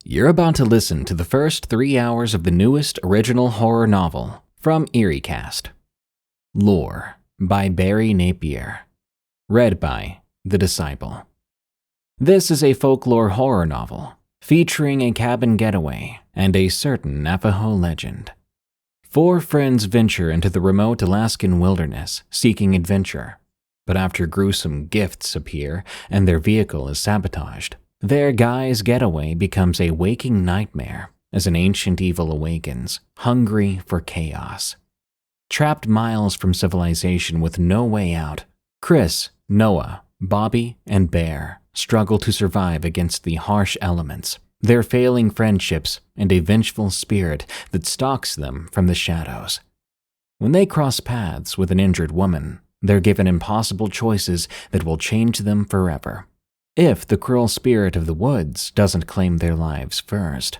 You're about to listen to the first 3 hours of the newest original horror novel from EerieCast. Lore by Barry Napier. Read by The Disciple. This is a folklore horror novel featuring a cabin getaway and a certain Navajo legend. 4 friends venture into the remote Alaskan wilderness seeking adventure, but after gruesome gifts appear and their vehicle is sabotaged, their guy's getaway becomes a waking nightmare as an ancient evil awakens, hungry for chaos. Trapped miles from civilization with no way out, Chris, Noah, Bobby, and Bear struggle to survive against the harsh elements, their failing friendships, and a vengeful spirit that stalks them from the shadows. When they cross paths with an injured woman, they're given impossible choices that will change them forever, if the cruel spirit of the woods doesn't claim their lives first.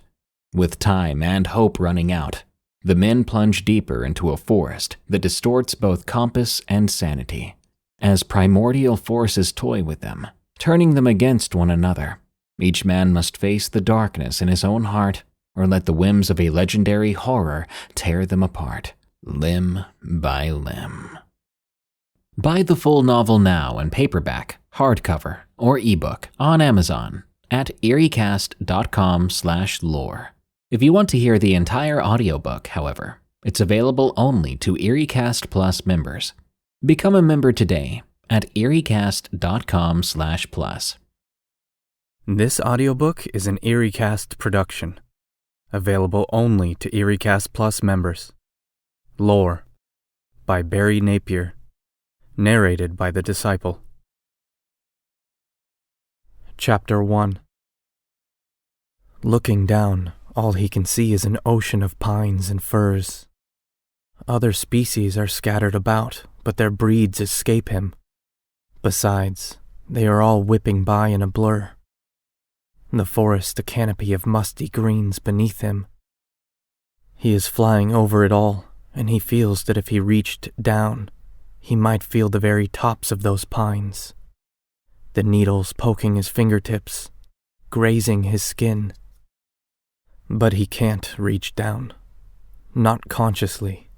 With time and hope running out, the men plunge deeper into a forest that distorts both compass and sanity, as primordial forces toy with them, turning them against one another. Each man must face the darkness in his own heart, or let the whims of a legendary horror tear them apart, limb by limb. Buy the full novel now in paperback, hardcover, or ebook on Amazon at eriecast.com/lore. If you want to hear the entire audiobook, however, it's available only to EerieCast Plus members. Become a member today at eriecast.com/plus. This audiobook is an EerieCast production, available only to EerieCast Plus members. Lore by Barry Napier, narrated by The Disciple. Chapter 1. Looking down, all he can see is an ocean of pines and firs. Other species are scattered about, but their breeds escape him. Besides, they are all whipping by in a blur. The forest a canopy of musty greens beneath him. He is flying over it all, and he feels that if he reached down, he might feel the very tops of those pines, the needles poking his fingertips, grazing his skin. But he can't reach down, not consciously,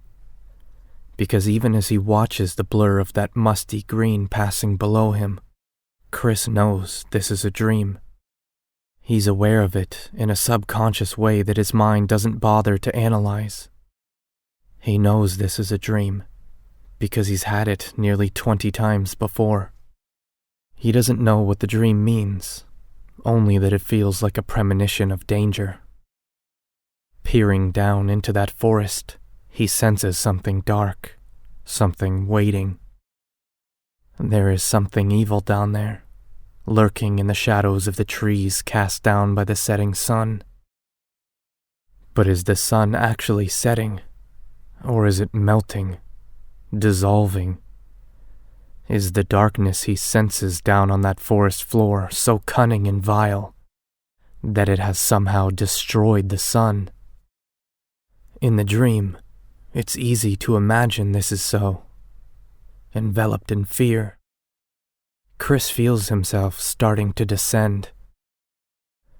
because even as he watches the blur of that musty green passing below him, Chris knows this is a dream. He's aware of it in a subconscious way that his mind doesn't bother to analyze. He knows this is a dream, because he's had it nearly 20 times before. He doesn't know what the dream means, only that it feels like a premonition of danger. Peering down into that forest, he senses something dark, something waiting. There is something evil down there, lurking in the shadows of the trees cast down by the setting sun. But is the sun actually setting, or is it melting, dissolving? Is the darkness he senses down on that forest floor so cunning and vile that it has somehow destroyed the sun? In the dream, it's easy to imagine this is so. Enveloped in fear, Chris feels himself starting to descend.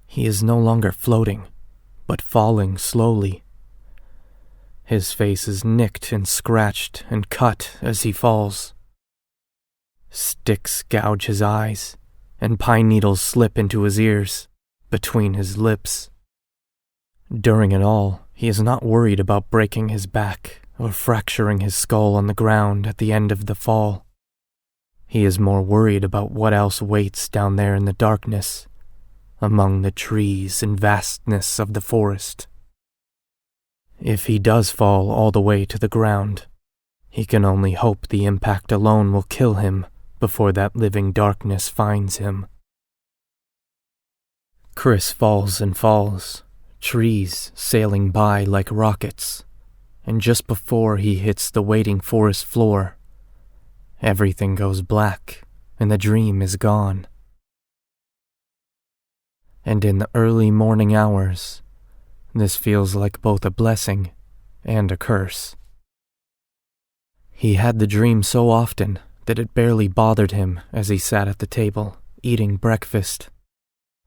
He is no longer floating, but falling slowly. His face is nicked and scratched and cut as he falls. Sticks gouge his eyes, and pine needles slip into his ears, between his lips. During it all, he is not worried about breaking his back or fracturing his skull on the ground at the end of the fall. He is more worried about what else waits down there in the darkness, among the trees and vastness of the forest. If he does fall all the way to the ground, he can only hope the impact alone will kill him before that living darkness finds him. Chris falls and falls, trees sailing by like rockets, and just before he hits the waiting forest floor, everything goes black and the dream is gone. And in the early morning hours, this feels like both a blessing and a curse. He had the dream so often that it barely bothered him as he sat at the table, eating breakfast.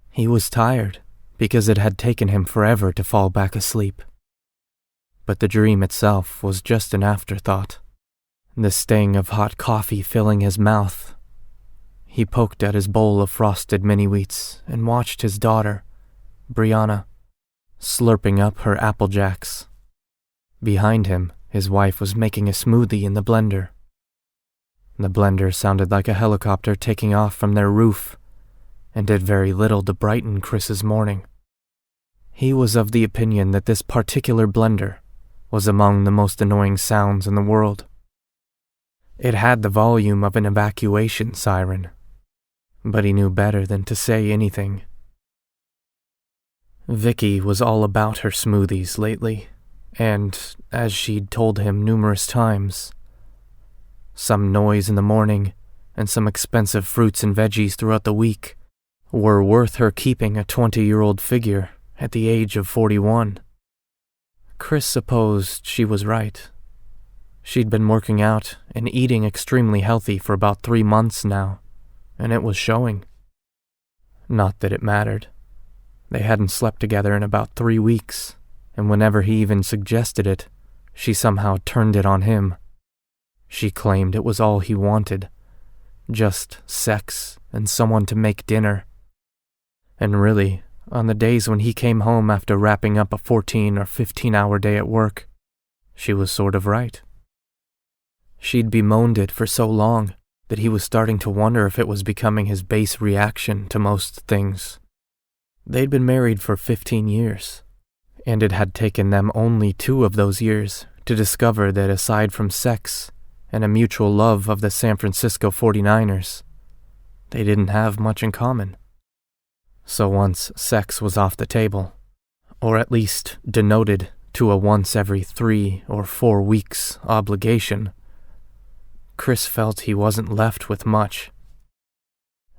He was tired, because it had taken him forever to fall back asleep. But the dream itself was just an afterthought, the sting of hot coffee filling his mouth. He poked at his bowl of frosted mini-wheats and watched his daughter, Brianna, slurping up her Apple Jacks. Behind him, his wife was making a smoothie in the blender. The blender sounded like a helicopter taking off from their roof, and did very little to brighten Chris's morning. He was of the opinion that this particular blender was among the most annoying sounds in the world. It had the volume of an evacuation siren, but he knew better than to say anything. Vicky was all about her smoothies lately, and, as she'd told him numerous times, some noise in the morning and some expensive fruits and veggies throughout the week were worth her keeping a 20-year-old figure at the age of 41. Chris supposed she was right. She'd been working out and eating extremely healthy for about 3 months now, and it was showing. Not that it mattered. They hadn't slept together in about 3 weeks, and whenever he even suggested it, she somehow turned it on him. She claimed it was all he wanted, just sex and someone to make dinner. And really, on the days when he came home after wrapping up a 14 or 15-hour day at work, she was sort of right. She'd bemoaned it for so long that he was starting to wonder if it was becoming his base reaction to most things. They'd been married for 15 years, and it had taken them only 2 of those years to discover that aside from sex and a mutual love of the San Francisco 49ers, they didn't have much in common. So once sex was off the table, or at least denoted to a once every 3 or 4 weeks obligation, Chris felt he wasn't left with much.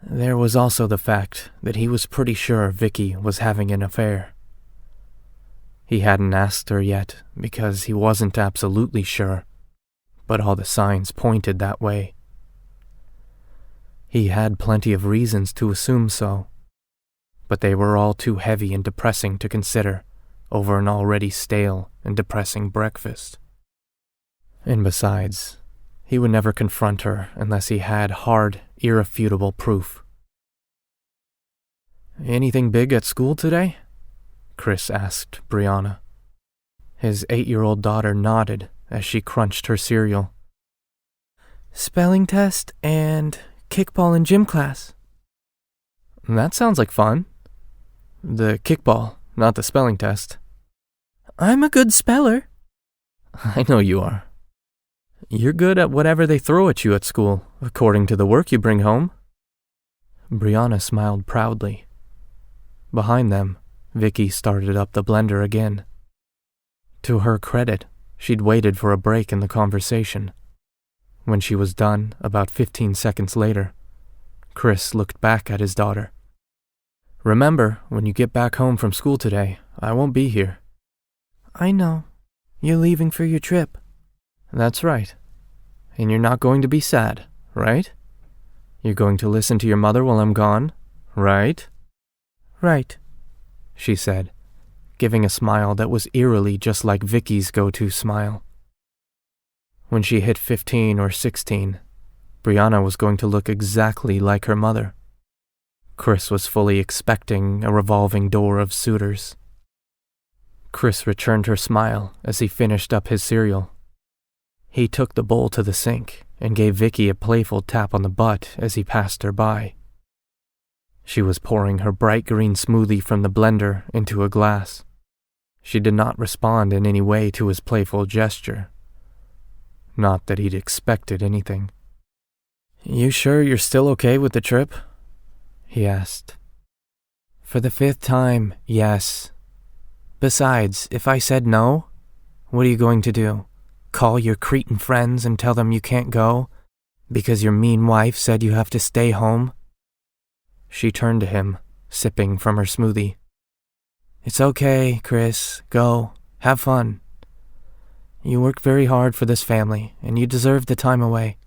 There was also the fact that he was pretty sure Vicky was having an affair. He hadn't asked her yet because he wasn't absolutely sure, but all the signs pointed that way. He had plenty of reasons to assume so, but they were all too heavy and depressing to consider over an already stale and depressing breakfast. And besides, he would never confront her unless he had hard, irrefutable proof. "Anything big at school today?" Chris asked Brianna. His 8-year-old daughter nodded as she crunched her cereal. "Spelling test and kickball in gym class." "That sounds like fun." "The kickball, not the spelling test." "I'm a good speller." "I know you are. You're good at whatever they throw at you at school, according to the work you bring home." Brianna smiled proudly. Behind them, Vicky started up the blender again. To her credit, she'd waited for a break in the conversation. When she was done, about 15 seconds later, Chris looked back at his daughter. "Remember, when you get back home from school today, I won't be here." "I know. You're leaving for your trip." "That's right. And you're not going to be sad, right? You're going to listen to your mother while I'm gone, right?" "Right," she said, giving a smile that was eerily just like Vicky's go-to smile. When she hit 15 or 16, Brianna was going to look exactly like her mother. Chris was fully expecting a revolving door of suitors. Chris returned her smile as he finished up his cereal. He took the bowl to the sink and gave Vicky a playful tap on the butt as he passed her by. She was pouring her bright green smoothie from the blender into a glass. She did not respond in any way to his playful gesture. Not that he'd expected anything. "You sure you're still okay with the trip?" he asked. "For the 5th time, yes. Besides, if I said no, what are you going to do? Call your Cretan friends and tell them you can't go because your mean wife said you have to stay home?" She turned to him, sipping from her smoothie. "It's okay, Chris. Go. Have fun. You work very hard for this family, and you deserve the time away."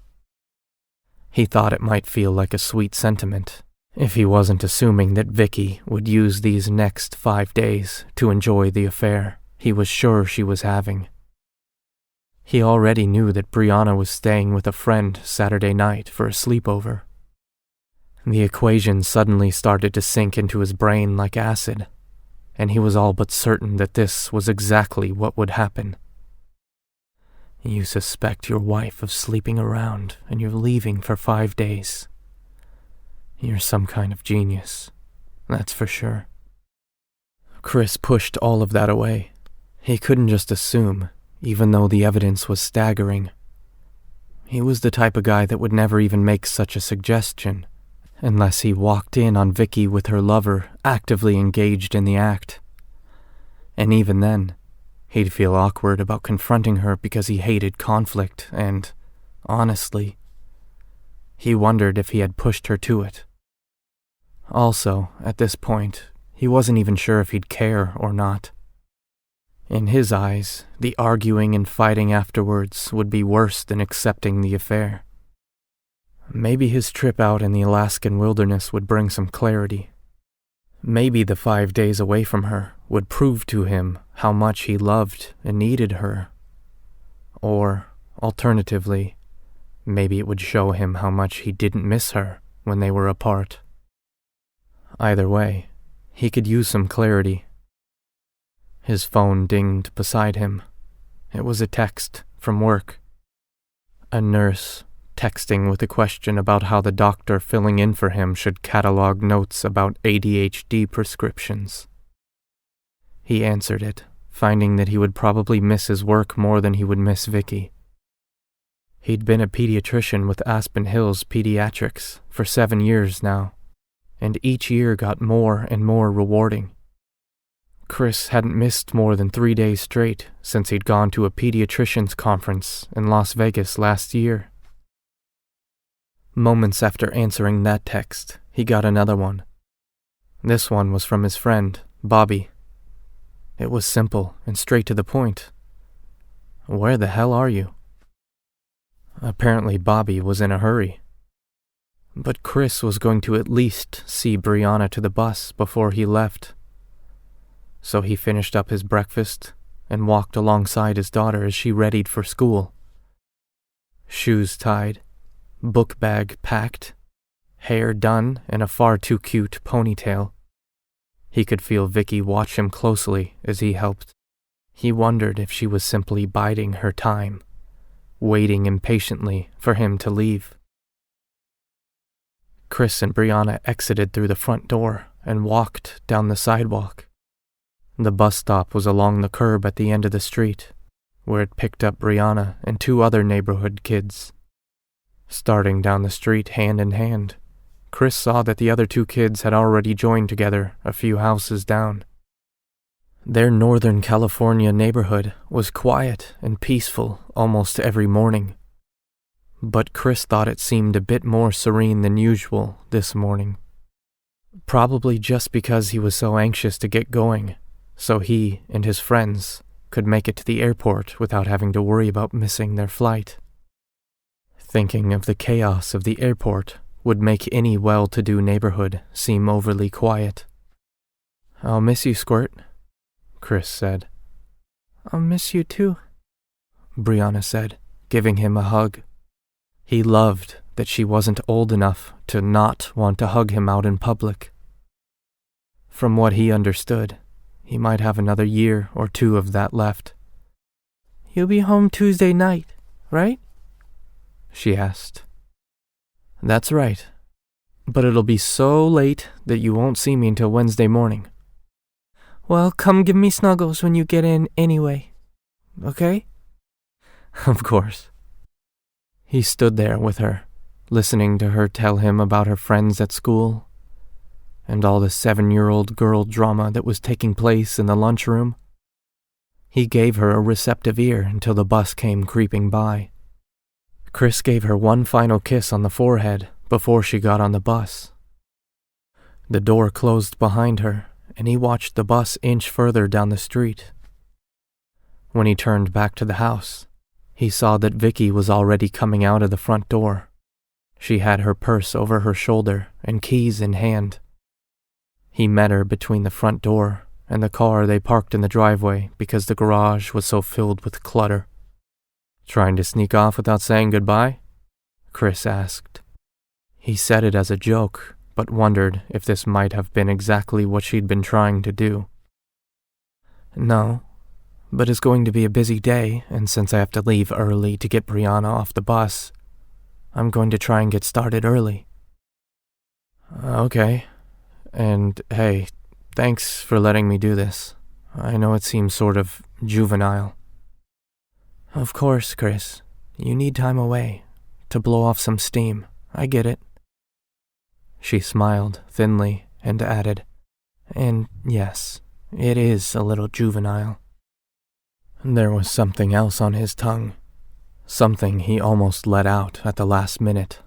He thought it might feel like a sweet sentiment, If he wasn't assuming that Vicky would use these next 5 days to enjoy the affair he was sure she was having. He already knew that Brianna was staying with a friend Saturday night for a sleepover. The equation suddenly started to sink into his brain like acid, and he was all but certain that this was exactly what would happen. You suspect your wife of sleeping around, and you're leaving for 5 days. You're some kind of genius, that's for sure. Chris pushed all of that away. He couldn't just assume, even though the evidence was staggering. He was the type of guy that would never even make such a suggestion, unless he walked in on Vicky with her lover actively engaged in the act. And even then, he'd feel awkward about confronting her because he hated conflict and, honestly, he wondered if he had pushed her to it. Also, at this point, he wasn't even sure if he'd care or not. In his eyes, the arguing and fighting afterwards would be worse than accepting the affair. Maybe his trip out in the Alaskan wilderness would bring some clarity. Maybe the 5 days away from her would prove to him how much he loved and needed her. Or, alternatively, maybe it would show him how much he didn't miss her when they were apart. Either way, he could use some clarity. His phone dinged beside him. It was a text from work. A nurse texting with a question about how the doctor filling in for him should catalog notes about ADHD prescriptions. He answered it, finding that he would probably miss his work more than he would miss Vicky. He'd been a pediatrician with Aspen Hills Pediatrics for 7 years now, and each year got more and more rewarding. Chris hadn't missed more than 3 days straight since he'd gone to a pediatrician's conference in Las Vegas last year. Moments after answering that text, he got another one. This one was from his friend, Bobby. It was simple and straight to the point. "Where the hell are you?" Apparently Bobby was in a hurry. But Chris was going to at least see Brianna to the bus before he left. So he finished up his breakfast and walked alongside his daughter as she readied for school. Shoes tied, book bag packed, hair done in a far too cute ponytail. He could feel Vicky watch him closely as he helped. He wondered if she was simply biding her time, waiting impatiently for him to leave. Chris and Brianna exited through the front door and walked down the sidewalk. The bus stop was along the curb at the end of the street, where it picked up Brianna and 2 other neighborhood kids. Starting down the street hand in hand, Chris saw that the other 2 kids had already joined together a few houses down. Their Northern California neighborhood was quiet and peaceful almost every morning. But Chris thought it seemed a bit more serene than usual this morning. Probably just because he was so anxious to get going, so he and his friends could make it to the airport without having to worry about missing their flight. Thinking of the chaos of the airport would make any well-to-do neighborhood seem overly quiet. "I'll miss you, Squirt," Chris said. "I'll miss you too," Brianna said, giving him a hug. He loved that she wasn't old enough to not want to hug him out in public. From what he understood, he might have another year or 2 of that left. "You'll be home Tuesday night, right?" she asked. "That's right. But it'll be so late that you won't see me until Wednesday morning." "Well, come give me snuggles when you get in anyway. Okay?" Of course. He stood there with her, listening to her tell him about her friends at school, and all the 7-year-old girl drama that was taking place in the lunchroom. He gave her a receptive ear until the bus came creeping by. Chris gave her one final kiss on the forehead before she got on the bus. The door closed behind her, and he watched the bus inch further down the street. When he turned back to the house, he saw that Vicky was already coming out of the front door. She had her purse over her shoulder and keys in hand. He met her between the front door and the car they parked in the driveway because the garage was so filled with clutter. "Trying to sneak off without saying goodbye?" Chris asked. He said it as a joke, but wondered if this might have been exactly what she'd been trying to do. "No, but it's going to be a busy day, and since I have to leave early to get Brianna off the bus, I'm going to try and get started early." "Okay. And hey, thanks for letting me do this. I know it seems sort of juvenile." "Of course, Chris. You need time away, to blow off some steam. I get it." She smiled thinly and added, "And yes, it is a little juvenile." There was something else on his tongue, something he almost let out at the last minute.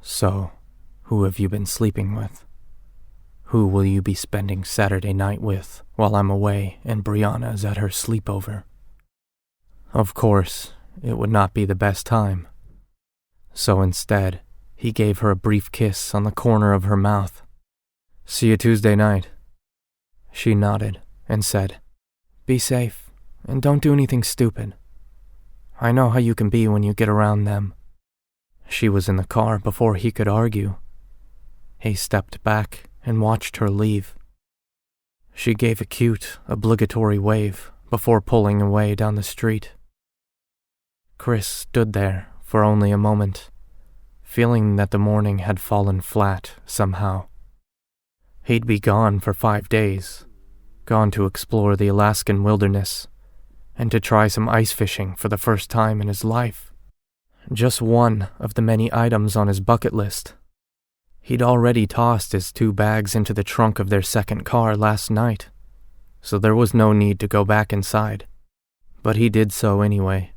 "So, who have you been sleeping with? Who will you be spending Saturday night with while I'm away and Brianna's at her sleepover?" Of course, it would not be the best time. So instead, he gave her a brief kiss on the corner of her mouth. "See you Tuesday night." She nodded and said, "Be safe, and don't do anything stupid. I know how you can be when you get around them." She was in the car before he could argue. He stepped back and watched her leave. She gave a cute, obligatory wave before pulling away down the street. Chris stood there for only a moment, feeling that the morning had fallen flat somehow. He'd be gone for 5 days, gone to explore the Alaskan wilderness, and to try some ice fishing for the first time in his life. Just one of the many items on his bucket list. He'd already tossed his 2 bags into the trunk of their second car last night, so there was no need to go back inside. But he did so anyway,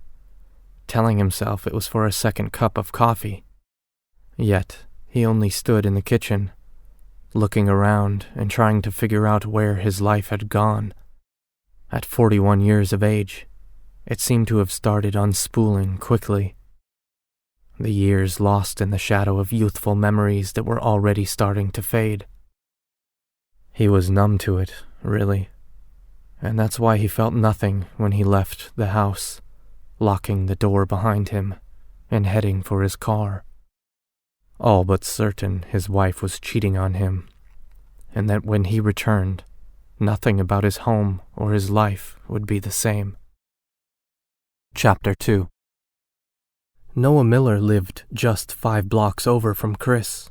telling himself it was for a second cup of coffee. Yet, he only stood in the kitchen, looking around and trying to figure out where his life had gone. At 41 years of age, it seemed to have started unspooling quickly. The years lost in the shadow of youthful memories that were already starting to fade. He was numb to it, really, and that's why he felt nothing when he left the house, locking the door behind him and heading for his car. All but certain his wife was cheating on him, and that when he returned, nothing about his home or his life would be the same. Chapter 2. Noah Miller lived just 5 blocks over from Chris,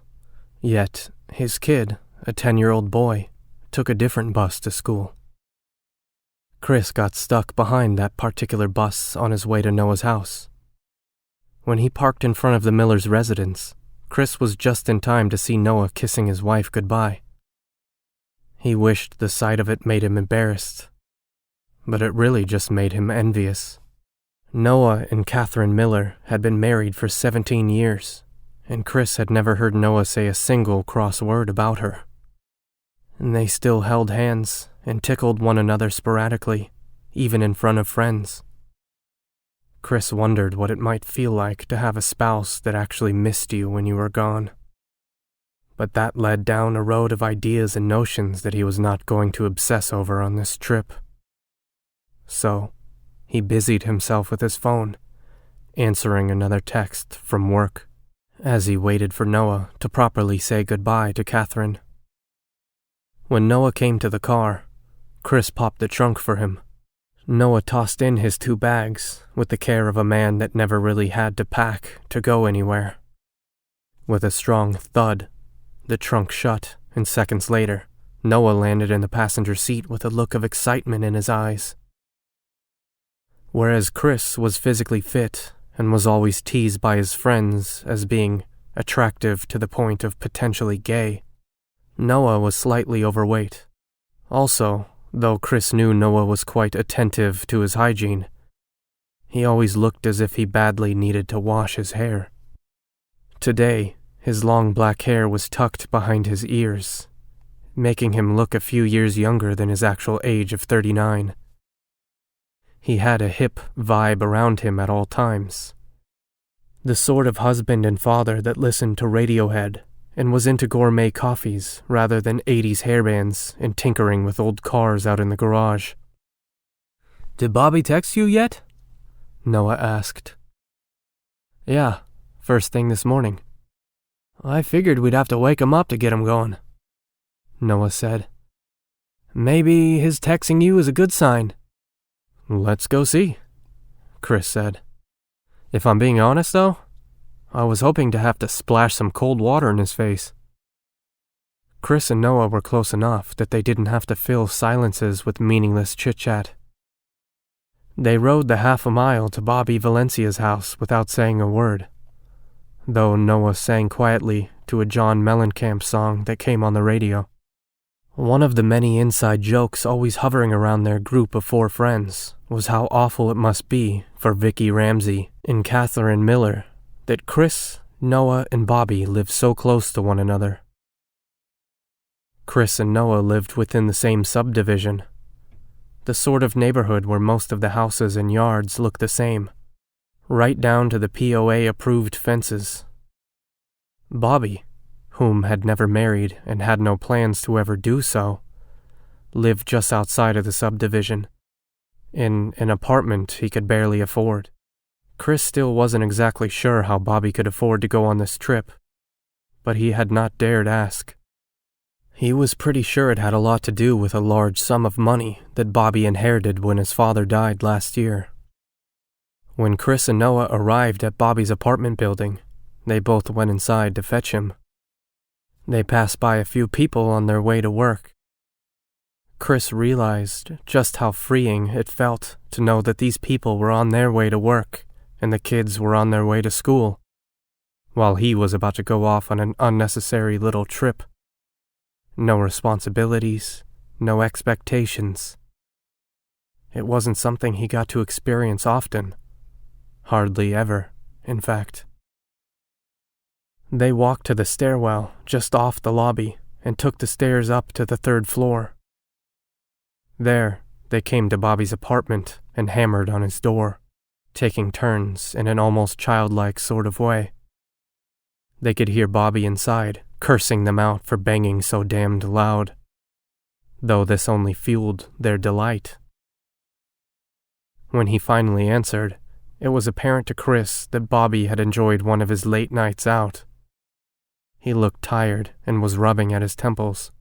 yet his kid, a 10-year-old boy, took a different bus to school. Chris got stuck behind that particular bus on his way to Noah's house. When he parked in front of the Miller's residence, Chris was just in time to see Noah kissing his wife goodbye. He wished the sight of it made him embarrassed, but it really just made him envious. Noah and Catherine Miller had been married for 17 years, and Chris had never heard Noah say a single cross word about her. And they still held hands and tickled one another sporadically, even in front of friends. Chris wondered what it might feel like to have a spouse that actually missed you when you were gone. But that led down a road of ideas and notions that he was not going to obsess over on this trip. So, he busied himself with his phone, answering another text from work, as he waited for Noah to properly say goodbye to Catherine. When Noah came to the car, Chris popped the trunk for him. Noah tossed in his 2 bags with the care of a man that never really had to pack to go anywhere. With a strong thud, the trunk shut, and seconds later, Noah landed in the passenger seat with a look of excitement in his eyes. Whereas Chris was physically fit and was always teased by his friends as being attractive to the point of potentially gay, Noah was slightly overweight. Also, though Chris knew Noah was quite attentive to his hygiene, he always looked as if he badly needed to wash his hair. Today, his long black hair was tucked behind his ears, making him look a few years younger than his actual age of 39. He had a hip vibe around him at all times. The sort of husband and father that listened to Radiohead and was into gourmet coffees rather than 80s hairbands and tinkering with old cars out in the garage. "Did Bobby text you yet?" Noah asked. "Yeah, first thing this morning." "I figured we'd have to wake him up to get him going," Noah said. "Maybe his texting you is a good sign." "Let's go see," Chris said. "If I'm being honest, though, I was hoping to have to splash some cold water in his face." Chris and Noah were close enough that they didn't have to fill silences with meaningless chit-chat. They rode the half a mile to Bobby Valencia's house without saying a word, though Noah sang quietly to a John Mellencamp song that came on the radio. One of the many inside jokes always hovering around their group of 4 friends was how awful it must be for Vicky Ramsey and Catherine Miller that Chris, Noah, and Bobby lived so close to one another. Chris and Noah lived within the same subdivision, the sort of neighborhood where most of the houses and yards look the same, right down to the POA-approved fences. Bobby, whom had never married and had no plans to ever do so, lived just outside of the subdivision, in an apartment he could barely afford. Chris still wasn't exactly sure how Bobby could afford to go on this trip, but he had not dared ask. He was pretty sure it had a lot to do with a large sum of money that Bobby inherited when his father died last year. When Chris and Noah arrived at Bobby's apartment building, they both went inside to fetch him. They passed by a few people on their way to work. Chris realized just how freeing it felt to know that these people were on their way to work and the kids were on their way to school, while he was about to go off on an unnecessary little trip. No responsibilities, no expectations. It wasn't something he got to experience often. Hardly ever, in fact. They walked to the stairwell just off the lobby and took the stairs up to the 3rd floor. There, they came to Bobby's apartment and hammered on his door, taking turns in an almost childlike sort of way. They could hear Bobby inside, cursing them out for banging so damned loud, though this only fueled their delight. When he finally answered, it was apparent to Chris that Bobby had enjoyed one of his late nights out. He looked tired and was rubbing at his temples.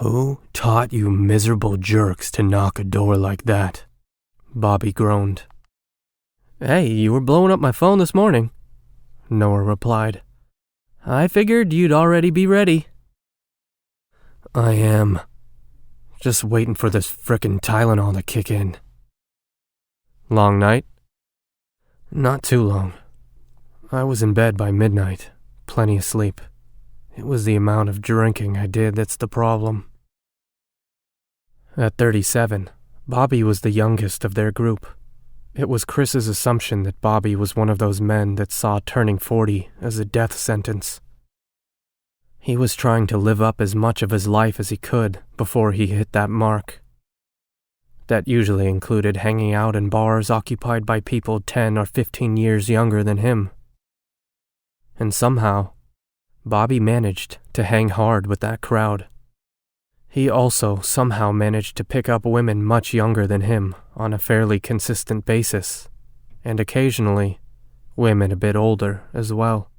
"Who taught you miserable jerks to knock a door like that?" Bobby groaned. "Hey, you were blowing up my phone this morning," Noah replied. "I figured you'd already be ready." "I am. Just waiting for this frickin' Tylenol to kick in." "Long night?" "Not too long. I was in bed by midnight. Plenty of sleep. It was the amount of drinking I did that's the problem." At 37, Bobby was the youngest of their group. It was Chris's assumption that Bobby was one of those men that saw turning 40 as a death sentence. He was trying to live up as much of his life as he could before he hit that mark. That usually included hanging out in bars occupied by people 10 or 15 years younger than him. And somehow, Bobby managed to hang hard with that crowd. He also somehow managed to pick up women much younger than him on a fairly consistent basis, and occasionally, women a bit older as well.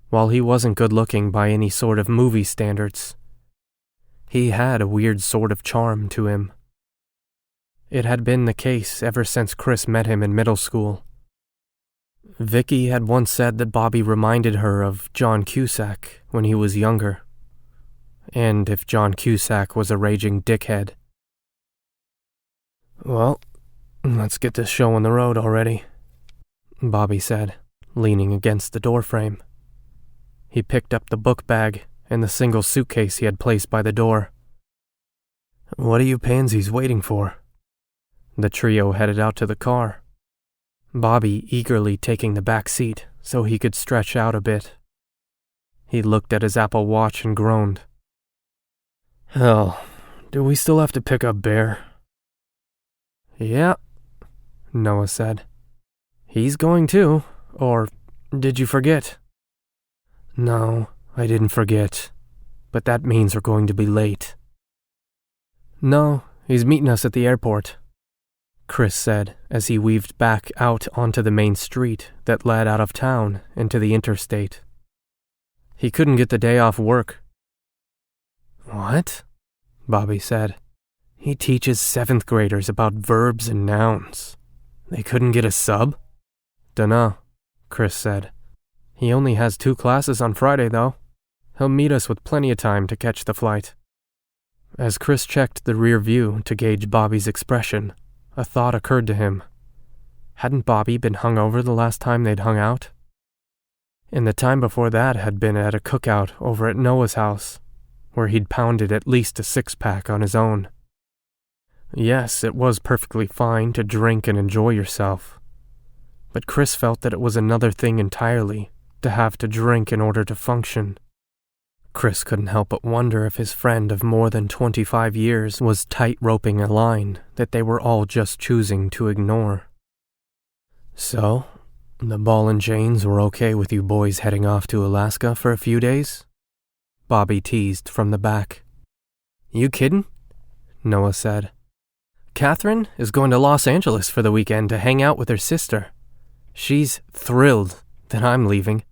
While he wasn't good-looking by any sort of movie standards, he had a weird sort of charm to him. It had been the case ever since Chris met him in middle school. Vicky had once said that Bobby reminded her of John Cusack when he was younger, and if John Cusack was a raging dickhead. "Well, let's get this show on the road already," Bobby said, leaning against the doorframe. He picked up the book bag and the single suitcase he had placed by the door. "What are you pansies waiting for?" The trio headed out to the car, Bobby eagerly taking the back seat so he could stretch out a bit. He looked at his Apple Watch and groaned. "Hell, do we still have to pick up Bear?" "Yeah," Noah said. "He's going too, Or did you forget?" "No, I didn't forget. But that means we're going to be late." "No, he's meeting us at the airport," Chris said as he weaved back out onto the main street that led out of town into the interstate. He couldn't get the day off work. "What?" Bobby said. "He teaches 7th graders about verbs and nouns. They couldn't get a sub?" "Dunno," Chris said. "He only has 2 classes on Friday, though. He'll meet us with plenty of time to catch the flight." As Chris checked the rear view to gauge Bobby's expression, a thought occurred to him. Hadn't Bobby been hungover the last time they'd hung out? And the time before that had been at a cookout over at Noah's house, where he'd pounded at least a 6-pack on his own. Yes, it was perfectly fine to drink and enjoy yourself, but Chris felt that it was another thing entirely to have to drink in order to function. Chris couldn't help but wonder if his friend of more than 25 years was tight-roping a line that they were all just choosing to ignore. "So, the ball and chains were okay with you boys heading off to Alaska for a few days?" Bobby teased from the back. "You kiddin'?" Noah said. "Catherine is going to Los Angeles for the weekend to hang out with her sister. She's thrilled that I'm leaving."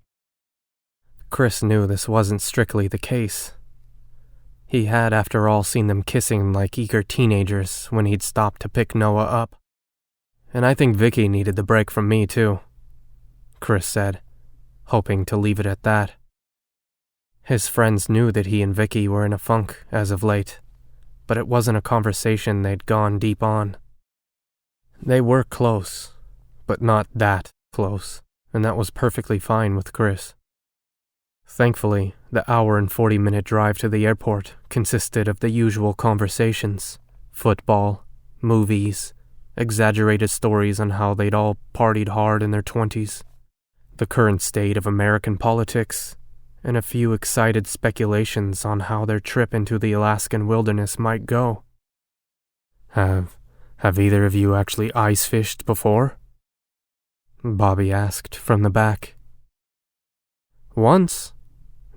Chris knew this wasn't strictly the case. He had, after all, seen them kissing like eager teenagers when he'd stopped to pick Noah up. "And I think Vicky needed the break from me, too," Chris said, hoping to leave it at that. His friends knew that he and Vicky were in a funk as of late, but it wasn't a conversation they'd gone deep on. They were close, but not that close, and that was perfectly fine with Chris. Thankfully, the hour and 40-minute drive to the airport consisted of the usual conversations: football, movies, exaggerated stories on how they'd all partied hard in their 20s, the current state of American politics, and a few excited speculations on how their trip into the Alaskan wilderness might go. Have either of you actually ice-fished before?" Bobby asked from the back. "Once,"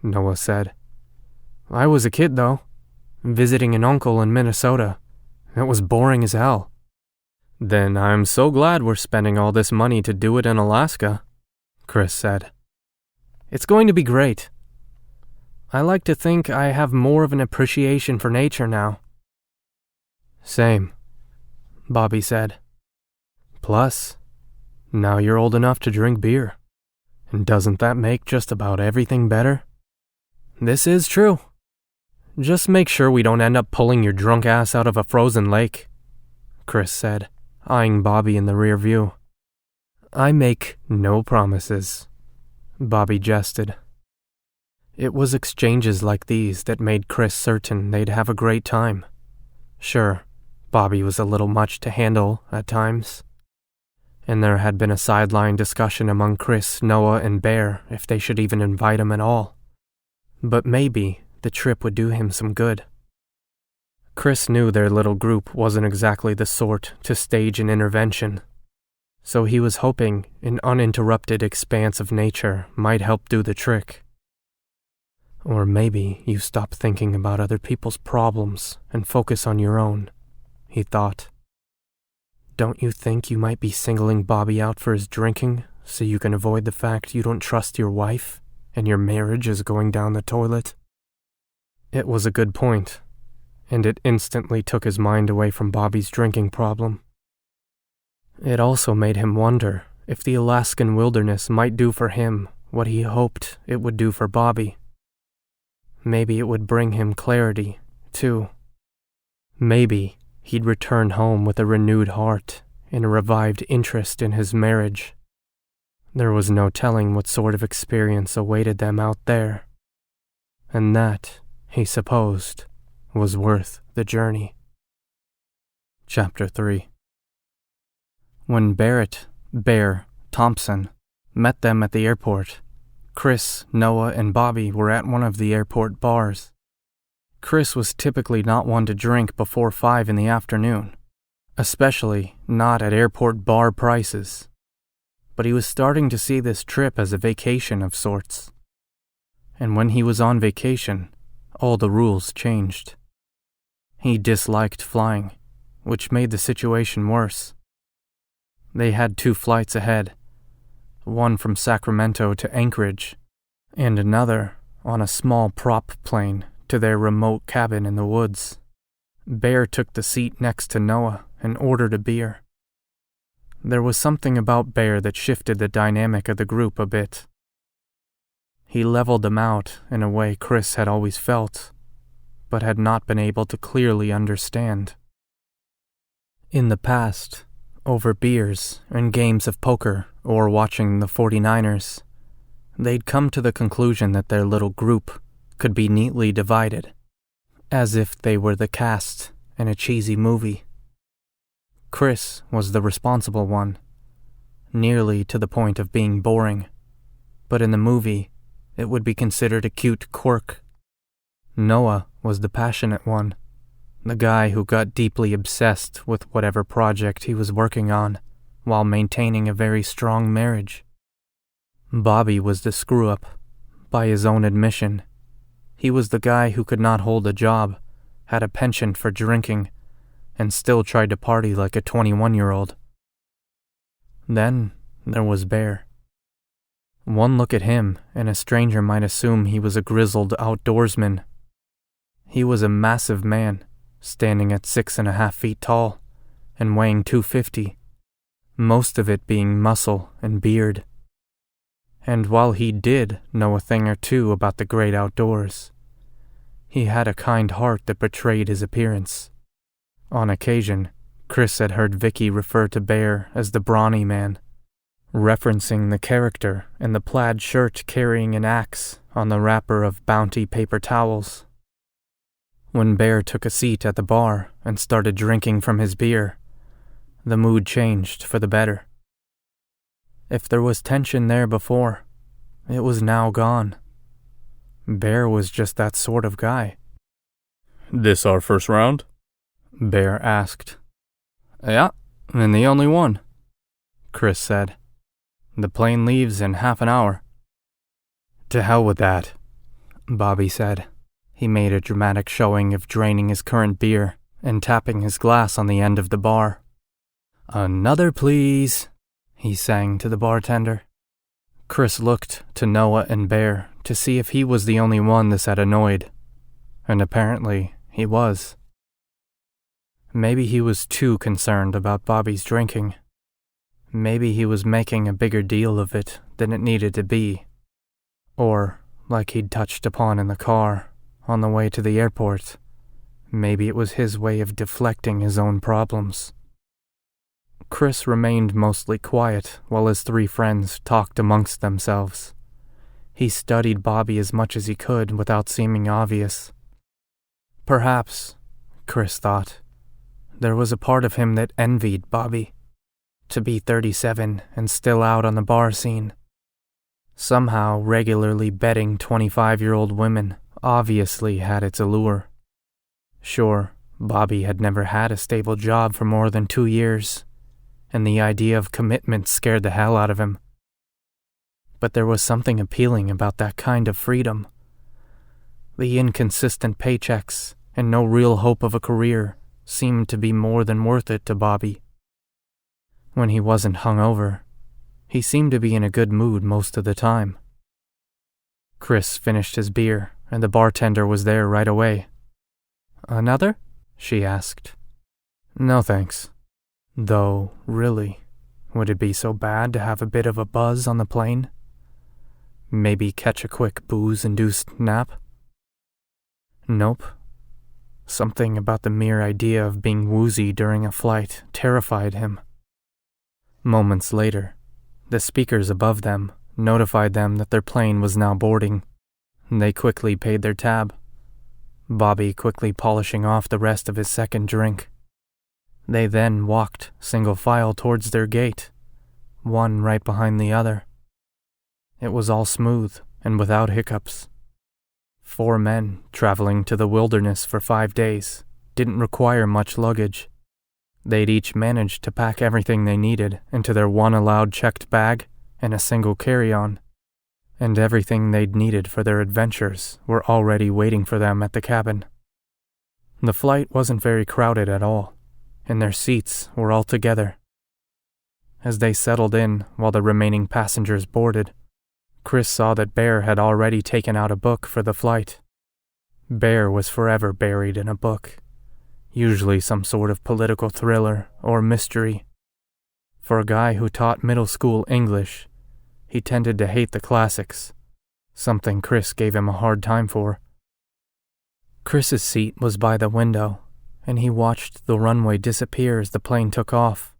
Noah said. "I was a kid, though, visiting an uncle in Minnesota. It was boring as hell." "Then I'm so glad we're spending all this money to do it in Alaska," Chris said. "It's going to be great. I like to think I have more of an appreciation for nature now." "Same," Bobby said. "Plus, now you're old enough to drink beer. And doesn't that make just about everything better?" "This is true. Just make sure we don't end up pulling your drunk ass out of a frozen lake," Chris said, eyeing Bobby in the rear view. "I make no promises," Bobby jested. It was exchanges like these that made Chris certain they'd have a great time. Sure, Bobby was a little much to handle at times, and there had been a sideline discussion among Chris, Noah, and Bear if they should even invite him at all. But maybe the trip would do him some good. Chris knew their little group wasn't exactly the sort to stage an intervention, so he was hoping an uninterrupted expanse of nature might help do the trick. Or maybe you stop thinking about other people's problems and focus on your own, he thought. Don't you think you might be singling Bobby out for his drinking so you can avoid the fact you don't trust your wife and your marriage is going down the toilet? It was a good point, and it instantly took his mind away from Bobby's drinking problem. It also made him wonder if the Alaskan wilderness might do for him what he hoped it would do for Bobby. Maybe it would bring him clarity, too. Maybe he'd return home with a renewed heart and a revived interest in his marriage. There was no telling what sort of experience awaited them out there. And that, he supposed, was worth the journey. Chapter 3. When Bear Thompson met them at the airport, Chris, Noah, and Bobby were at one of the airport bars. Chris was typically not one to drink before 5 in the afternoon, especially not at airport bar prices. but he was starting to see this trip as a vacation of sorts. And when he was on vacation, all the rules changed. He disliked flying, which made the situation worse. They had 2 flights ahead, one from Sacramento to Anchorage, and another on a small prop plane to their remote cabin in the woods. Bear took the seat next to Noah and ordered a beer. There was something about Bear that shifted the dynamic of the group a bit. He leveled them out in a way Chris had always felt, but had not been able to clearly understand. In the past, over beers and games of poker or watching the 49ers, they'd come to the conclusion that their little group could be neatly divided, as if they were the cast in a cheesy movie. Chris was the responsible one, nearly to the point of being boring, but in the movie, it would be considered a cute quirk. Noah was the passionate one, the guy who got deeply obsessed with whatever project he was working on while maintaining a very strong marriage. Bobby was the screw-up, by his own admission. He was the guy who could not hold a job, had a penchant for drinking, and still tried to party like a 21-year-old. Then there was Bear. One look at him, and a stranger might assume he was a grizzled outdoorsman. He was a massive man, standing at 6.5 feet tall, and weighing 250, most of it being muscle and beard. And while he did know a thing or two about the great outdoors, he had a kind heart that betrayed his appearance. On occasion, Chris had heard Vicky refer to Bear as the brawny man, referencing the character in the plaid shirt carrying an axe on the wrapper of Bounty paper towels. When Bear took a seat at the bar and started drinking from his beer, the mood changed for the better. If there was tension there before, it was now gone. Bear was just that sort of guy. "This our first round?" Bear asked. "Yeah, and the only one," Chris said. "The plane leaves in half an hour." "To hell with that," Bobby said. He made a dramatic showing of draining his current beer and tapping his glass on the end of the bar. "Another, please," he sang to the bartender. Chris looked to Noah and Bear to see if he was the only one this had annoyed, and apparently he was. Maybe he was too concerned about Bobby's drinking. Maybe he was making a bigger deal of it than it needed to be. Or, like he'd touched upon in the car on the way to the airport, maybe it was his way of deflecting his own problems. Chris remained mostly quiet while his 3 friends talked amongst themselves. He studied Bobby as much as he could without seeming obvious. Perhaps, Chris thought, there was a part of him that envied Bobby. To be 37 and still out on the bar scene. Somehow regularly betting 25-year-old women obviously had its allure. Sure, Bobby had never had a stable job for more than 2 years, and the idea of commitment scared the hell out of him. But there was something appealing about that kind of freedom. The inconsistent paychecks and no real hope of a career seemed to be more than worth it to Bobby. When he wasn't hungover, he seemed to be in a good mood most of the time. Chris finished his beer, and the bartender was there right away. "Another?" she asked. "No thanks. Though, really, would it be so bad to have a bit of a buzz on the plane? Maybe catch a quick booze-induced nap?" Nope. Something about the mere idea of being woozy during a flight terrified him. Moments later, the speakers above them notified them that their plane was now boarding. They quickly paid their tab, Bobby quickly polishing off the rest of his second drink. They then walked single file towards their gate, one right behind the other. It was all smooth and without hiccups. 4 men traveling to the wilderness for 5 days didn't require much luggage. They'd each managed to pack everything they needed into their one allowed checked bag and a single carry-on, and everything they'd needed for their adventures were already waiting for them at the cabin. The flight wasn't very crowded at all, and their seats were all together. As they settled in while the remaining passengers boarded, Chris saw that Bear had already taken out a book for the flight. Bear was forever buried in a book, usually some sort of political thriller or mystery. For a guy who taught middle school English, he tended to hate the classics, something Chris gave him a hard time for. Chris's seat was by the window, and he watched the runway disappear as the plane took off.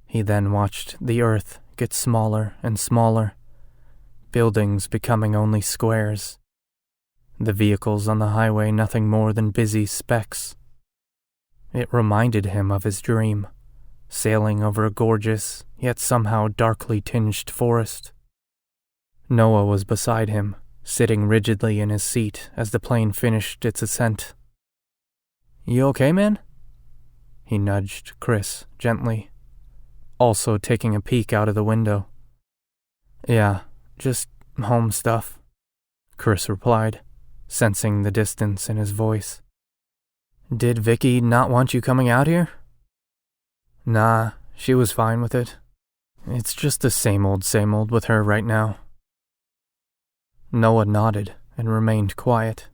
He then watched the earth get smaller and smaller, buildings becoming only squares. The vehicles on the highway nothing more than busy specks. It reminded him of his dream, sailing over a gorgeous, yet somehow darkly tinged forest. Noah was beside him, sitting rigidly in his seat as the plane finished its ascent. "You okay, man?" He nudged Chris gently, also taking a peek out of the window. "Yeah, just home stuff," Chris replied, sensing the distance in his voice. "Did Vicky not want you coming out here?" "Nah, she was fine with it. It's just the same old with her right now." Noah nodded and remained quiet.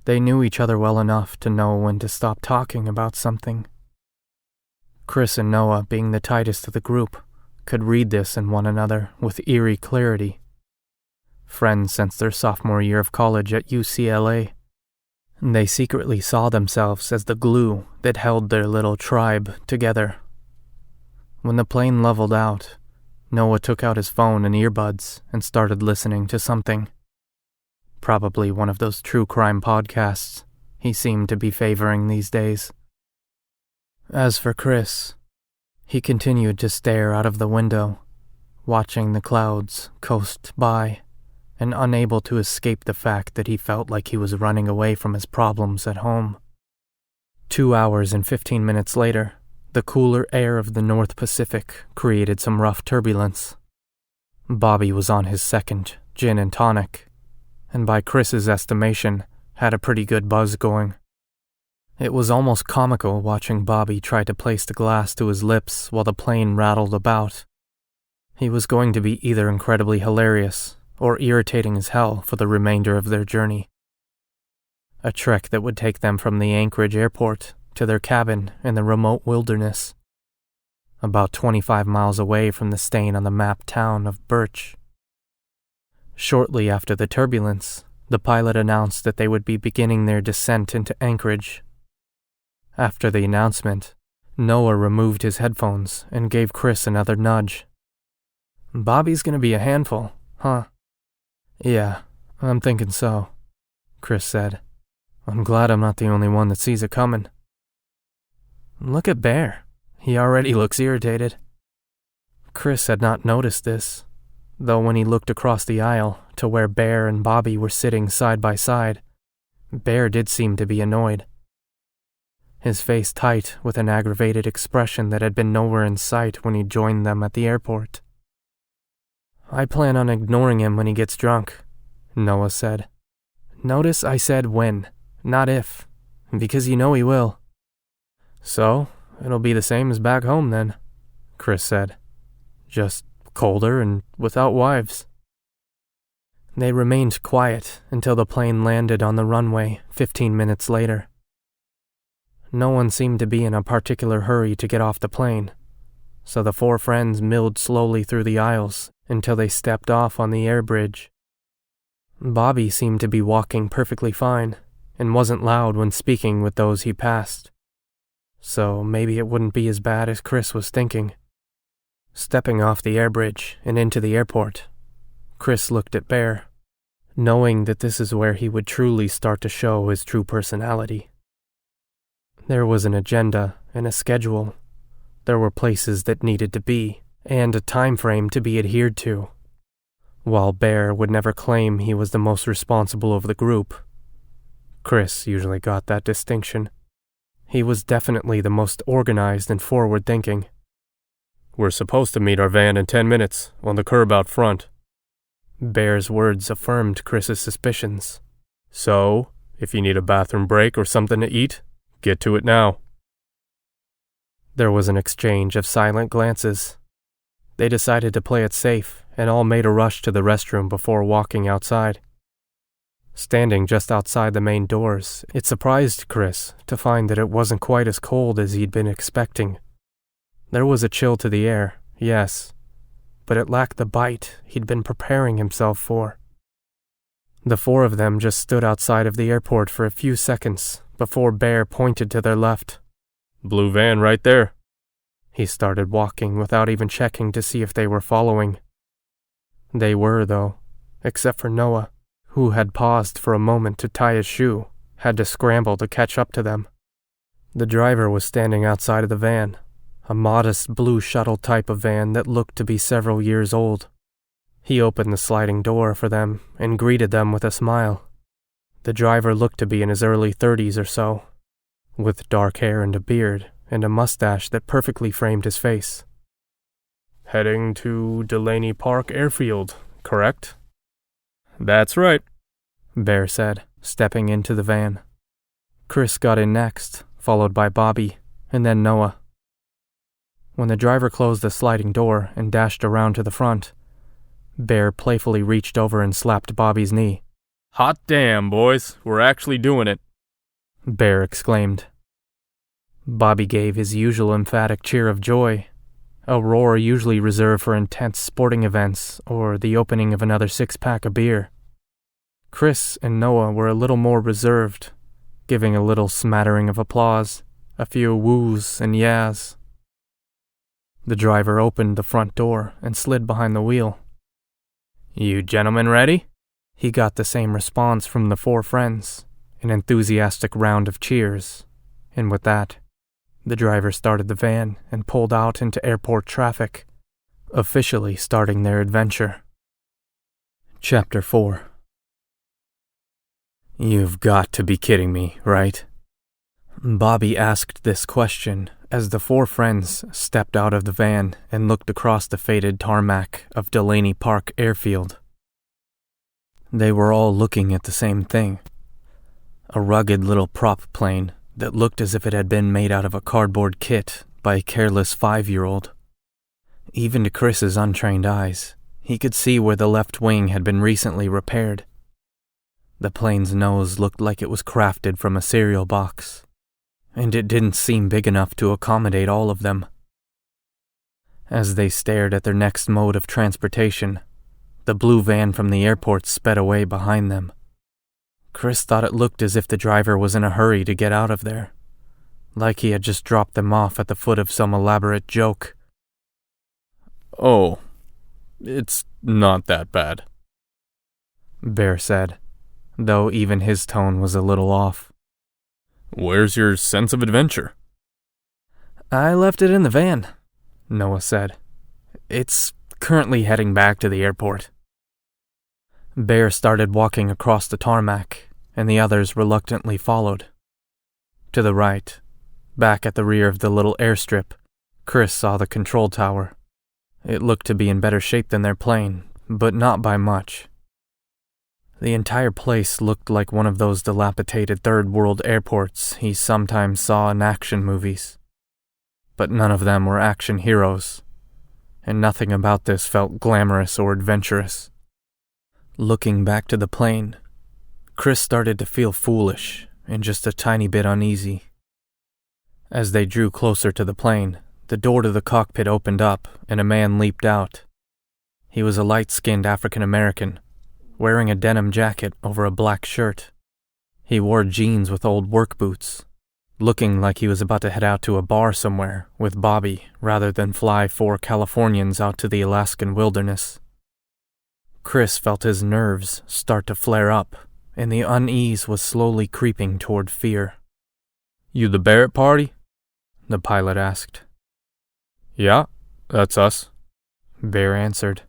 They knew each other well enough to know when to stop talking about something. Chris and Noah, being the tightest of the group, could read this in one another with eerie clarity. Friends since their sophomore year of college at UCLA. They secretly saw themselves as the glue that held their little tribe together. When the plane leveled out, Noah took out his phone and earbuds and started listening to something. Probably one of those true crime podcasts he seemed to be favoring these days. As for Chris, he continued to stare out of the window, watching the clouds coast by, and unable to escape the fact that he felt like he was running away from his problems at home. 2 hours and 15 minutes later, the cooler air of the North Pacific created some rough turbulence. Bobby was on his second gin and tonic, and by Chris's estimation, had a pretty good buzz going. It was almost comical watching Bobby try to place the glass to his lips while the plane rattled about. He was going to be either incredibly hilarious or irritating as hell for the remainder of their journey. A trek that would take them from the Anchorage airport to their cabin in the remote wilderness, about 25 miles away from the stain-on-the-map town of Birch. Shortly after the turbulence, the pilot announced that they would be beginning their descent into Anchorage. After the announcement, Noah removed his headphones and gave Chris another nudge. "Bobby's gonna be a handful, huh?" "Yeah, I'm thinking so," Chris said. "I'm glad I'm not the only one that sees it coming." "Look at Bear. He already looks irritated." Chris had not noticed this, though when he looked across the aisle to where Bear and Bobby were sitting side by side, Bear did seem to be annoyed. His face tight with an aggravated expression that had been nowhere in sight when he joined them at the airport. "I plan on ignoring him when he gets drunk," Noah said. "Notice I said when, not if, because you know he will." "So, it'll be the same as back home then," Chris said. "Just colder and without wives." They remained quiet until the plane landed on the runway 15 minutes later. No one seemed to be in a particular hurry to get off the plane, so the four friends milled slowly through the aisles until they stepped off on the air bridge. Bobby seemed to be walking perfectly fine and wasn't loud when speaking with those he passed, so maybe it wouldn't be as bad as Chris was thinking. Stepping off the air bridge and into the airport, Chris looked at Bear, knowing that this is where he would truly start to show his true personality. There was an agenda and a schedule. There were places that needed to be, and a time frame to be adhered to. While Bear would never claim he was the most responsible of the group, Chris usually got that distinction. He was definitely the most organized and forward-thinking. We're supposed to meet our van in 10 minutes, on the curb out front. Bear's words affirmed Chris's suspicions. So, if you need a bathroom break or something to eat, get to it now. There was an exchange of silent glances. They decided to play it safe and all made a rush to the restroom before walking outside. Standing just outside the main doors, it surprised Chris to find that it wasn't quite as cold as he'd been expecting. There was a chill to the air, yes, but it lacked the bite he'd been preparing himself for. The four of them just stood outside of the airport for a few seconds before Bear pointed to their left. Blue van right there. He started walking without even checking to see if they were following. They were, though, except for Noah, who had paused for a moment to tie his shoe, had to scramble to catch up to them. The driver was standing outside of the van, a modest blue shuttle type of van that looked to be several years old. He opened the sliding door for them and greeted them with a smile. The driver looked to be in his early 30s or so, with dark hair and a beard and a mustache that perfectly framed his face. Heading to Delaney Park Airfield, correct? That's right, Bear said, stepping into the van. Chris got in next, followed by Bobby, and then Noah. When the driver closed the sliding door and dashed around to the front, Bear playfully reached over and slapped Bobby's knee. Hot damn, boys, we're actually doing it, Bear exclaimed. Bobby gave his usual emphatic cheer of joy, a roar usually reserved for intense sporting events or the opening of another six-pack of beer. Chris and Noah were a little more reserved, giving a little smattering of applause, a few woos and yas. The driver opened the front door and slid behind the wheel. "You gentlemen ready?" He got the same response from the four friends, an enthusiastic round of cheers, and with that, the driver started the van and pulled out into airport traffic, officially starting their adventure. Chapter 4. "You've got to be kidding me, right?" Bobby asked this question as the four friends stepped out of the van and looked across the faded tarmac of Delaney Park Airfield. They were all looking at the same thing, a rugged little prop plane that looked as if it had been made out of a cardboard kit by a careless 5-year-old. Even to Chris's untrained eyes, he could see where the left wing had been recently repaired. The plane's nose looked like it was crafted from a cereal box, and it didn't seem big enough to accommodate all of them. As they stared at their next mode of transportation, the blue van from the airport sped away behind them. Chris thought it looked as if the driver was in a hurry to get out of there, like he had just dropped them off at the foot of some elaborate joke. "Oh, it's not that bad," Bear said, though even his tone was a little off. "Where's your sense of adventure?" "I left it in the van," Noah said. "It's currently heading back to the airport." Bear started walking across the tarmac, and the others reluctantly followed. To the right, back at the rear of the little airstrip, Chris saw the control tower. It looked to be in better shape than their plane, but not by much. The entire place looked like one of those dilapidated third-world airports he sometimes saw in action movies. But none of them were action heroes, and nothing about this felt glamorous or adventurous. Looking back to the plane, Chris started to feel foolish and just a tiny bit uneasy. As they drew closer to the plane, the door to the cockpit opened up and a man leaped out. He was a light-skinned African-American, wearing a denim jacket over a black shirt. He wore jeans with old work boots, looking like he was about to head out to a bar somewhere with Bobby rather than fly 4 Californians out to the Alaskan wilderness. Chris felt his nerves start to flare up, and the unease was slowly creeping toward fear. "You the Barrett party?" the pilot asked. "Yeah, that's us," Bear answered.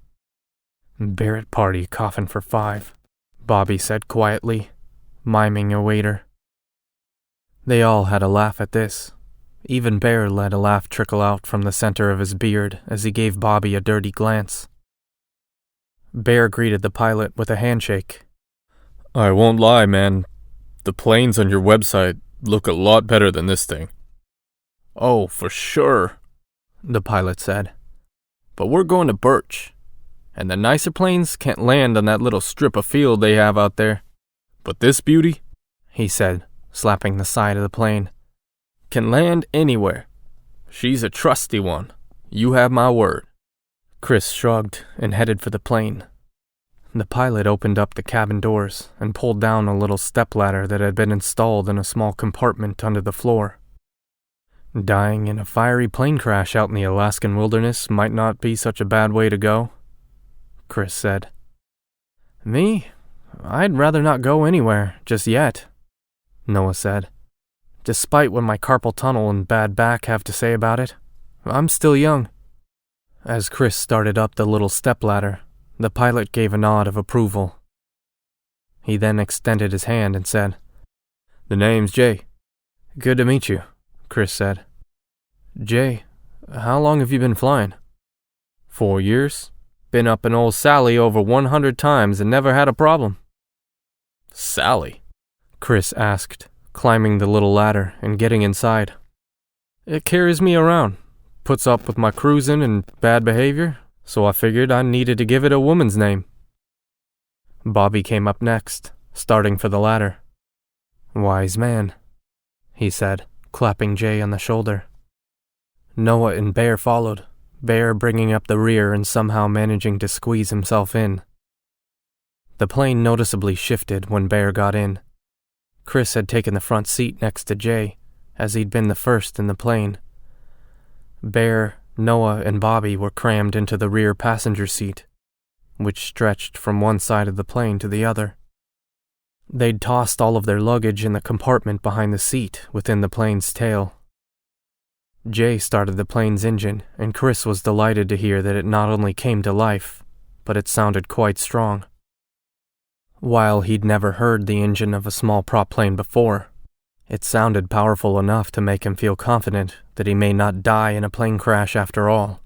"Barrett party coffin for 5, Bobby said quietly, miming a waiter. They all had a laugh at this, Even Bear let a laugh trickle out from the center of his beard as he gave Bobby a dirty glance. Bear greeted the pilot with a handshake. I won't lie, man. The planes on your website look a lot better than this thing. Oh, for sure, the pilot said. But we're going to Birch, and the nicer planes can't land on that little strip of field they have out there. But this beauty, he said, slapping the side of the plane, can land anywhere. She's a trusty one. You have my word. Chris shrugged and headed for the plane. The pilot opened up the cabin doors and pulled down a little stepladder that had been installed in a small compartment under the floor. Dying in a fiery plane crash out in the Alaskan wilderness might not be such a bad way to go, Chris said. Me? I'd rather not go anywhere, just yet, Noah said. Despite what my carpal tunnel and bad back have to say about it, I'm still young. As Chris started up the little stepladder, the pilot gave a nod of approval. He then extended his hand and said, The name's Jay. Good to meet you, Chris said. Jay, how long have you been flying? 4 years. Been up in old Sally over 100 times and never had a problem. Sally? Chris asked, climbing the little ladder and getting inside. It carries me around, puts up with my cruising and bad behavior, so I figured I needed to give it a woman's name. Bobby came up next, starting for the ladder. Wise man, he said, clapping Jay on the shoulder. Noah and Bear followed, Bear bringing up the rear and somehow managing to squeeze himself in. The plane noticeably shifted when Bear got in. Chris had taken the front seat next to Jay, as he'd been the first in the plane. Bear, Noah, and Bobby were crammed into the rear passenger seat, which stretched from one side of the plane to the other. They'd tossed all of their luggage in the compartment behind the seat within the plane's tail. Jay started the plane's engine, and Chris was delighted to hear that it not only came to life, but it sounded quite strong. While he'd never heard the engine of a small prop plane before, it sounded powerful enough to make him feel confident that he may not die in a plane crash after all.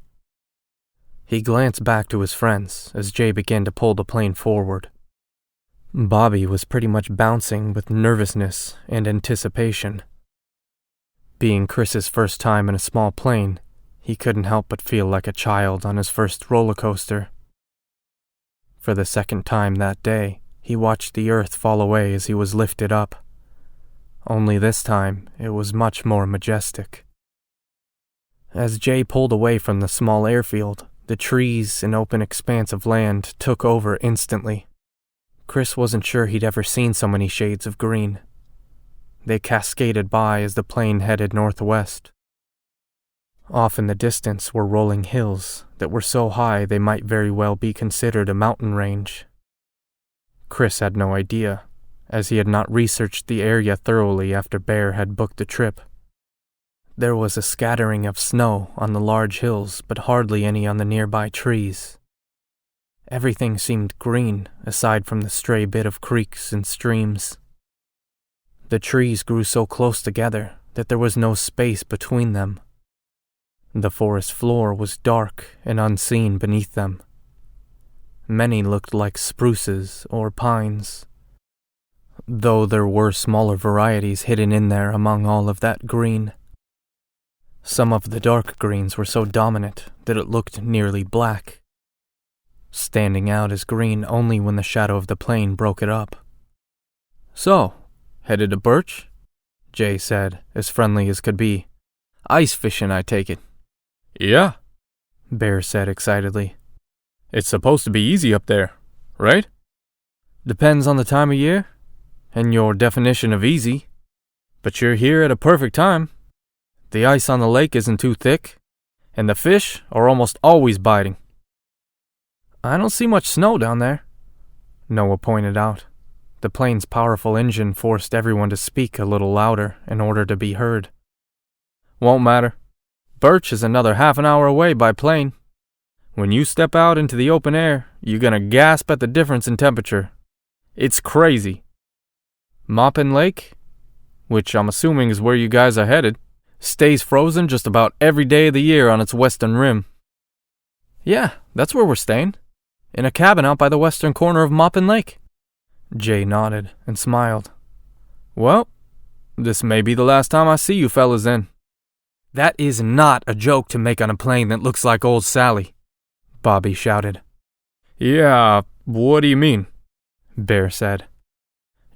He glanced back to his friends as Jay began to pull the plane forward. Bobby was pretty much bouncing with nervousness and anticipation. Being Chris's first time in a small plane, he couldn't help but feel like a child on his first roller coaster. For the second time that day, he watched the earth fall away as he was lifted up. Only this time, it was much more majestic. As Jay pulled away from the small airfield, the trees and open expanse of land took over instantly. Chris wasn't sure he'd ever seen so many shades of green. They cascaded by as the plane headed northwest. Off in the distance were rolling hills that were so high they might very well be considered a mountain range. Chris had no idea, as he had not researched the area thoroughly after Bear had booked the trip. There was a scattering of snow on the large hills, but hardly any on the nearby trees. Everything seemed green, aside from the stray bit of creeks and streams. The trees grew so close together that there was no space between them. The forest floor was dark and unseen beneath them. Many looked like spruces or pines, though there were smaller varieties hidden in there among all of that green. Some of the dark greens were so dominant that it looked nearly black, standing out as green only when the shadow of the plane broke it up. So, headed to Birch? Jay said, as friendly as could be. Ice fishing, I take it. Yeah, Bear said excitedly. It's supposed to be easy up there, right? Depends on the time of year, and your definition of easy. But you're here at a perfect time. The ice on the lake isn't too thick, and the fish are almost always biting. I don't see much snow down there, Noah pointed out. The plane's powerful engine forced everyone to speak a little louder in order to be heard. Won't matter. Birch is another half an hour away by plane. When you step out into the open air, you're gonna gasp at the difference in temperature. It's crazy. Maupin Lake, which I'm assuming is where you guys are headed, Stays frozen just about every day of the year on its western rim. Yeah, that's where we're staying. In a cabin out by the western corner of Moppin Lake. Jay nodded and smiled. Well, this may be the last time I see you fellas then. That is not a joke to make on a plane that looks like old Sally, Bobby shouted. Yeah, what do you mean? Bear said.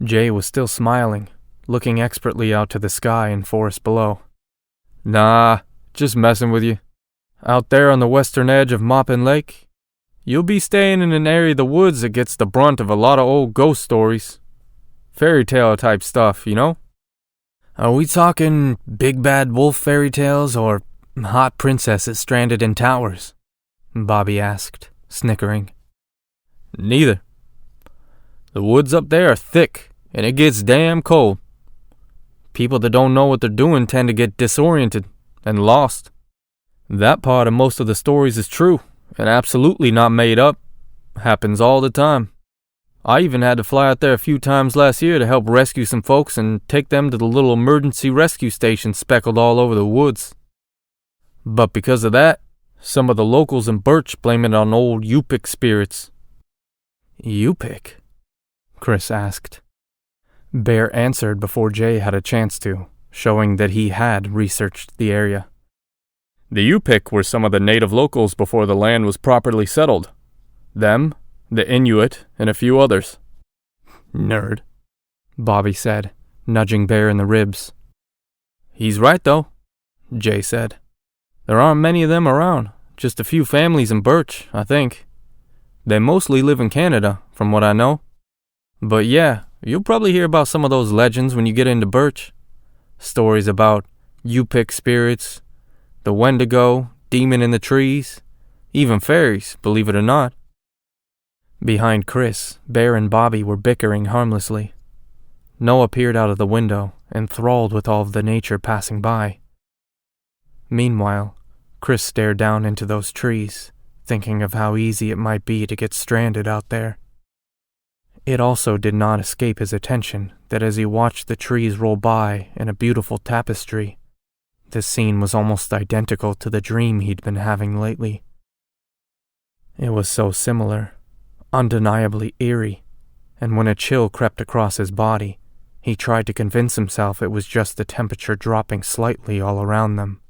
Jay was still smiling, looking expertly out to the sky and forest below. Nah, just messing with you. Out there on the western edge of Moppin Lake, you'll be staying in an area of the woods that gets the brunt of a lot of old ghost stories. Fairy tale type stuff, you know? Are we talking big bad wolf fairy tales or hot princesses stranded in towers? Bobby asked, snickering. Neither. The woods up there are thick, and it gets damn cold. People that don't know what they're doing tend to get disoriented and lost. That part of most of the stories is true, and absolutely not made up. Happens all the time. I even had to fly out there a few times last year to help rescue some folks and take them to the little emergency rescue station speckled all over the woods. But because of that, some of the locals in Birch blame it on old Yupik spirits. Yupik? Chris asked. Bear answered before Jay had a chance to, showing that he had researched the area. The Yupik were some of the native locals before the land was properly settled. Them, the Inuit, and a few others. Nerd, Bobby said, nudging Bear in the ribs. He's right, though, Jay said. There aren't many of them around, just a few families in Birch, I think. They mostly live in Canada, from what I know. But yeah, you'll probably hear about some of those legends when you get into Birch. Stories about Yupik spirits, the Wendigo, demon in the trees, even fairies, believe it or not. Behind Chris, Bear and Bobby were bickering harmlessly. Noah peered out of the window, enthralled with all of the nature passing by. Meanwhile, Chris stared down into those trees, thinking of how easy it might be to get stranded out there. It also did not escape his attention that as he watched the trees roll by in a beautiful tapestry, the scene was almost identical to the dream he'd been having lately. It was so similar, undeniably eerie, and when a chill crept across his body, he tried to convince himself it was just the temperature dropping slightly all around them.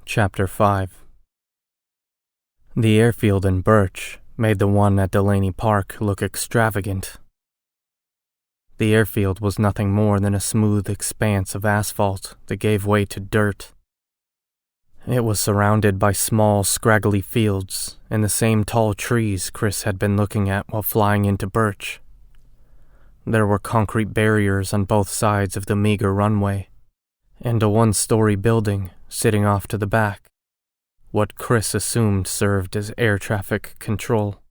Chapter 5. The airfield in Birch made the one at Delaney Park look extravagant. The airfield was nothing more than a smooth expanse of asphalt that gave way to dirt. It was surrounded by small, scraggly fields and the same tall trees Chris had been looking at while flying into Birch. There were concrete barriers on both sides of the meager runway, and a one-story building sitting off to the back, what Chris assumed served as air traffic control.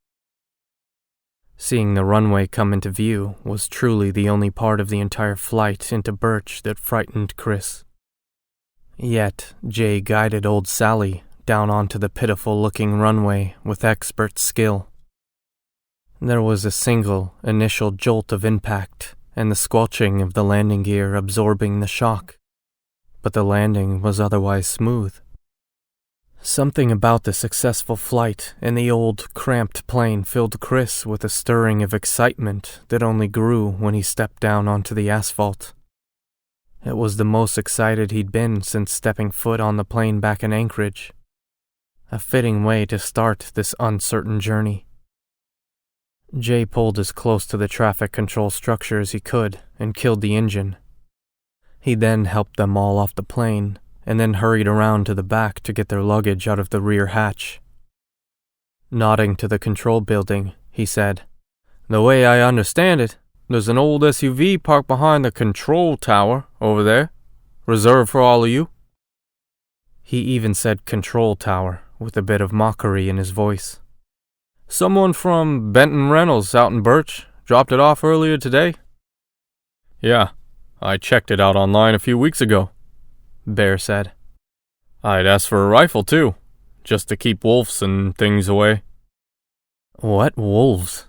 Seeing the runway come into view was truly the only part of the entire flight into Birch that frightened Chris. Yet, Jay guided old Sally down onto the pitiful-looking runway with expert skill. There was a single, initial jolt of impact and the squelching of the landing gear absorbing the shock, but the landing was otherwise smooth. Something about the successful flight in the old, cramped plane filled Chris with a stirring of excitement that only grew when he stepped down onto the asphalt. It was the most excited he'd been since stepping foot on the plane back in Anchorage. A fitting way to start this uncertain journey. Jay pulled as close to the traffic control structure as he could and killed the engine. He then helped them all off the plane, and then hurried around to the back to get their luggage out of the rear hatch. Nodding to the control building, he said, "The way I understand it, there's an old SUV parked behind the control tower over there, reserved for all of you." He even said control tower with a bit of mockery in his voice. "Someone from Benton Reynolds out in Birch dropped it off earlier today." "Yeah, I checked it out online a few weeks ago," Bear said. "I'd asked for a rifle, too, just to keep wolves and things away." "What wolves?"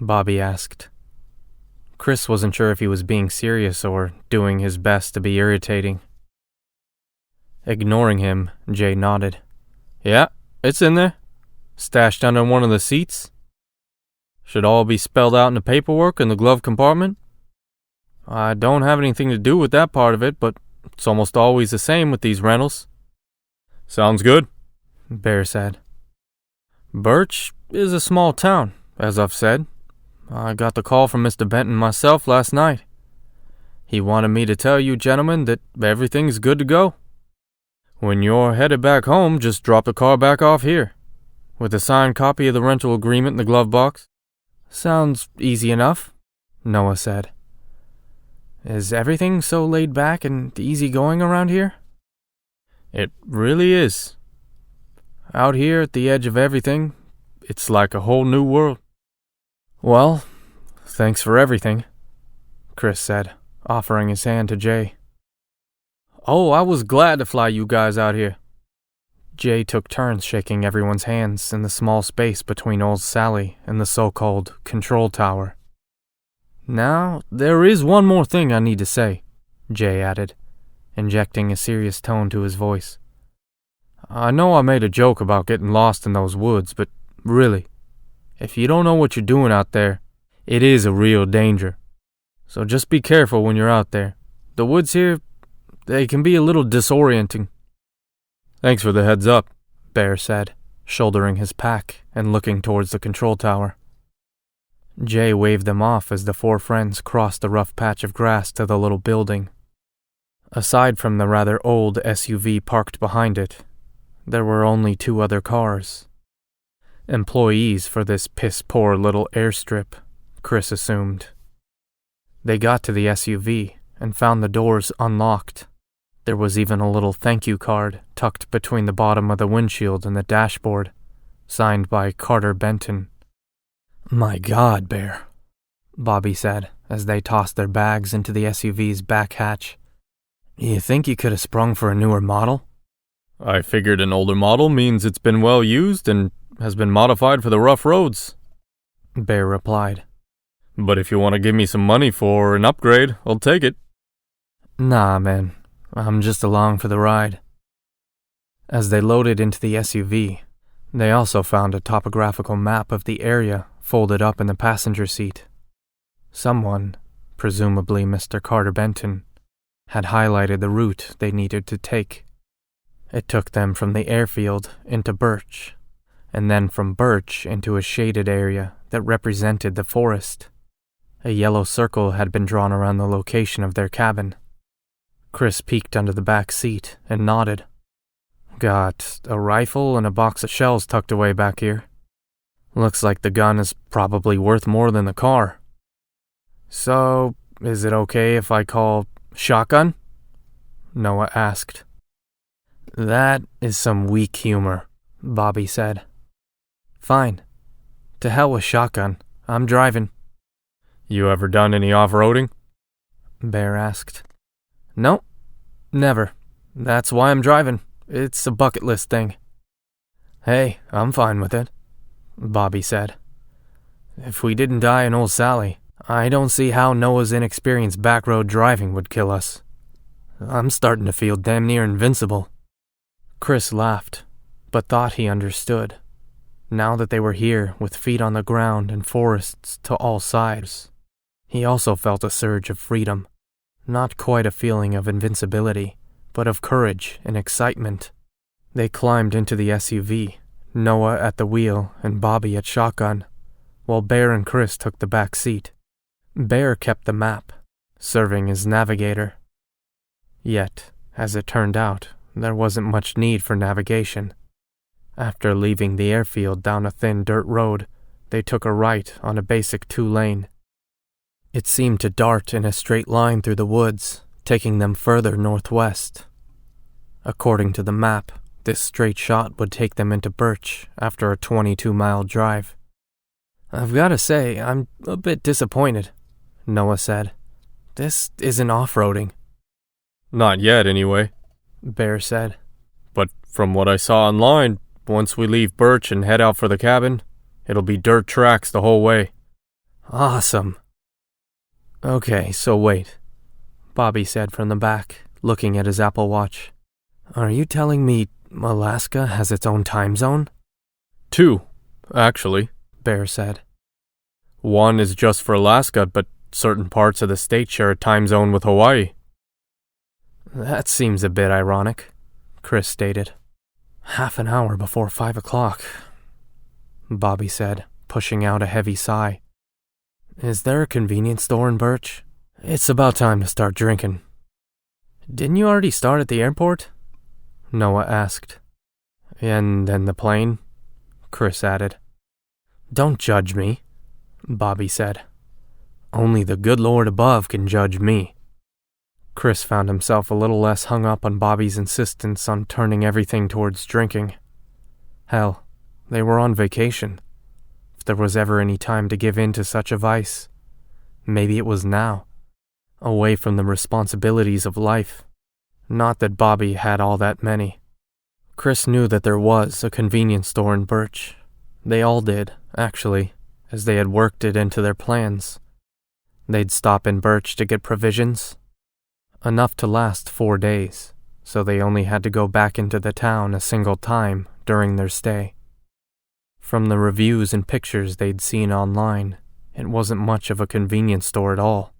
Bobby asked. Chris wasn't sure if he was being serious or doing his best to be irritating. Ignoring him, Jay nodded. Yeah, it's in there. Stashed under one of the seats. Should all be spelled out in the paperwork in the glove compartment. I don't have anything to do with that part of it, but it's almost always the same with these rentals. Sounds good, Bear said. Birch is a small town, as I've said. I got the call from Mr. Benton myself last night. He wanted me to tell you gentlemen that everything's good to go. When you're headed back home, just drop the car back off here, with a signed copy of the rental agreement in the glove box. Sounds easy enough, Noah said. Is everything so laid back and easygoing around here? It really is. Out here at the edge of everything, it's like a whole new world. Well, thanks for everything, Chris said, offering his hand to Jay. Oh, I was glad to fly you guys out here. Jay took turns shaking everyone's hands in the small space between old Sally and the so-called control tower. Now, there is one more thing I need to say, Jay added, injecting a serious tone to his voice. I know I made a joke about getting lost in those woods, but really, if you don't know what you're doing out there, it is a real danger. So just be careful when you're out there. The woods here, they can be a little disorienting. Thanks for the heads up, Bear said, shouldering his pack and looking towards the control tower. Jay waved them off as the four friends crossed the rough patch of grass to the little building. Aside from the rather old SUV parked behind it, there were only two other cars. Employees for this piss-poor little airstrip, Chris assumed. They got to the SUV and found the doors unlocked. There was even a little thank you card tucked between the bottom of the windshield and the dashboard, signed by Carter Benton. My God, Bear, Bobby said as they tossed their bags into the SUV's back hatch. You think you could have sprung for a newer model? I figured an older model means it's been well used and has been modified for the rough roads, Bear replied. But if you want to give me some money for an upgrade, I'll take it. Nah, man. I'm just along for the ride. As they loaded into the SUV, they also found a topographical map of the area folded up in the passenger seat. Someone, presumably Mr. Carter Benton, had highlighted the route they needed to take. It took them from the airfield into Birch, and then from Birch into a shaded area that represented the forest. A yellow circle had been drawn around the location of their cabin. Chris peeked under the back seat and nodded. Got a rifle and a box of shells tucked away back here. Looks like the gun is probably worth more than the car. So, is it okay if I call shotgun? Noah asked. That is some weak humor, Bobby said. Fine. To hell with shotgun. I'm driving. You ever done any off-roading? Bear asked. Nope. Never. That's why I'm driving. It's a bucket list thing. Hey, I'm fine with it, Bobby said. If we didn't die in Old Sally, I don't see how Noah's inexperienced backroad driving would kill us. I'm starting to feel damn near invincible. Chris laughed, but thought he understood. Now that they were here with feet on the ground and forests to all sides, he also felt a surge of freedom. Not quite a feeling of invincibility, but of courage and excitement. They climbed into the SUV, Noah at the wheel and Bobby at shotgun, while Bear and Chris took the back seat. Bear kept the map, serving as navigator. Yet, as it turned out, there wasn't much need for navigation. After leaving the airfield down a thin dirt road, they took a right on a basic 2-lane. It seemed to dart in a straight line through the woods, taking them further northwest. According to the map, this straight shot would take them into Birch after a 22-mile drive. I've got to say, I'm a bit disappointed, Noah said. This isn't off-roading. Not yet, anyway, Bear said. But from what I saw online, once we leave Birch and head out for the cabin, it'll be dirt tracks the whole way. Awesome. Okay, so wait, Bobby said from the back, looking at his Apple Watch. Are you telling me Alaska has its own time zone? 2, actually, Bear said. One is just for Alaska, but certain parts of the state share a time zone with Hawaii. That seems a bit ironic, Chris stated. Half an hour before 5 o'clock, Bobby said, pushing out a heavy sigh. Is there a convenience store in Birch? It's about time to start drinking. Didn't you already start at the airport? Noah asked. And then the plane? Chris added. Don't judge me, Bobby said. Only the good Lord above can judge me. Chris found himself a little less hung up on Bobby's insistence on turning everything towards drinking. Hell, they were on vacation. If there was ever any time to give in to such a vice, maybe it was now, away from the responsibilities of life. Not that Bobby had all that many. Chris knew that there was a convenience store in Birch. They all did, actually, as they had worked it into their plans. They'd stop in Birch to get provisions, enough to last 4 days, so they only had to go back into the town a single time during their stay. From the reviews and pictures they'd seen online, it wasn't much of a convenience store at all,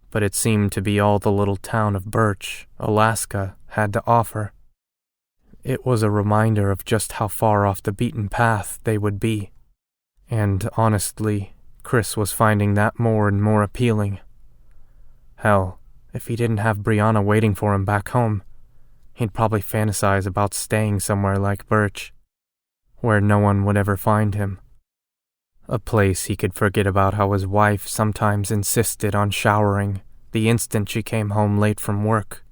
but it seemed to be all the little town of Birch, Alaska, had to offer. It was a reminder of just how far off the beaten path they would be, and honestly, Chris was finding that more and more appealing. Hell, if he didn't have Brianna waiting for him back home, he'd probably fantasize about staying somewhere like Birch, where no one would ever find him. A place he could forget about how his wife sometimes insisted on showering the instant she came home late from work,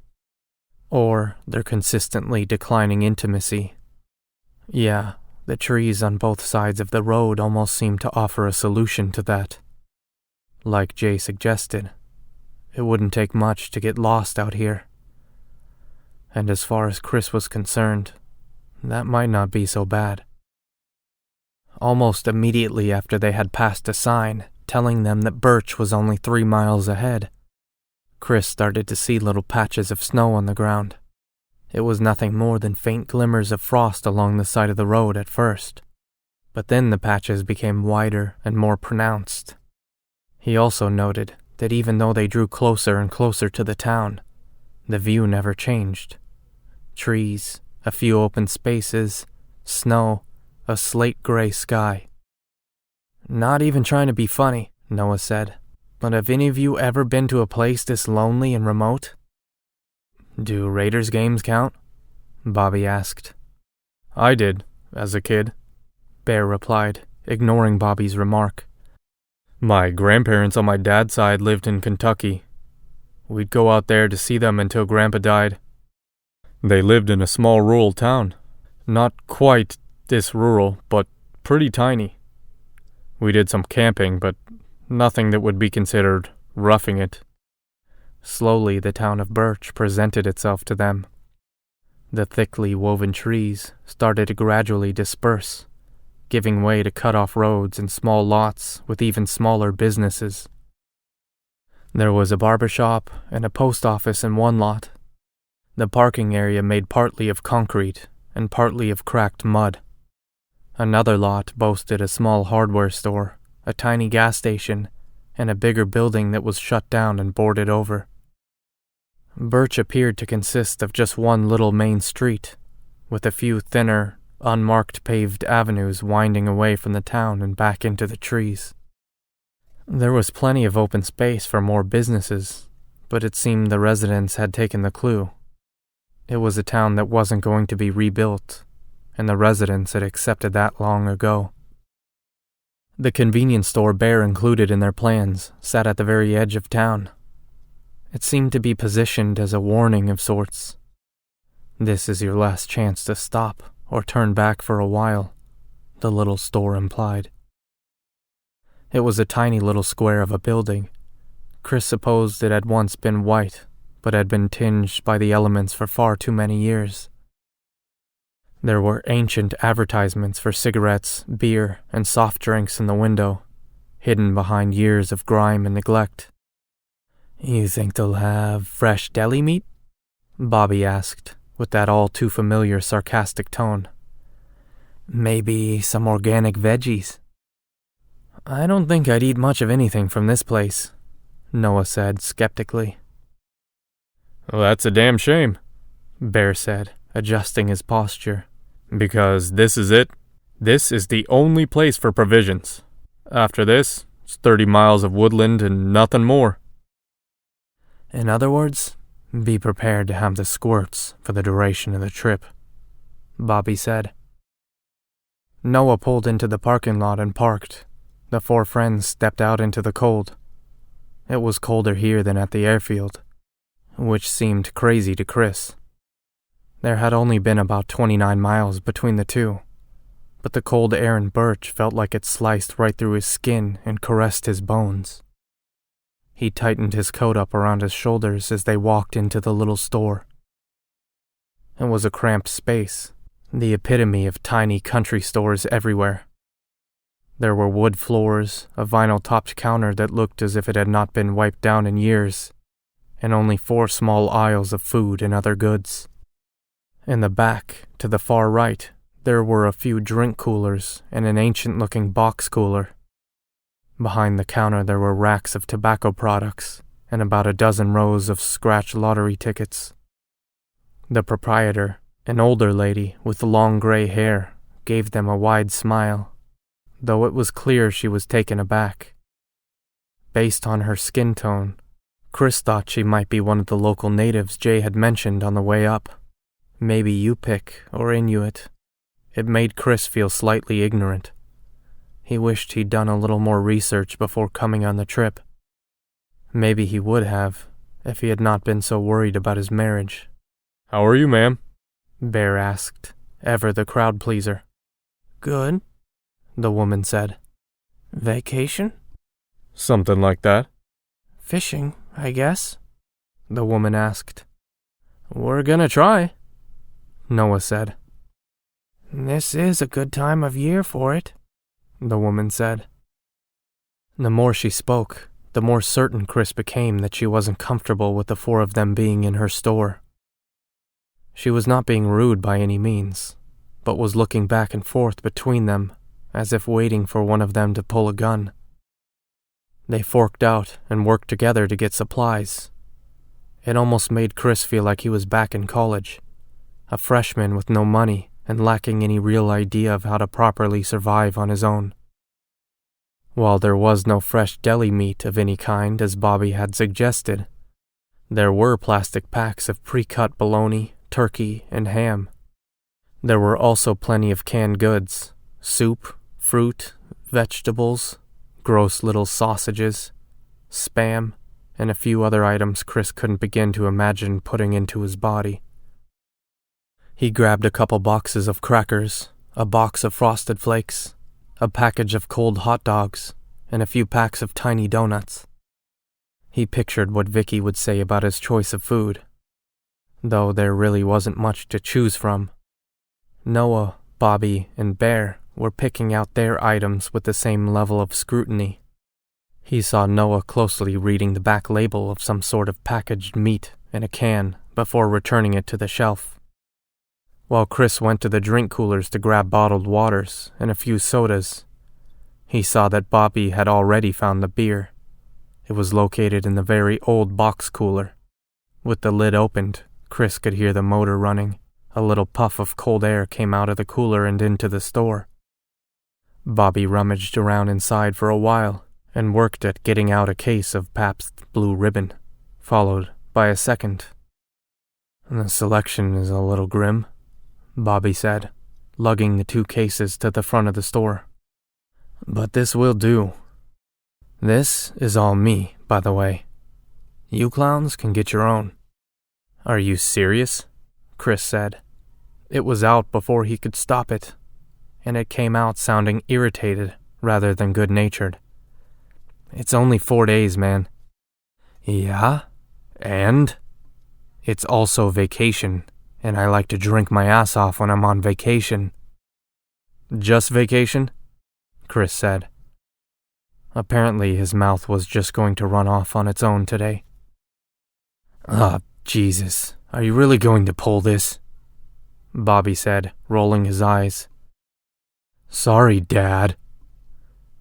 or their consistently declining intimacy. Yeah, the trees on both sides of the road almost seemed to offer a solution to that. Like Jay suggested, it wouldn't take much to get lost out here. And as far as Chris was concerned, that might not be so bad. Almost immediately after they had passed a sign telling them that Birch was only 3 miles ahead, Chris started to see little patches of snow on the ground. It was nothing more than faint glimmers of frost along the side of the road at first, but then the patches became wider and more pronounced. He also noted that even though they drew closer and closer to the town, the view never changed. Trees, a few open spaces, snow, a slate-gray sky. Not even trying to be funny, Noah said, but have any of you ever been to a place this lonely and remote? Do Raiders games count? Bobby asked. I did, as a kid, Bear replied, ignoring Bobby's remark. My grandparents on my dad's side lived in Kentucky. We'd go out there to see them until Grandpa died. They lived in a small rural town. Not quite this rural, but pretty tiny. We did some camping, but nothing that would be considered roughing it. Slowly, the town of Birch presented itself to them. The thickly woven trees started to gradually disperse, giving way to cut-off roads and small lots with even smaller businesses. There was a barber shop and a post office in one lot. The parking area made partly of concrete and partly of cracked mud. Another lot boasted a small hardware store, a tiny gas station, and a bigger building that was shut down and boarded over. Birch appeared to consist of just one little main street, with a few thinner, unmarked paved avenues winding away from the town and back into the trees. There was plenty of open space for more businesses, but it seemed the residents had taken the clue. It was a town that wasn't going to be rebuilt, and the residents had accepted that long ago. The convenience store Bear included in their plans sat at the very edge of town. It seemed to be positioned as a warning of sorts. This is your last chance to stop or turn back for a while, the little store implied. It was a tiny little square of a building. Chris supposed it had once been white, but had been tinged by the elements for far too many years. There were ancient advertisements for cigarettes, beer, and soft drinks in the window, hidden behind years of grime and neglect. You think they'll have fresh deli meat? Bobby asked, with that all-too-familiar sarcastic tone. Maybe some organic veggies? I don't think I'd eat much of anything from this place, Noah said skeptically. Well, that's a damn shame, Bear said, adjusting his posture. Because this is it. This is the only place for provisions. After this, it's 30 miles of woodland and nothing more. In other words, be prepared to have the squirts for the duration of the trip, Bobby said. Noah pulled into the parking lot and parked. The four friends stepped out into the cold. It was colder here than at the airfield, which seemed crazy to Chris. There had only been about 29 miles between the two, but the cold air in Birch felt like it sliced right through his skin and caressed his bones. He tightened his coat up around his shoulders as they walked into the little store. It was a cramped space, the epitome of tiny country stores everywhere. There were wood floors, a vinyl-topped counter that looked as if it had not been wiped down in years, and only 4 small aisles of food and other goods. In the back, to the far right, there were a few drink coolers and an ancient-looking box cooler. Behind the counter there were racks of tobacco products and about a dozen rows of scratch lottery tickets. The proprietor, an older lady with long gray hair, gave them a wide smile, though it was clear she was taken aback. Based on her skin tone, Chris thought she might be one of the local natives Jay had mentioned on the way up. Maybe Yupik or Inuit. It made Chris feel slightly ignorant. He wished he'd done a little more research before coming on the trip. Maybe he would have, if he had not been so worried about his marriage. How are you, ma'am? Bear asked, ever the crowd pleaser. Good, the woman said. Vacation? Something like that. Fishing, I guess, the woman asked. We're gonna try, Noah said. This is a good time of year for it, the woman said. The more she spoke, the more certain Chris became that she wasn't comfortable with the 4 of them being in her store. She was not being rude by any means, but was looking back and forth between them, as if waiting for one of them to pull a gun. They forked out and worked together to get supplies. It almost made Chris feel like he was back in college, a freshman with no money and lacking any real idea of how to properly survive on his own. While there was no fresh deli meat of any kind, as Bobby had suggested, there were plastic packs of pre-cut bologna, turkey, and ham. There were also plenty of canned goods, soup, fruit, vegetables, gross little sausages, spam, and a few other items Chris couldn't begin to imagine putting into his body. He grabbed a couple boxes of crackers, a box of Frosted Flakes, a package of cold hot dogs, and a few packs of tiny donuts. He pictured what Vicky would say about his choice of food, though there really wasn't much to choose from. Noah, Bobby, and Bear were picking out their items with the same level of scrutiny. He saw Noah closely reading the back label of some sort of packaged meat in a can before returning it to the shelf. While Chris went to the drink coolers to grab bottled waters and a few sodas, he saw that Bobby had already found the beer. It was located in the very old box cooler. With the lid opened, Chris could hear the motor running. A little puff of cold air came out of the cooler and into the store. Bobby rummaged around inside for a while and worked at getting out a case of Pabst Blue Ribbon, followed by a second. The selection is a little grim, Bobby said, lugging the 2 cases to the front of the store. But this will do. This is all me, by the way. You clowns can get your own. Are you serious? Chris said. It was out before he could stop it, and it came out sounding irritated rather than good-natured. It's only 4 days, man. Yeah? And? It's also vacation, and I like to drink my ass off when I'm on vacation. Just vacation? Chris said. Apparently his mouth was just going to run off on its own today. Ah, Jesus, are you really going to pull this? Bobby said, rolling his eyes. Sorry, Dad.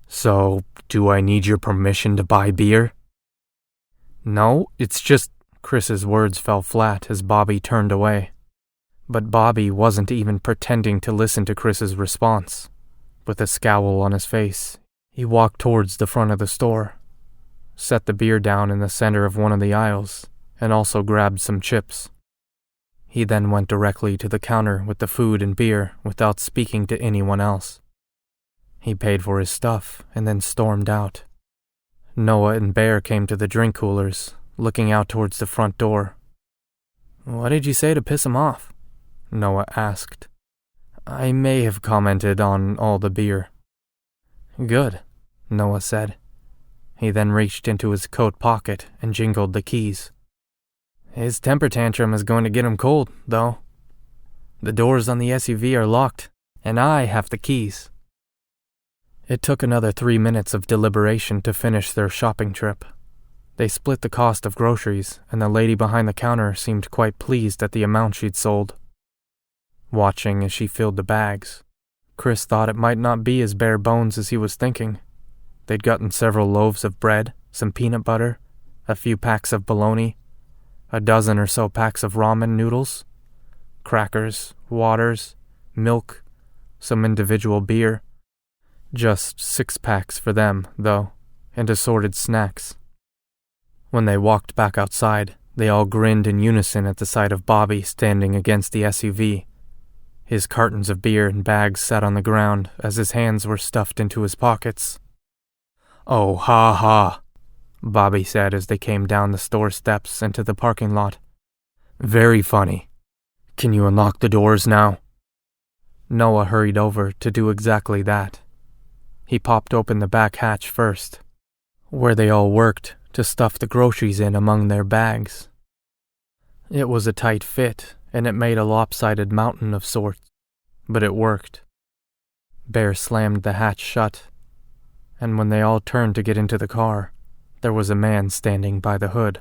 So, do I need your permission to buy beer? No, it's just... Chris's words fell flat as Bobby turned away. But Bobby wasn't even pretending to listen to Chris's response. With a scowl on his face, he walked towards the front of the store, set the beer down in the center of one of the aisles, and also grabbed some chips. He then went directly to the counter with the food and beer without speaking to anyone else. He paid for his stuff and then stormed out. Noah and Bear came to the drink coolers, looking out towards the front door. What did you say to piss him off? Noah asked. I may have commented on all the beer. Good, Noah said. He then reached into his coat pocket and jingled the keys. His temper tantrum is going to get him cold, though. The doors on the SUV are locked, and I have the keys. It took another 3 minutes of deliberation to finish their shopping trip. They split the cost of groceries, and the lady behind the counter seemed quite pleased at the amount she'd sold. Watching as she filled the bags, Chris thought it might not be as bare bones as he was thinking. They'd gotten several loaves of bread, some peanut butter, a few packs of bologna, a dozen or so packs of ramen noodles, crackers, waters, milk, some individual beer. Just 6 packs for them, though, and assorted snacks. When they walked back outside, they all grinned in unison at the sight of Bobby standing against the SUV. His cartons of beer and bags sat on the ground as his hands were stuffed into his pockets. Oh, ha ha, Bobby said as they came down the store steps into the parking lot. Very funny. Can you unlock the doors now? Noah hurried over to do exactly that. He popped open the back hatch first, where they all worked to stuff the groceries in among their bags. It was a tight fit, and it made a lopsided mountain of sorts, but it worked. Bear slammed the hatch shut, and when they all turned to get into the car, there was a man standing by the hood.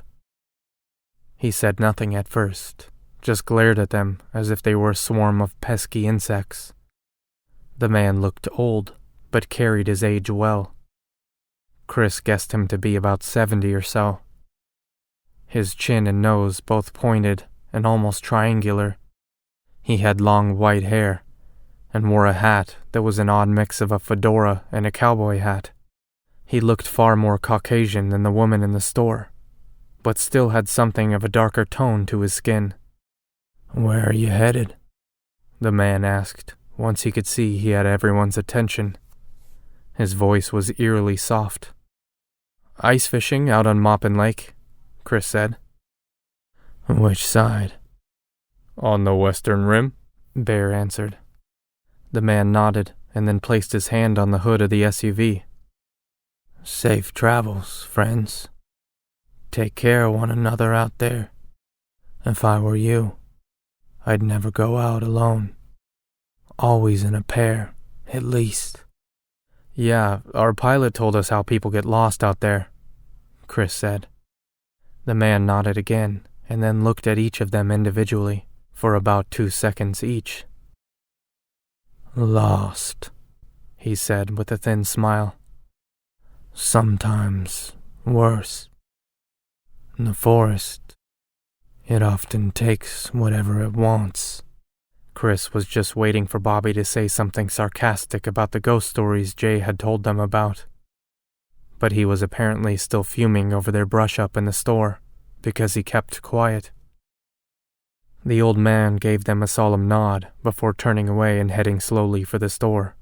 He said nothing at first, just glared at them as if they were a swarm of pesky insects. The man looked old, but carried his age well. Chris guessed him to be about 70 or so. His chin and nose both pointed and almost triangular. He had long white hair, and wore a hat that was an odd mix of a fedora and a cowboy hat. He looked far more Caucasian than the woman in the store, but still had something of a darker tone to his skin. Where are you headed? The man asked, once he could see he had everyone's attention. His voice was eerily soft. Ice fishing out on Maupin Lake, Chris said. Which side? On the western rim, Bear answered. The man nodded and then placed his hand on the hood of the SUV. Safe travels, friends. Take care of one another out there. If I were you, I'd never go out alone. Always in a pair, at least. Yeah, our pilot told us how people get lost out there, Chris said. The man nodded again and then looked at each of them individually for about 2 seconds each. Lost, he said with a thin smile. Sometimes worse. In the forest, it often takes whatever it wants. Chris was just waiting for Bobby to say something sarcastic about the ghost stories Jay had told them about. But he was apparently still fuming over their brush-up in the store, because he kept quiet. The old man gave them a solemn nod before turning away and heading slowly for the store.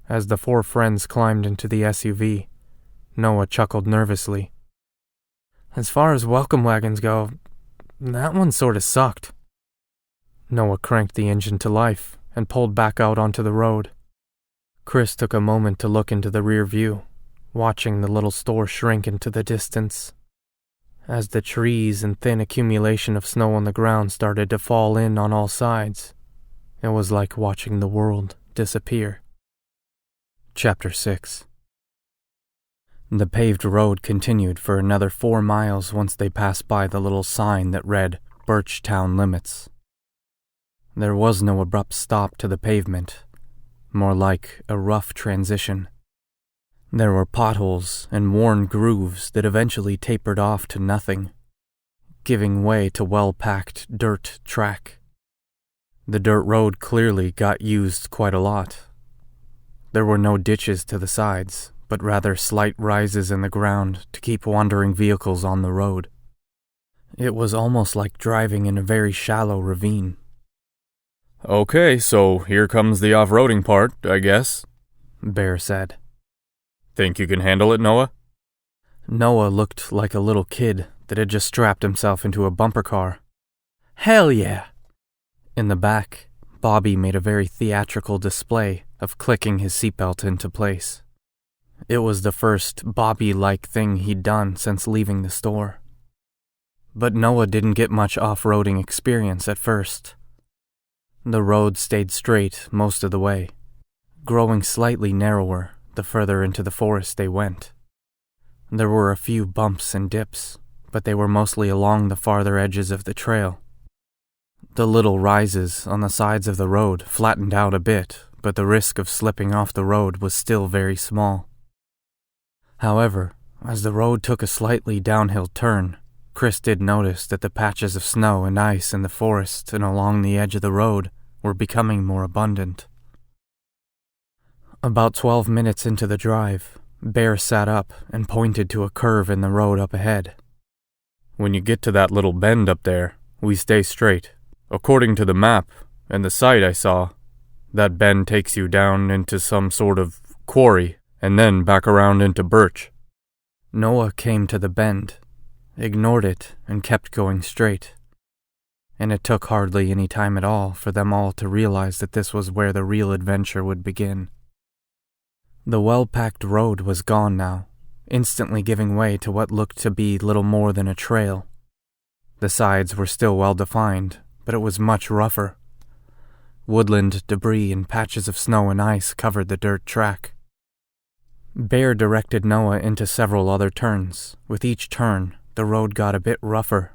As the 4 friends climbed into the SUV, Noah chuckled nervously. As far as welcome wagons go, that one sort of sucked. Noah cranked the engine to life and pulled back out onto the road. Chris took a moment to look into the rear view, watching the little store shrink into the distance. As the trees and thin accumulation of snow on the ground started to fall in on all sides, it was like watching the world disappear. Chapter 6. The paved road continued for another 4 miles once they passed by the little sign that read Birch town limits. There was no abrupt stop to the pavement, more like a rough transition. There were potholes and worn grooves that eventually tapered off to nothing, giving way to well-packed dirt track. The dirt road clearly got used quite a lot. There were no ditches to the sides, but rather slight rises in the ground to keep wandering vehicles on the road. It was almost like driving in a very shallow ravine. Okay, so here comes the off-roading part, I guess, Bear said. Think you can handle it, Noah? Noah looked like a little kid that had just strapped himself into a bumper car. Hell yeah! In the back, Bobby made a very theatrical display of clicking his seatbelt into place. It was the first Bobby-like thing he'd done since leaving the store. But Noah didn't get much off-roading experience at first. The road stayed straight most of the way, growing slightly narrower the further into the forest they went. There were a few bumps and dips, but they were mostly along the farther edges of the trail. The little rises on the sides of the road flattened out a bit, but the risk of slipping off the road was still very small. However, as the road took a slightly downhill turn, Chris did notice that the patches of snow and ice in the forest and along the edge of the road were becoming more abundant. About 12 minutes into the drive, Bear sat up and pointed to a curve in the road up ahead. When you get to that little bend up there, we stay straight. According to the map and the site I saw, that bend takes you down into some sort of quarry and then back around into Birch. Noah came to the bend, ignored it, and kept going straight. And it took hardly any time at all for them all to realize that this was where the real adventure would begin. The well-packed road was gone now, instantly giving way to what looked to be little more than a trail. The sides were still well-defined, but it was much rougher. Woodland, debris, and patches of snow and ice covered the dirt track. Bear directed Noah into several other turns. With each turn, the road got a bit rougher.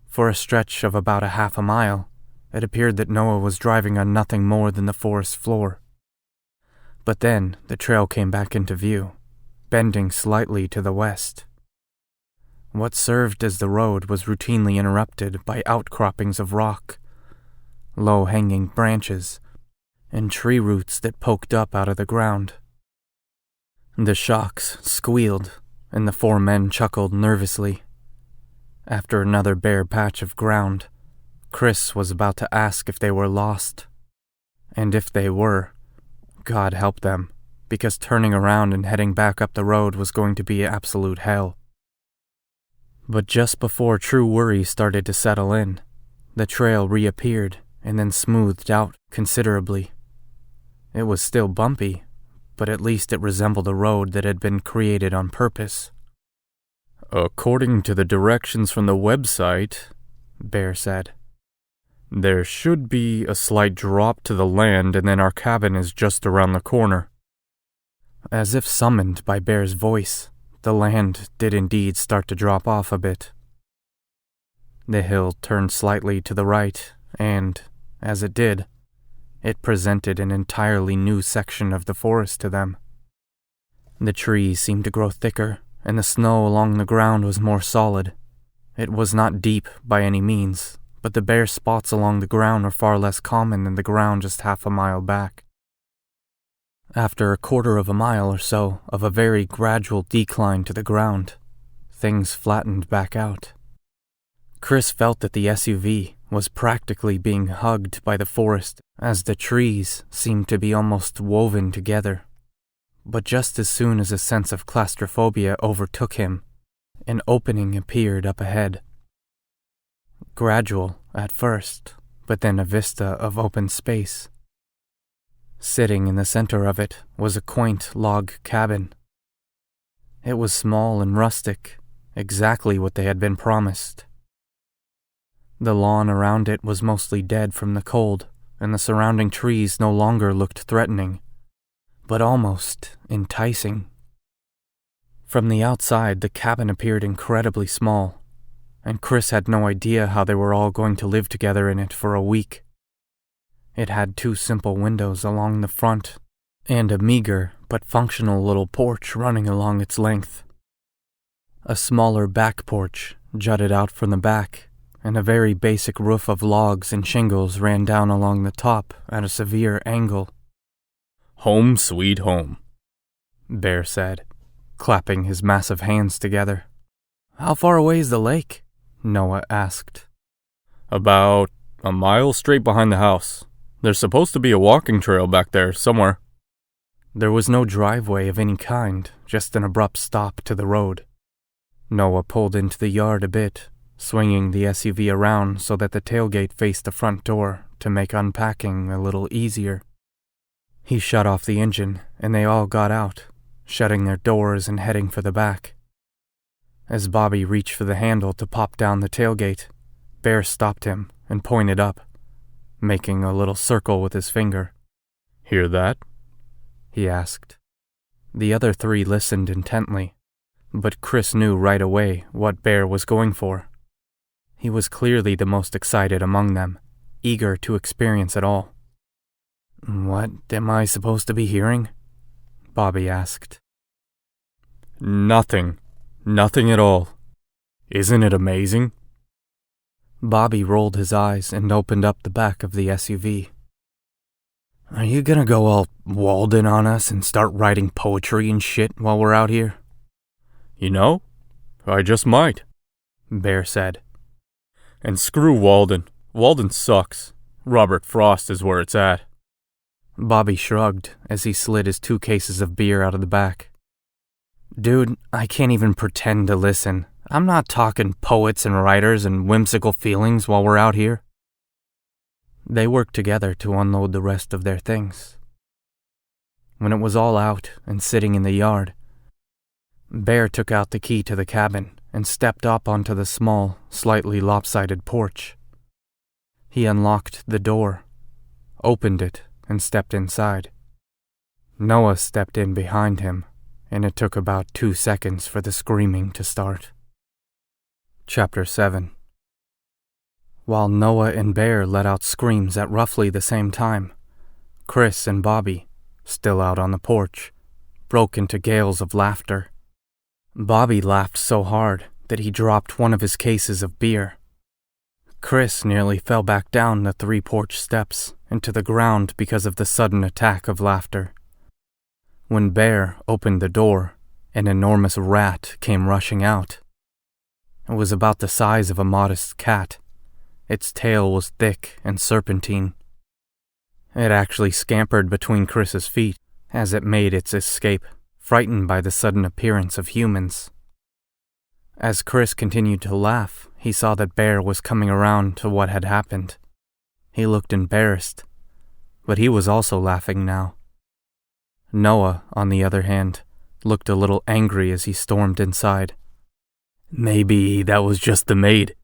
For a stretch of about a half a mile, it appeared that Noah was driving on nothing more than the forest floor. But then the trail came back into view, bending slightly to the west. What served as the road was routinely interrupted by outcroppings of rock, low-hanging branches, and tree roots that poked up out of the ground. The shocks squealed, and the 4 men chuckled nervously. After another bare patch of ground, Chris was about to ask if they were lost. And if they were, God help them, because turning around and heading back up the road was going to be absolute hell. But just before true worry started to settle in, the trail reappeared and then smoothed out considerably. It was still bumpy, but at least it resembled a road that had been created on purpose. According to the directions from the website, Bear said, there should be a slight drop to the land and then our cabin is just around the corner. As if summoned by Bear's voice, the land did indeed start to drop off a bit. The hill turned slightly to the right, and, as it did, it presented an entirely new section of the forest to them. The trees seemed to grow thicker, and the snow along the ground was more solid. It was not deep by any means, but the bare spots along the ground were far less common than the ground just half a mile back. After a quarter of a mile or so of a very gradual decline to the ground, things flattened back out. Chris felt that the SUV was practically being hugged by the forest as the trees seemed to be almost woven together. But just as soon as a sense of claustrophobia overtook him, an opening appeared up ahead. Gradual at first, but then a vista of open space. Sitting in the center of it was a quaint log cabin. It was small and rustic, exactly what they had been promised. The lawn around it was mostly dead from the cold, and the surrounding trees no longer looked threatening, but almost enticing. From the outside, the cabin appeared incredibly small, and Chris had no idea how they were all going to live together in it for a week. It had 2 simple windows along the front, and a meager but functional little porch running along its length. A smaller back porch jutted out from the back, and a very basic roof of logs and shingles ran down along the top at a severe angle. "Home sweet home," Bear said, clapping his massive hands together. "How far away is the lake?" Noah asked. "About a mile straight behind the house. There's supposed to be a walking trail back there somewhere." There was no driveway of any kind, just an abrupt stop to the road. Noah pulled into the yard a bit, swinging the SUV around so that the tailgate faced the front door to make unpacking a little easier. He shut off the engine, and they all got out, shutting their doors and heading for the back. As Bobby reached for the handle to pop down the tailgate, Bear stopped him and pointed up, making a little circle with his finger. "Hear that?" he asked. The other 3 listened intently, but Chris knew right away what Bear was going for. He was clearly the most excited among them, eager to experience it all. "What am I supposed to be hearing?" Bobby asked. "Nothing. Nothing at all. Isn't it amazing?" Bobby rolled his eyes and opened up the back of the SUV. "Are you gonna go all Walden on us and start writing poetry and shit while we're out here?" "You know, I just might," Bear said. "And screw Walden. Walden sucks. Robert Frost is where it's at." Bobby shrugged as he slid his 2 cases of beer out of the back. "Dude, I can't even pretend to listen. I'm not talking poets and writers and whimsical feelings while we're out here." They worked together to unload the rest of their things. When it was all out and sitting in the yard, Bear took out the key to the cabin and stepped up onto the small, slightly lopsided porch. He unlocked the door, opened it, and stepped inside. Noah stepped in behind him, and it took about 2 seconds for the screaming to start. Chapter 7. While Noah and Bear let out screams at roughly the same time, Chris and Bobby, still out on the porch, broke into gales of laughter. Bobby laughed so hard that he dropped one of his cases of beer. Chris nearly fell back down the 3 porch steps and to the ground because of the sudden attack of laughter. When Bear opened the door, an enormous rat came rushing out. It was about the size of a modest cat. Its tail was thick and serpentine. It actually scampered between Chris's feet as it made its escape, frightened by the sudden appearance of humans. As Chris continued to laugh, he saw that Bear was coming around to what had happened. He looked embarrassed, but he was also laughing now. Noah, on the other hand, looked a little angry as he stormed inside. "Maybe that was just the maid,"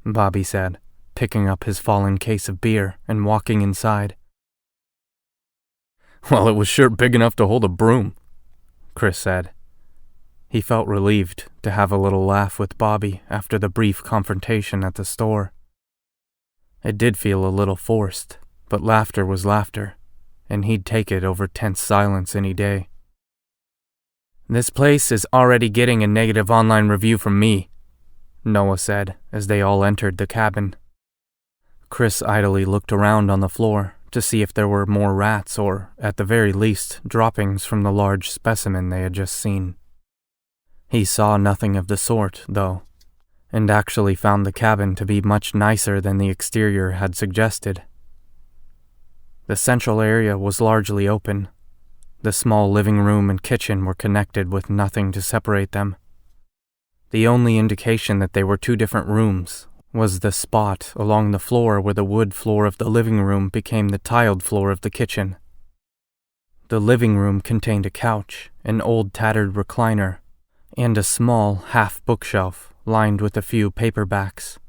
Bobby said, picking up his fallen case of beer and walking inside. "Well, it was sure big enough to hold a broom," Chris said. He felt relieved to have a little laugh with Bobby after the brief confrontation at the store. It did feel a little forced, but laughter was laughter, and he'd take it over tense silence any day. "This place is already getting a negative online review from me," Noah said as they all entered the cabin. Chris idly looked around on the floor to see if there were more rats or, at the very least, droppings from the large specimen they had just seen. He saw nothing of the sort, though, and actually found the cabin to be much nicer than the exterior had suggested. The central area was largely open. The small living room and kitchen were connected with nothing to separate them. The only indication that they were 2 different rooms was the spot along the floor where the wood floor of the living room became the tiled floor of the kitchen. The living room contained a couch, an old tattered recliner, and a small half bookshelf lined with a few paperbacks.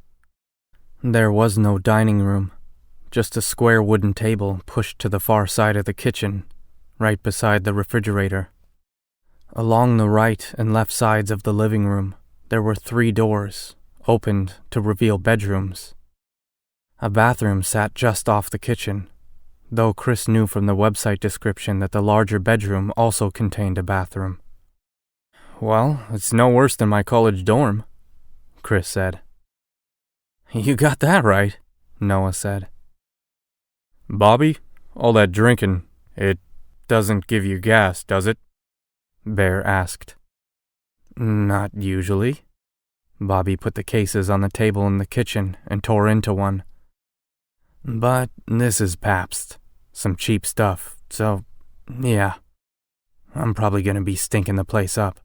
There was no dining room, just a square wooden table pushed to the far side of the kitchen, right beside the refrigerator. Along the right and left sides of the living room, there were 3 doors, opened to reveal bedrooms. A bathroom sat just off the kitchen, though Chris knew from the website description that the larger bedroom also contained a bathroom. Well, it's no worse than my college dorm, Chris said. You got that right, Noah said. Bobby, all that drinking, it doesn't give you gas, does it? Bear asked. Not usually. Bobby put the cases on the table in the kitchen and tore into one. But this is Pabst. Some cheap stuff, so, yeah. I'm probably gonna be stinking the place up.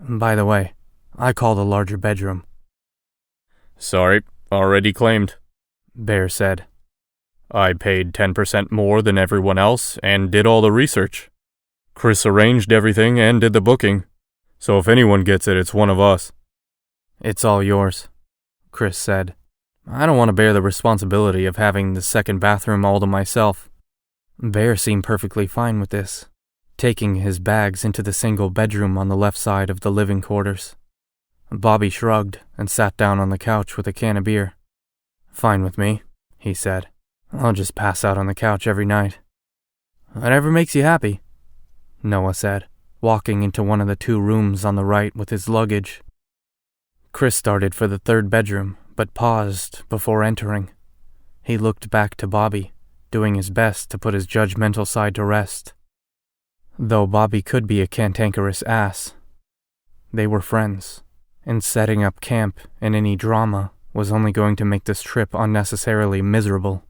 By the way, I call the larger bedroom. Sorry, already claimed, Bear said. I paid 10% more than everyone else and did all the research. Chris arranged everything and did the booking, so if anyone gets it, it's one of us. It's all yours, Chris said. I don't want to bear the responsibility of having the second bathroom all to myself. Bear seemed perfectly fine with this, taking his bags into the single bedroom on the left side of the living quarters. Bobby shrugged and sat down on the couch with a can of beer. Fine with me, he said. I'll just pass out on the couch every night. Whatever makes you happy, Noah said, walking into one of the 2 rooms on the right with his luggage. Chris started for the 3rd bedroom, but paused before entering. He looked back to Bobby, doing his best to put his judgmental side to rest. Though Bobby could be a cantankerous ass, they were friends, and setting up camp and any drama was only going to make this trip unnecessarily miserable.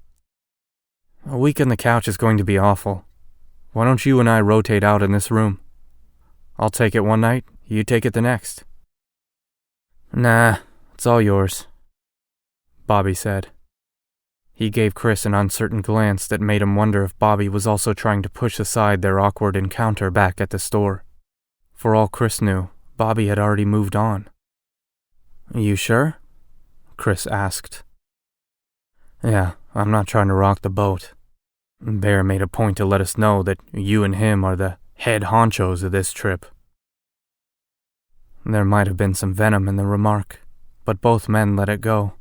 A week on the couch is going to be awful. Why don't you and I rotate out in this room? I'll take it one night, you take it the next. Nah, it's all yours, Bobby said. He gave Chris an uncertain glance that made him wonder if Bobby was also trying to push aside their awkward encounter back at the store. For all Chris knew, Bobby had already moved on. You sure? Chris asked. Yeah, I'm not trying to rock the boat. Bear made a point to let us know that you and him are the head honchos of this trip. There might have been some venom in the remark, but both men let it go.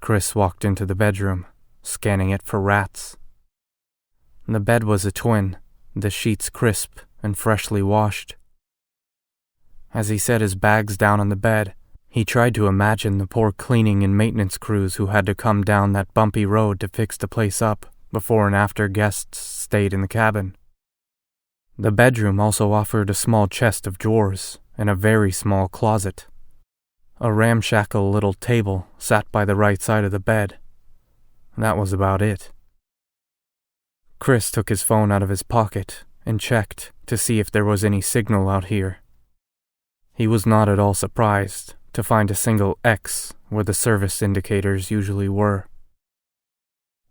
Chris walked into the bedroom, scanning it for rats. The bed was a twin, the sheets crisp and freshly washed. As he set his bags down on the bed, he tried to imagine the poor cleaning and maintenance crews who had to come down that bumpy road to fix the place up before and after guests stayed in the cabin. The bedroom also offered a small chest of drawers and a very small closet. A ramshackle little table sat by the right side of the bed. That was about it. Chris took his phone out of his pocket and checked to see if there was any signal out here. He was not at all surprised to find a single X where the service indicators usually were.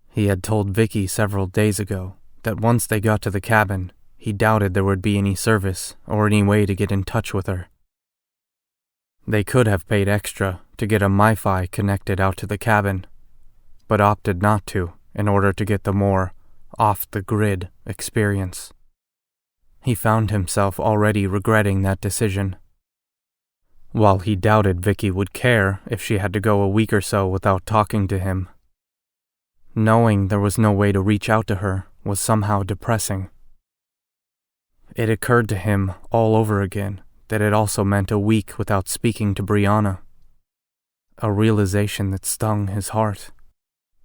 He had told Vicky several days ago that once they got to the cabin, he doubted there would be any service or any way to get in touch with her. They could have paid extra to get a MiFi connected out to the cabin, but opted not to in order to get the more off-the-grid experience. He found himself already regretting that decision. While he doubted Vicky would care if she had to go a week or so without talking to him, knowing there was no way to reach out to her was somehow depressing. It occurred to him all over again that it also meant a week without speaking to Brianna. A realization that stung his heart.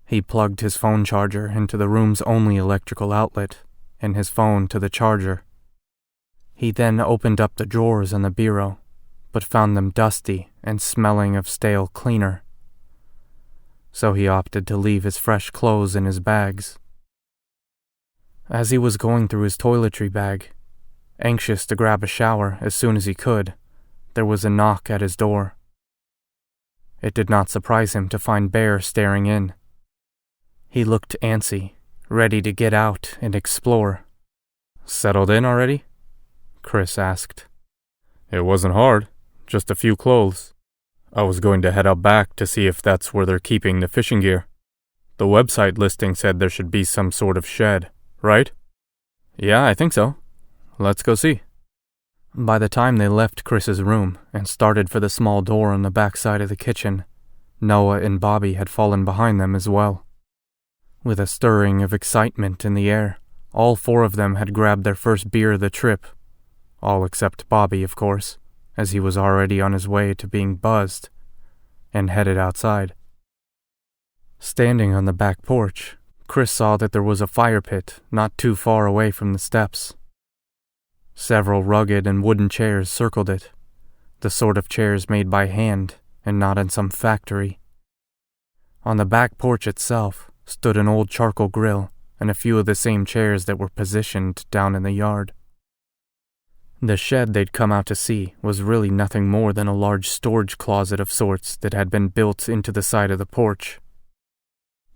He plugged his phone charger into the room's only electrical outlet and his phone to the charger. He then opened up the drawers on the bureau, but found them dusty and smelling of stale cleaner. So he opted to leave his fresh clothes in his bags. As he was going through his toiletry bag, anxious to grab a shower as soon as he could, there was a knock at his door. It did not surprise him to find Bear staring in. He looked antsy, ready to get out and explore. "Settled in already?" Chris asked. "It wasn't hard, just a few clothes. I was going to head out back to see if that's where they're keeping the fishing gear. The website listing said there should be some sort of shed, right?" "Yeah, I think so. Let's go see." By the time they left Chris's room and started for the small door on the back side of the kitchen, Noah and Bobby had fallen behind them as well. With a stirring of excitement in the air, all four of them had grabbed their first beer of the trip. All except Bobby, of course, as he was already on his way to being buzzed, and headed outside. Standing on the back porch, Chris saw that there was a fire pit not too far away from the steps. Several rugged and wooden chairs circled it, the sort of chairs made by hand and not in some factory. On the back porch itself stood an old charcoal grill and a few of the same chairs that were positioned down in the yard. The shed they'd come out to see was really nothing more than a large storage closet of sorts that had been built into the side of the porch.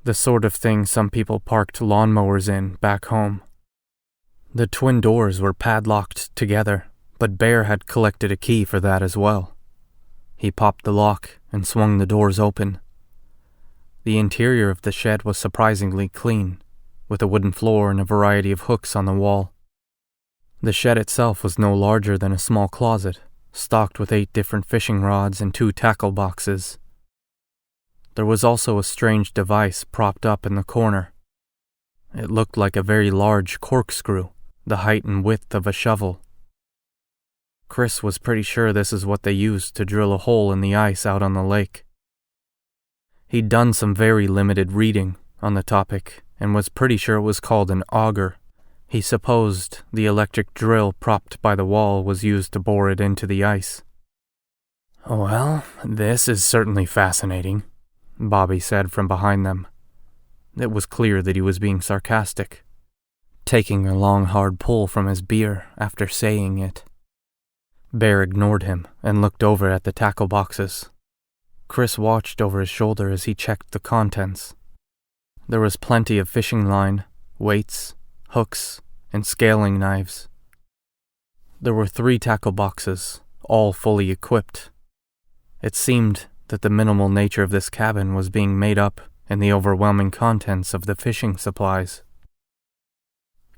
The sort of thing some people parked lawnmowers in back home. The twin doors were padlocked together, but Bear had collected a key for that as well. He popped the lock and swung the doors open. The interior of the shed was surprisingly clean, with a wooden floor and a variety of hooks on the wall. The shed itself was no larger than a small closet, stocked with 8 different fishing rods and 2 tackle boxes. There was also a strange device propped up in the corner. It looked like a very large corkscrew, the height and width of a shovel. Chris was pretty sure this is what they used to drill a hole in the ice out on the lake. He'd done some very limited reading on the topic and was pretty sure it was called an auger. He supposed the electric drill propped by the wall was used to bore it into the ice. "Well, this is certainly fascinating," Bobby said from behind them. It was clear that he was being sarcastic, taking a long hard pull from his beer after saying it. Bear ignored him and looked over at the tackle boxes. Chris watched over his shoulder as he checked the contents. There was plenty of fishing line, weights, hooks, and scaling knives. There were 3 tackle boxes, all fully equipped. It seemed that the minimal nature of this cabin was being made up in the overwhelming contents of the fishing supplies.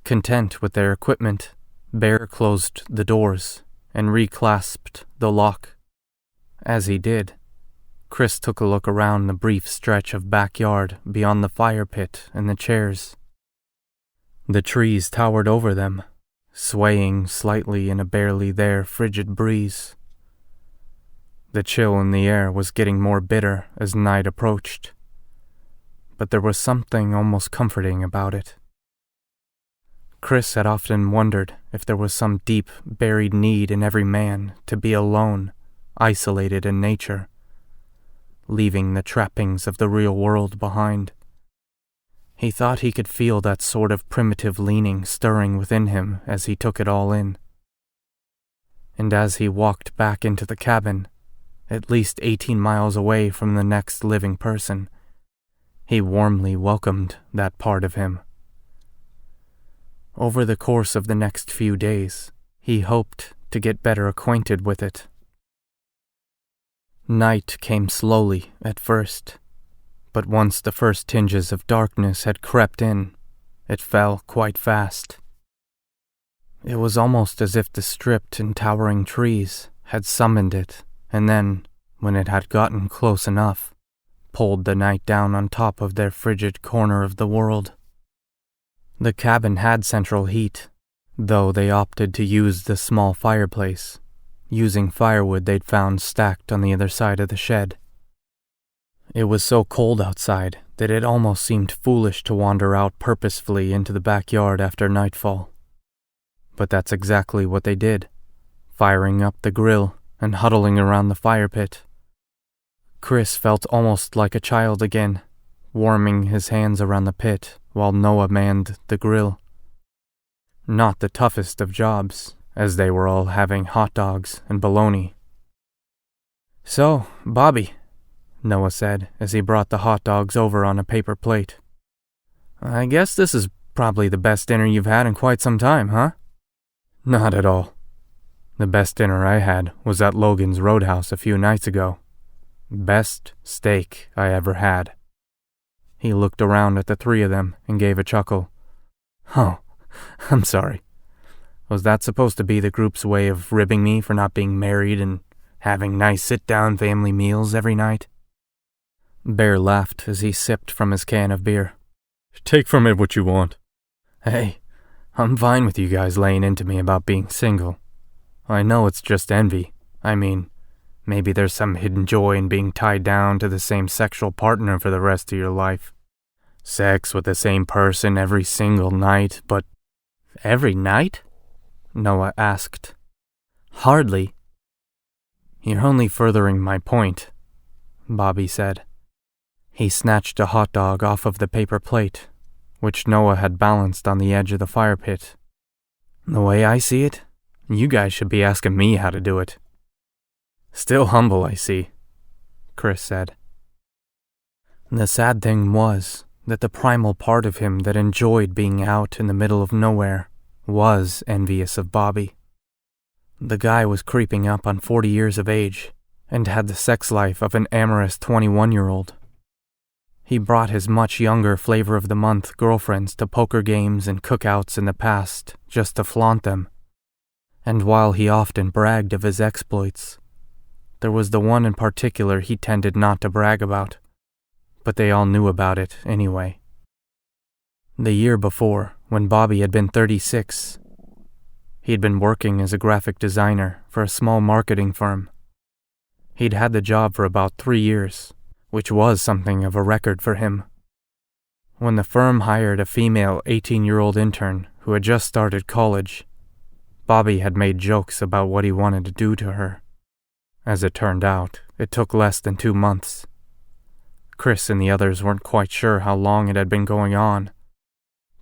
Content with their equipment, Bear closed the doors and reclasped the lock. As he did, Chris took a look around the brief stretch of backyard beyond the fire pit and the chairs. The trees towered over them, swaying slightly in a barely there frigid breeze. The chill in the air was getting more bitter as night approached, but there was something almost comforting about it. Chris had often wondered if there was some deep, buried need in every man to be alone, isolated in nature, leaving the trappings of the real world behind. He thought he could feel that sort of primitive leaning stirring within him as he took it all in. And as he walked back into the cabin, at least 18 miles away from the next living person, he warmly welcomed that part of him. Over the course of the next few days, he hoped to get better acquainted with it. Night came slowly at first, but once the first tinges of darkness had crept in, it fell quite fast. It was almost as if the stripped and towering trees had summoned it, and then, when it had gotten close enough, pulled the night down on top of their frigid corner of the world. The cabin had central heat, though they opted to use the small fireplace, using firewood they'd found stacked on the other side of the shed. It was so cold outside that it almost seemed foolish to wander out purposefully into the backyard after nightfall. But that's exactly what they did, firing up the grill and huddling around the fire pit. Chris felt almost like a child again, warming his hands around the pit while Noah manned the grill. Not the toughest of jobs, as they were all having hot dogs and bologna. "So, Bobby," Noah said as he brought the hot dogs over on a paper plate, "I guess this is probably the best dinner you've had in quite some time, huh?" "Not at all. The best dinner I had was at Logan's Roadhouse a few nights ago. Best steak I ever had." He looked around at the 3 of them and gave a chuckle. "Oh, I'm sorry. Was that supposed to be the group's way of ribbing me for not being married and having nice sit-down family meals every night? Bear laughed as he sipped from his can of beer. Take from it what you want. Hey, I'm fine with you guys laying into me about being single. I know it's just envy. I mean, maybe there's some hidden joy in being tied down to the same sexual partner for the rest of your life. Sex with the same person every single night, but... Every night? Noah asked. Hardly. You're only furthering my point, Bobby said. He snatched a hot dog off of the paper plate, which Noah had balanced on the edge of the fire pit. The way I see it, you guys should be asking me how to do it. Still humble, I see, Chris said. The sad thing was that the primal part of him that enjoyed being out in the middle of nowhere was envious of Bobby. The guy was creeping up on 40 years of age and had the sex life of an amorous 21-year-old. He brought his much younger flavor-of-the-month girlfriends to poker games and cookouts in the past just to flaunt them. And while he often bragged of his exploits, there was the one in particular he tended not to brag about, but they all knew about it anyway. The year before, when Bobby had been 36, he'd been working as a graphic designer for a small marketing firm. He'd had the job for about 3 years, which was something of a record for him. When the firm hired a female 18-year-old intern who had just started college, Bobby had made jokes about what he wanted to do to her. As it turned out, it took less than 2 months. Chris and the others weren't quite sure how long it had been going on,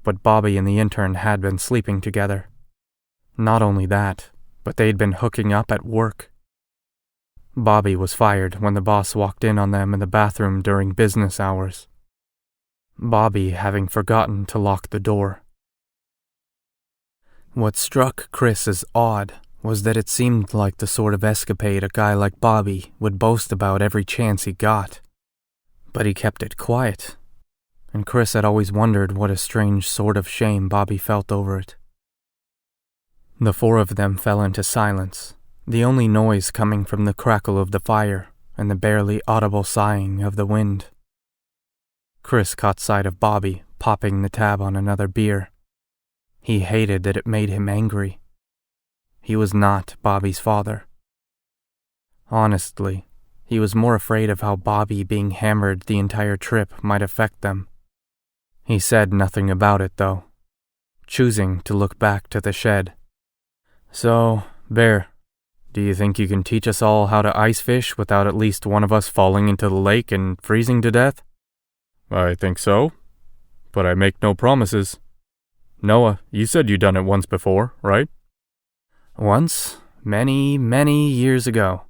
but Bobby and the intern had been sleeping together. Not only that, but they'd been hooking up at work. Bobby was fired when the boss walked in on them in the bathroom during business hours, Bobby having forgotten to lock the door. What struck Chris as odd was that it seemed like the sort of escapade a guy like Bobby would boast about every chance he got. But he kept it quiet, and Chris had always wondered what a strange sort of shame Bobby felt over it. The four of them fell into silence, the only noise coming from the crackle of the fire and the barely audible sighing of the wind. Chris caught sight of Bobby popping the tab on another beer. He hated that it made him angry. He was not Bobby's father. Honestly, he was more afraid of how Bobby being hammered the entire trip might affect them. He said nothing about it, though, choosing to look back to the shed. So, Bear, do you think you can teach us all how to ice fish without at least one of us falling into the lake and freezing to death? I think so, but I make no promises. Noah, you said you'd done it once before, right? Once, many, many years ago.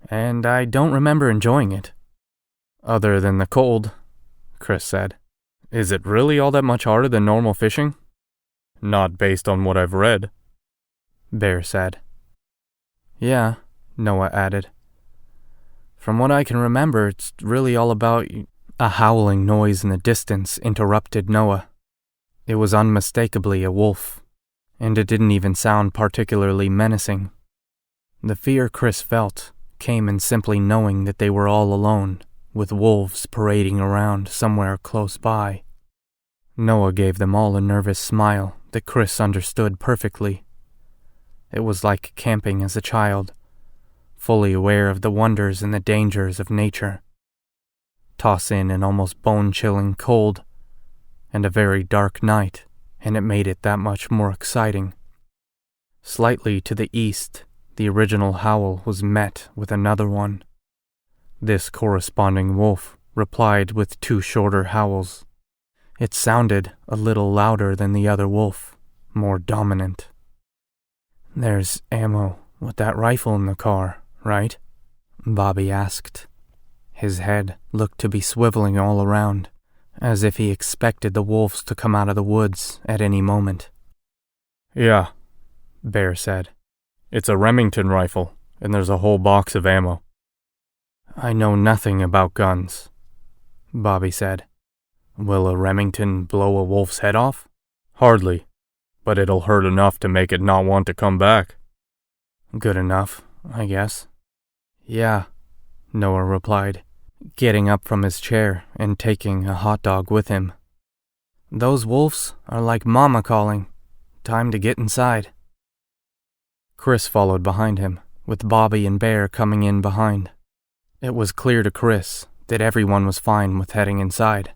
And I don't remember enjoying it. Other than the cold, Chris said. Is it really all that much harder than normal fishing? Not based on what I've read, Bear said. Yeah, Noah added. From what I can remember, it's really all about... A howling noise in the distance interrupted Noah. It was unmistakably a wolf, and it didn't even sound particularly menacing. The fear Chris felt came in simply knowing that they were all alone, with wolves parading around somewhere close by. Noah gave them all a nervous smile that Chris understood perfectly. It was like camping as a child, fully aware of the wonders and the dangers of nature. Toss in an almost bone-chilling cold, and a very dark night, and it made it that much more exciting. Slightly to the east, the original howl was met with another one. This corresponding wolf replied with 2 shorter howls. It sounded a little louder than the other wolf, more dominant. There's ammo with that rifle in the car, right? Bobby asked. His head looked to be swiveling all around, as if he expected the wolves to come out of the woods at any moment. Yeah, Bear said. It's a Remington rifle, and there's a whole box of ammo. I know nothing about guns, Bobby said. Will a Remington blow a wolf's head off? Hardly. but it'll hurt enough to make it not want to come back. Good enough, I guess. Yeah, Noah replied, getting up from his chair and taking a hot dog with him. Those wolves are like Mama calling. Time to get inside. Chris followed behind him, with Bobby and Bear coming in behind. It was clear to Chris that everyone was fine with heading inside,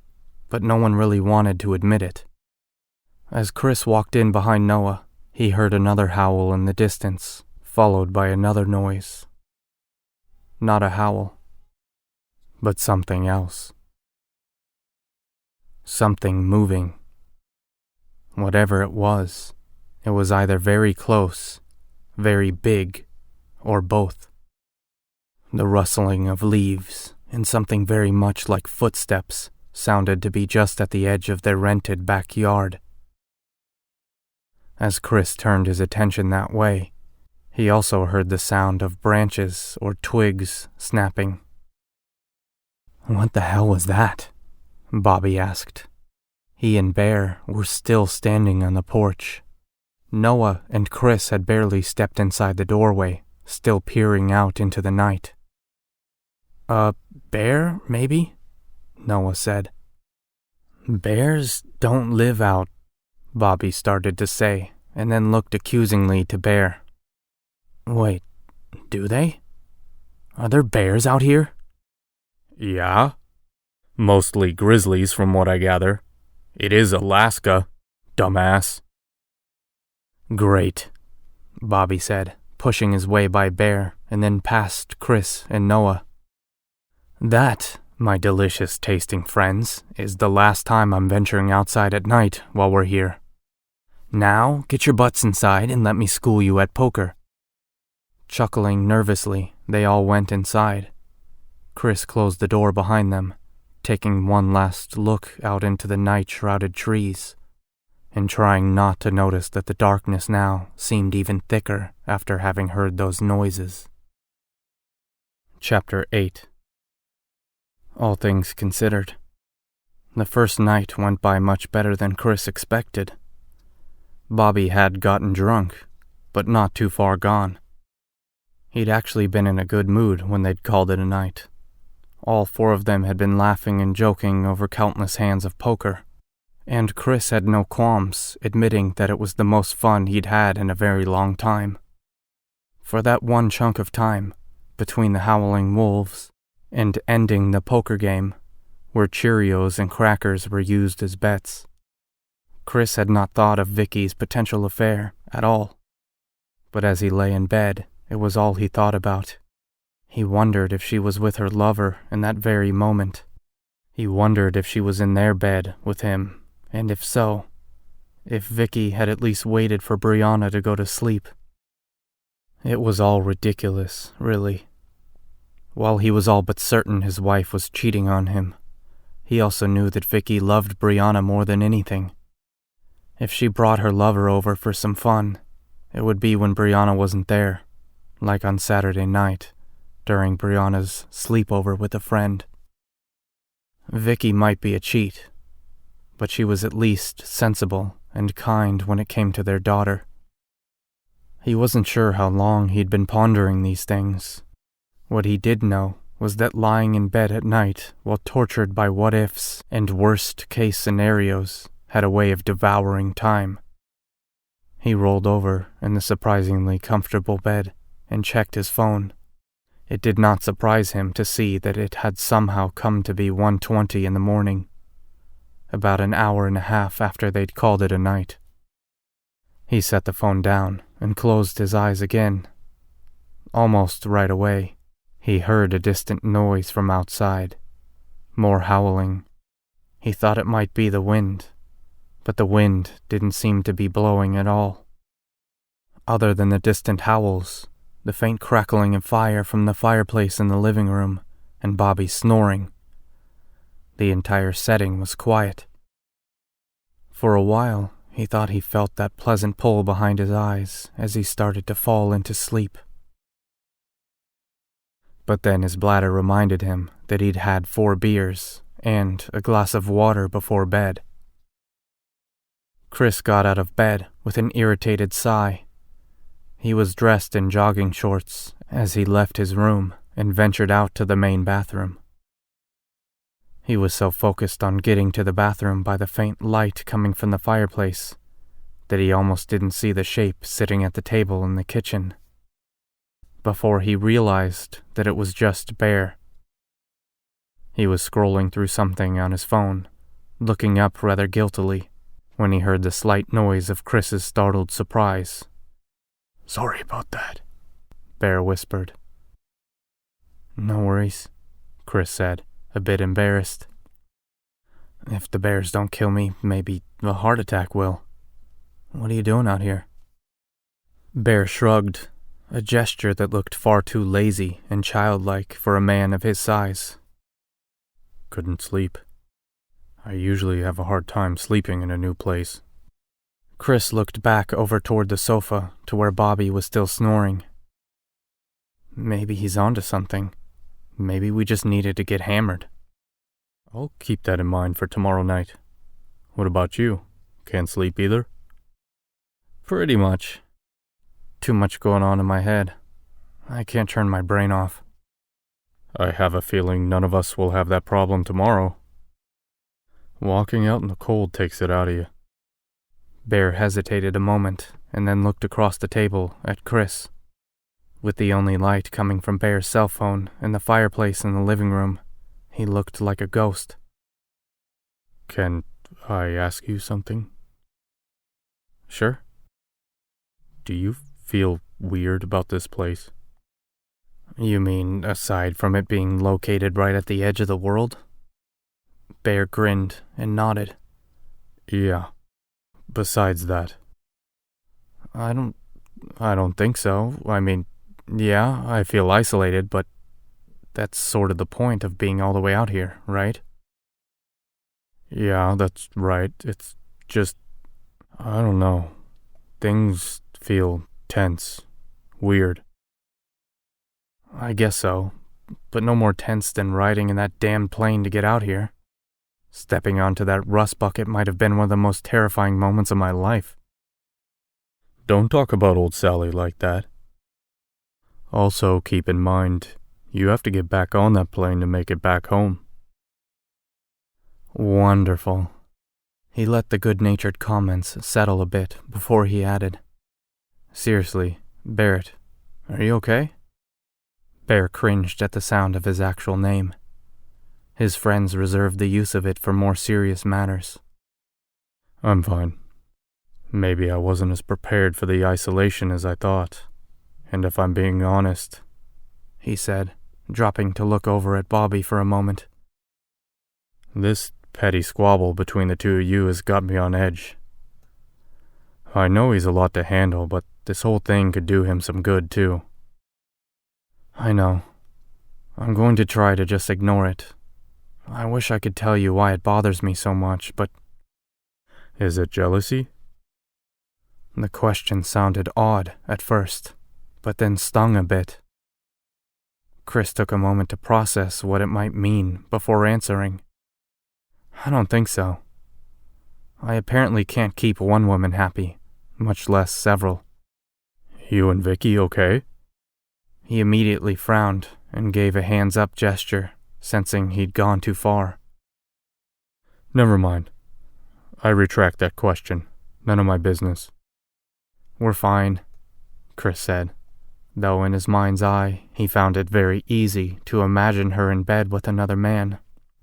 but no one really wanted to admit it. As Chris walked in behind Noah, he heard another howl in the distance, followed by another noise. Not a howl, but something else. Something moving. Whatever it was either very close, very big, or both. The rustling of leaves and something very much like footsteps sounded to be just at the edge of their rented backyard. As Chris turned his attention that way, he also heard the sound of branches or twigs snapping. "What the hell was that?" Bobby asked. He and Bear were still standing on the porch. Noah and Chris had barely stepped inside the doorway, still peering out into the night. Bear, maybe?" Noah said. "Bears don't live out," Bobby started to say, and then looked accusingly to Bear. "Wait, do they? Are there bears out here?" Yeah. Mostly grizzlies from what I gather. It is Alaska, dumbass. "Great," Bobby said, pushing his way by Bear and then past Chris and Noah. "That, my delicious tasting friends, is the last time I'm venturing outside at night while we're here. Now, get your butts inside and let me school you at poker." Chuckling nervously, they all went inside. Chris closed the door behind them, taking one last look out into the night-shrouded trees, and trying not to notice that the darkness now seemed even thicker after having heard those noises. Chapter 8. All things considered. The first night went by much better than Chris expected. Bobby had gotten drunk, but not too far gone. He'd actually been in a good mood when they'd called it a night. All four of them had been laughing and joking over countless hands of poker, and Chris had no qualms admitting that it was the most fun he'd had in a very long time. For that one chunk of time, between the howling wolves and ending the poker game, where Cheerios and crackers were used as bets, Chris had not thought of Vicky's potential affair at all. But as he lay in bed, it was all he thought about. He wondered if she was with her lover in that very moment. He wondered if she was in their bed with him, and if so, if Vicky had at least waited for Brianna to go to sleep. It was all ridiculous, really. While he was all but certain his wife was cheating on him, he also knew that Vicky loved Brianna more than anything. If she brought her lover over for some fun, it would be when Brianna wasn't there, like on Saturday night, during Brianna's sleepover with a friend. Vicky might be a cheat, but she was at least sensible and kind when it came to their daughter. He wasn't sure how long he'd been pondering these things. What he did know was that lying in bed at night while tortured by what-ifs and worst-case scenarios had a way of devouring time. He rolled over in the surprisingly comfortable bed and checked his phone. It did not surprise him to see that it had somehow come to be 1:20 in the morning, about an hour and a half after they'd called it a night. He set the phone down and closed his eyes again. Almost right away, he heard a distant noise from outside. More howling. He thought it might be the wind, but the wind didn't seem to be blowing at all. Other than the distant howls, the faint crackling of fire from the fireplace in the living room, and Bobby snoring, the entire setting was quiet. For a while, he thought he felt that pleasant pull behind his eyes as he started to fall into sleep. But then his bladder reminded him that he'd had 4 beers and a glass of water before bed. Chris got out of bed with an irritated sigh. He was dressed in jogging shorts as he left his room and ventured out to the main bathroom. He was so focused on getting to the bathroom by the faint light coming from the fireplace that he almost didn't see the shape sitting at the table in the kitchen, before he realized that it was just Bear. He was scrolling through something on his phone, looking up rather guiltily, when he heard the slight noise of Chris's startled surprise. "Sorry about that," Bear whispered. "No worries," Chris said, a bit embarrassed. "If the bears don't kill me, maybe a heart attack will. What are you doing out here?" Bear shrugged, a gesture that looked far too lazy and childlike for a man of his size. "Couldn't sleep. I usually have a hard time sleeping in a new place." Chris looked back over toward the sofa to where Bobby was still snoring. Maybe he's onto something. Maybe we just needed to get hammered. "I'll keep that in mind for tomorrow night. What about you? Can't sleep either?" Pretty much. Too much going on in my head. I can't turn my brain off. "I have a feeling none of us will have that problem tomorrow. Walking out in the cold takes it out of you." Bear hesitated a moment and then looked across the table at Chris. With the only light coming from Bear's cell phone and the fireplace in the living room, he looked like a ghost. "Can I ask you something?" "Sure." "Do you feel weird about this place?" "You mean aside from it being located right at the edge of the world?" Bear grinned and nodded. "Yeah. Besides that." I don't think so. I mean, yeah, I feel isolated, but that's sort of the point of being all the way out here, right?" "Yeah, that's right. It's just, I don't know. Things feel tense. Weird." "I guess so, but no more tense than riding in that damned plane to get out here. Stepping onto that rust bucket might have been one of the most terrifying moments of my life." "Don't talk about old Sally like that. Also, keep in mind, you have to get back on that plane to make it back home." "Wonderful." He let the good-natured comments settle a bit before he added, "Seriously, Barrett, are you okay?" Bear cringed at the sound of his actual name. His friends reserved the use of it for more serious matters. "I'm fine. Maybe I wasn't as prepared for the isolation as I thought. And if I'm being honest," he said, dropping to look over at Bobby for a moment, "this petty squabble between the two of you has got me on edge. I know he's a lot to handle, but this whole thing could do him some good, too." "I know. I'm going to try to just ignore it. I wish I could tell you why it bothers me so much, but..." "Is it jealousy?" The question sounded odd at first, but then stung a bit. Chris took a moment to process what it might mean before answering. "I don't think so. I apparently can't keep one woman happy, much less several." "You and Vicky okay?" He immediately frowned and gave a hands-up gesture, sensing he'd gone too far. "Never mind. I retract that question. None of my business." "We're fine," Chris said, though in his mind's eye he found it very easy to imagine her in bed with another man,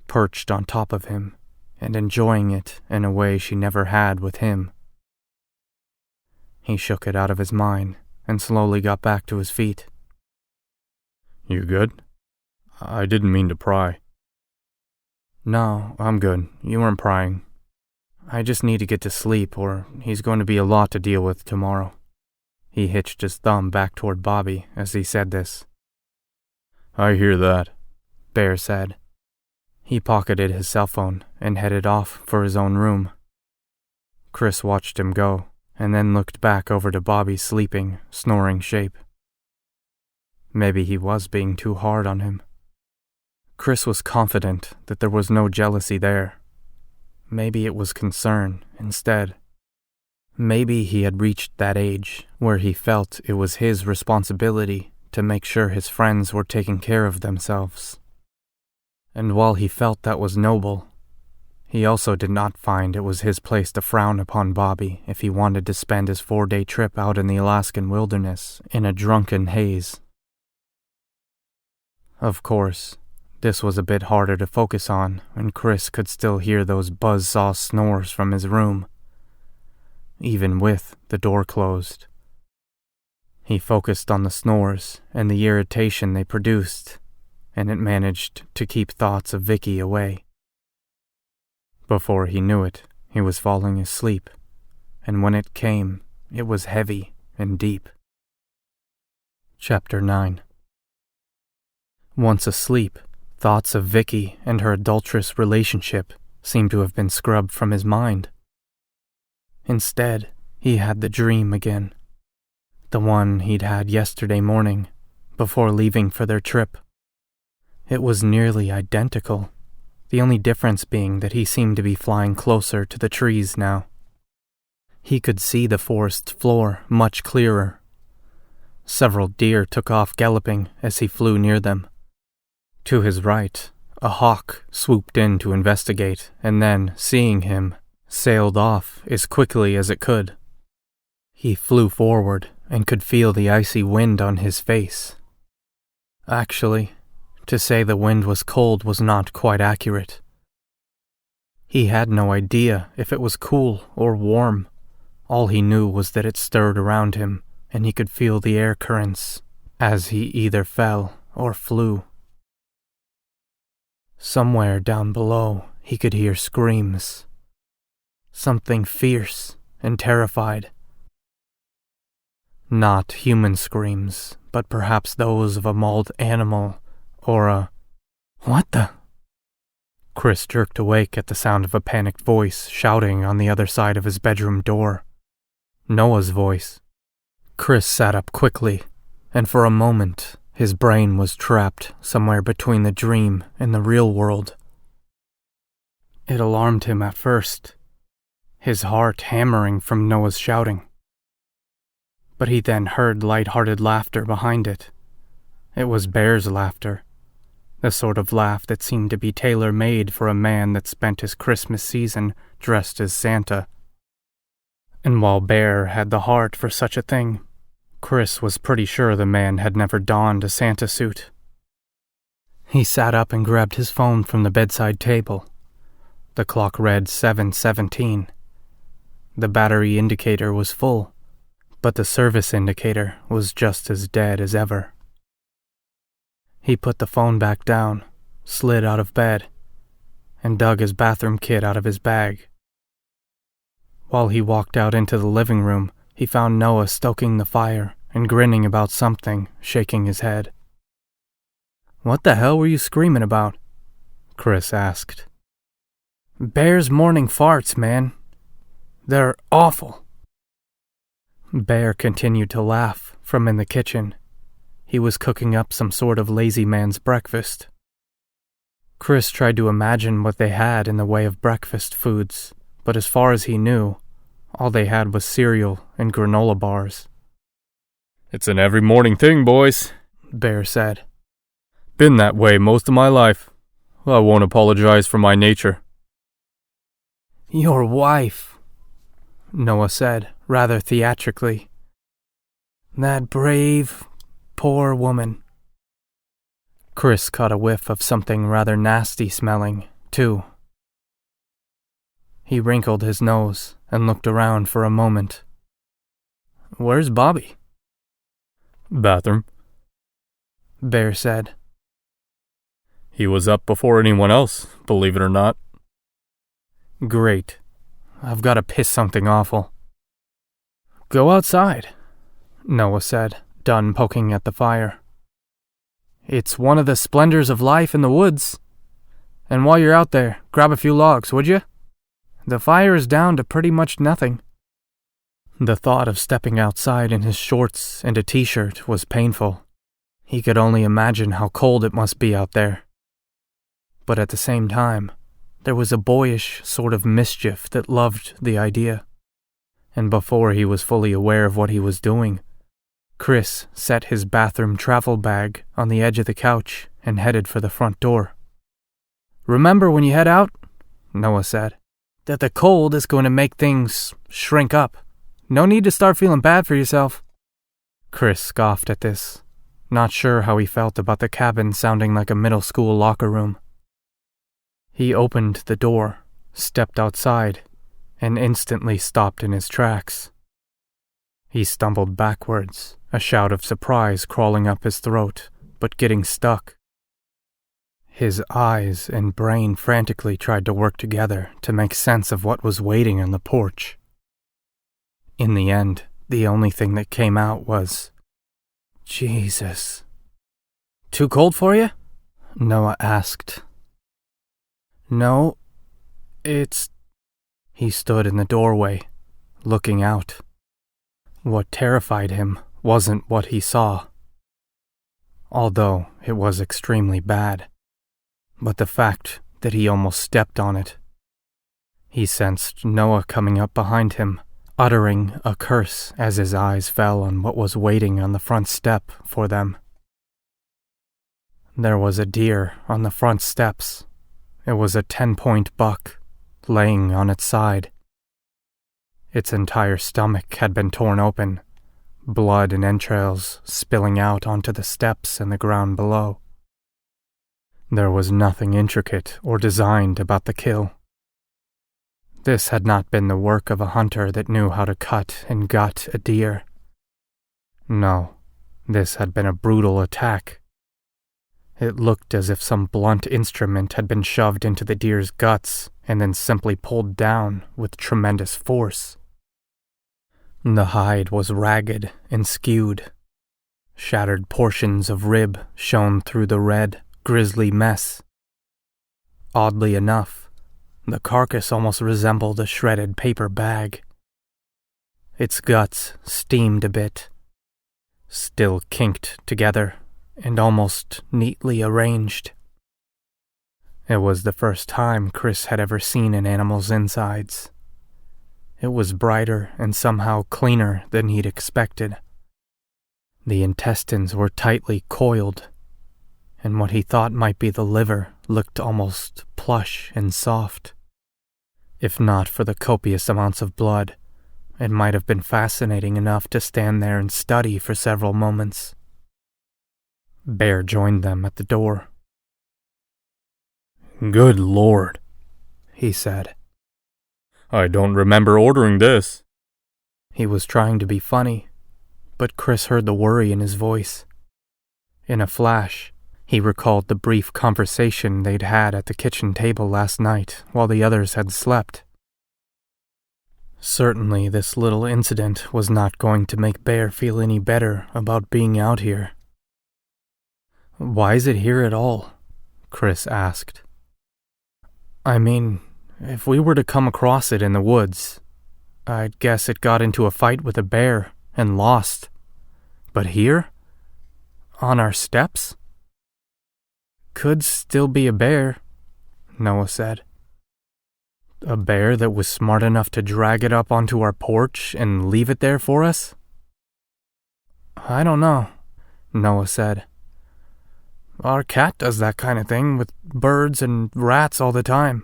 perched on top of him, and enjoying it in a way she never had with him. He shook it out of his mind and slowly got back to his feet. "You good? I didn't mean to pry." "No, I'm good. You weren't prying. I just need to get to sleep, or he's going to be a lot to deal with tomorrow." He hitched his thumb back toward Bobby as he said this. "I hear that," Bear said. He pocketed his cell phone and headed off for his own room. Chris watched him go, and then looked back over to Bobby's sleeping, snoring shape. Maybe he was being too hard on him. Chris was confident that there was no jealousy there. Maybe it was concern instead. Maybe he had reached that age where he felt it was his responsibility to make sure his friends were taking care of themselves. And while he felt that was noble, he also did not find it was his place to frown upon Bobby if he wanted to spend his 4-day trip out in the Alaskan wilderness in a drunken haze. Of course, this was a bit harder to focus on when Chris could still hear those buzzsaw snores from his room, even with the door closed. He focused on the snores and the irritation they produced, and it managed to keep thoughts of Vicky away. Before he knew it, he was falling asleep, and when it came, it was heavy and deep. Chapter 9. Once asleep, thoughts of Vicky and her adulterous relationship seemed to have been scrubbed from his mind. Instead, he had the dream again. The one he'd had yesterday morning, before leaving for their trip. It was nearly identical, the only difference being that he seemed to be flying closer to the trees now. He could see the forest floor much clearer. Several deer took off galloping as he flew near them. To his right, a hawk swooped in to investigate, and then, seeing him, sailed off as quickly as it could. He flew forward and could feel the icy wind on his face. Actually, to say the wind was cold was not quite accurate. He had no idea if it was cool or warm. All he knew was that it stirred around him, and he could feel the air currents as he either fell or flew. Somewhere down below, he could hear screams. Something fierce and terrified. Not human screams, but perhaps those of a mauled animal, or a... What the? Chris jerked awake at the sound of a panicked voice shouting on the other side of his bedroom door. Noah's voice. Chris sat up quickly, and for a moment, his brain was trapped somewhere between the dream and the real world. It alarmed him at first, his heart hammering from Noah's shouting. But he then heard light-hearted laughter behind it. It was Bear's laughter, the sort of laugh that seemed to be tailor-made for a man that spent his Christmas season dressed as Santa. And while Bear had the heart for such a thing, Chris was pretty sure the man had never donned a Santa suit. He sat up and grabbed his phone from the bedside table. The clock read 7:17. The battery indicator was full, but the service indicator was just as dead as ever. He put the phone back down, slid out of bed, and dug his bathroom kit out of his bag. While he walked out into the living room, he found Noah stoking the fire and grinning about something, shaking his head. "What the hell were you screaming about?" Chris asked. "Bear's morning farts, man. They're awful." Bear continued to laugh from in the kitchen. He was cooking up some sort of lazy man's breakfast. Chris tried to imagine what they had in the way of breakfast foods, but as far as he knew, all they had was cereal and granola bars. "It's an every morning thing, boys," Bear said. "Been that way most of my life. I won't apologize for my nature." "Your wife," Noah said, rather theatrically. "That brave, poor woman." Chris caught a whiff of something rather nasty smelling, too. He wrinkled his nose and looked around for a moment. "Where's Bobby?" "Bathroom," Bear said. "He was up before anyone else, believe it or not." "Great. I've got to piss something awful." "Go outside," Noah said, done poking at the fire. "It's one of the splendors of life in the woods. And while you're out there, grab a few logs, would you? The fire is down to pretty much nothing." The thought of stepping outside in his shorts and a t-shirt was painful. He could only imagine how cold it must be out there. But at the same time, there was a boyish sort of mischief that loved the idea. and before he was fully aware of what he was doing, Chris set his bathroom travel bag on the edge of the couch and headed for the front door. "Remember when you head out," Noah said, "that the cold is going to make things shrink up. No need to start feeling bad for yourself." Chris scoffed at this, not sure how he felt about the cabin sounding like a middle school locker room. He opened the door, stepped outside, and instantly stopped in his tracks. He stumbled backwards, a shout of surprise crawling up his throat, but getting stuck. His eyes and brain frantically tried to work together to make sense of what was waiting on the porch. In the end, the only thing that came out was, "Jesus." "Too cold for you?" Noah asked. "No, it's..." He stood in the doorway, looking out. What terrified him wasn't what he saw, although it was extremely bad, but the fact that he almost stepped on it. He sensed Noah coming up behind him, uttering a curse as his eyes fell on what was waiting on the front step for them. There was a deer on the front steps. It was a 10-point buck, laying on its side. Its entire stomach had been torn open, blood and entrails spilling out onto the steps and the ground below. There was nothing intricate or designed about the kill. This had not been the work of a hunter that knew how to cut and gut a deer. No, this had been a brutal attack. It looked as if some blunt instrument had been shoved into the deer's guts and then simply pulled down with tremendous force. The hide was ragged and skewed. Shattered portions of rib shone through the red, grisly mess. Oddly enough, the carcass almost resembled a shredded paper bag. Its guts steamed a bit, still kinked together and almost neatly arranged. It was the first time Chris had ever seen an animal's insides. It was brighter and somehow cleaner than he'd expected. The intestines were tightly coiled, and what he thought might be the liver looked almost plush and soft. If not for the copious amounts of blood, it might have been fascinating enough to stand there and study for several moments. Bear joined them at the door. "Good Lord," he said. "I don't remember ordering this." He was trying to be funny, but Chris heard the worry in his voice. In a flash, he recalled the brief conversation they'd had at the kitchen table last night while the others had slept. Certainly this little incident was not going to make Bear feel any better about being out here. "Why is it here at all?" Chris asked. "I mean, if we were to come across it in the woods, I'd guess it got into a fight with a bear and lost. But here? On our steps?" "Could still be a bear," Noah said. "A bear that was smart enough to drag it up onto our porch and leave it there for us?" "I don't know," Noah said. "Our cat does that kind of thing with birds and rats all the time."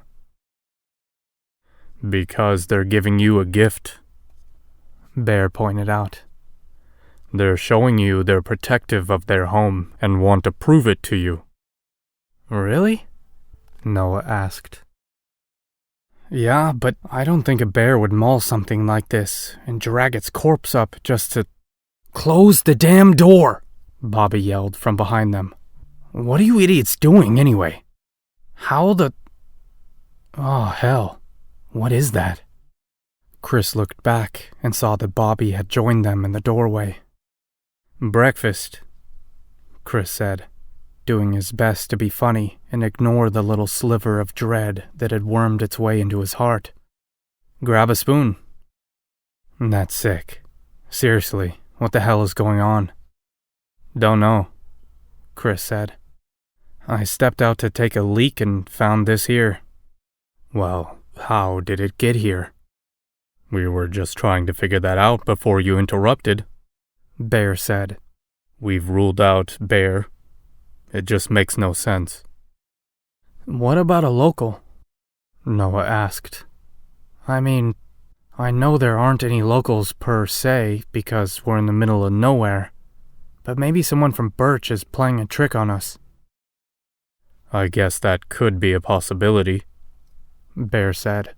"Because they're giving you a gift," Bear pointed out. "They're showing you they're protective of their home and want to prove it to you." "Really?" Noah asked. "Yeah, but I don't think a bear would maul something like this and drag its corpse up just to..." "Close the damn door!" Bobby yelled from behind them. "What are you idiots doing anyway? How the... Oh, hell. What is that?" Chris looked back and saw that Bobby had joined them in the doorway. "Breakfast," Chris said, doing his best to be funny and ignore the little sliver of dread that had wormed its way into his heart. "Grab a spoon." "That's sick. Seriously, what the hell is going on?" "Don't know," Chris said. "I stepped out to take a leak and found this here." "Well, how did it get here?" We were just trying to figure that out before you interrupted, Bear said. We've ruled out bear. It just makes no sense. What about a local? Noah asked. I mean, I know there aren't any locals per se because we're in the middle of nowhere, but maybe someone from Birch is playing a trick on us. I guess that could be a possibility, Bear said.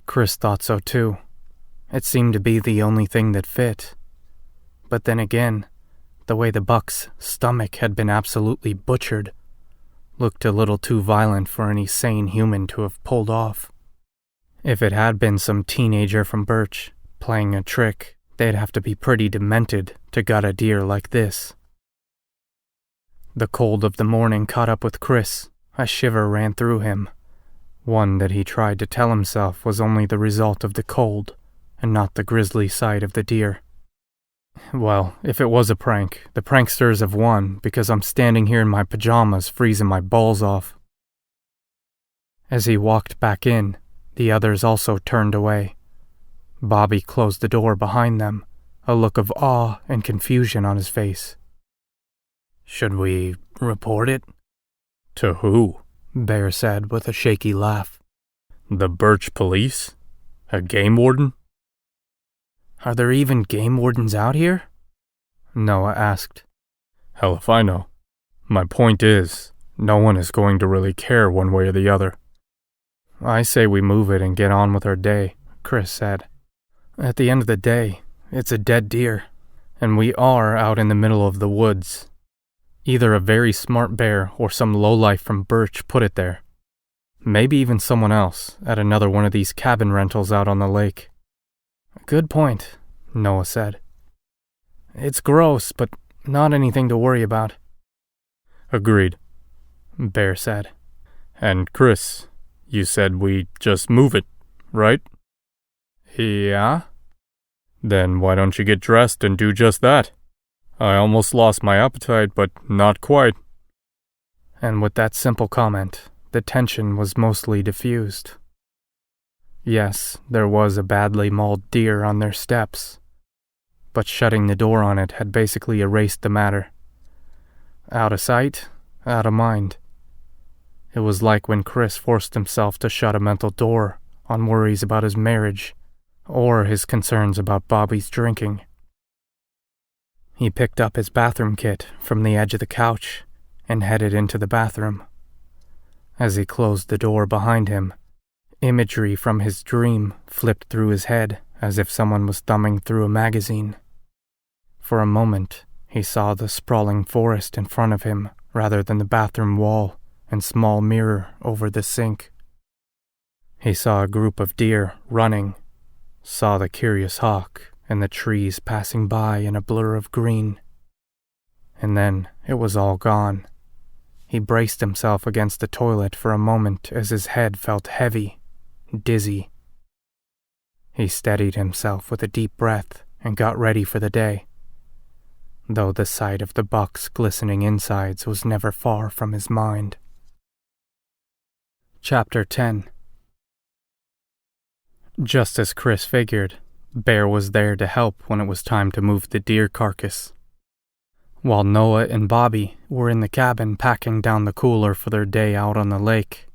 Chris thought so too. It seemed to be the only thing that fit. But then again, the way the buck's stomach had been absolutely butchered looked a little too violent for any sane human to have pulled off. If it had been some teenager from Birch playing a trick, they'd have to be pretty demented to gut a deer like this. The cold of the morning caught up with Chris. A shiver ran through him, one that he tried to tell himself was only the result of the cold and not the grisly sight of the deer. Well, if it was a prank, the pranksters have won because I'm standing here in my pajamas freezing my balls off. As he walked back in, the others also turned away. Bobby closed the door behind them, a look of awe and confusion on his face. Should we report it? To who? Bear said with a shaky laugh. The Birch police? A game warden? Are there even game wardens out here? Noah asked. Hell if I know. My point is, no one is going to really care one way or the other. I say we move it and get on with our day, Chris said. At the end of the day, it's a dead deer, and we are out in the middle of the woods. Either a very smart bear or some lowlife from Birch put it there. Maybe even someone else at another one of these cabin rentals out on the lake. Good point, Noah said. It's gross, but not anything to worry about. Agreed, Bear said. And Chris, you said we just move it, right? Yeah? Then why don't you get dressed and do just that? I almost lost my appetite, but not quite. And with that simple comment, the tension was mostly diffused. Yes, there was a badly mauled deer on their steps, but shutting the door on it had basically erased the matter. Out of sight, out of mind. It was like when Chris forced himself to shut a mental door on worries about his marriage or his concerns about Bobby's drinking. He picked up his bathroom kit from the edge of the couch and headed into the bathroom. As he closed the door behind him, imagery from his dream flipped through his head as if someone was thumbing through a magazine. For a moment, he saw the sprawling forest in front of him rather than the bathroom wall and small mirror over the sink. He saw a group of deer running, saw the curious hawk and the trees passing by in a blur of green. And then it was all gone. He braced himself against the toilet for a moment as his head felt heavy, dizzy. He steadied himself with a deep breath and got ready for the day, though the sight of the buck's glistening insides was never far from his mind. Chapter 10. Just as Chris figured, Bear was there to help when it was time to move the deer carcass. While Noah and Bobby were in the cabin packing down the cooler for their day out on the lake,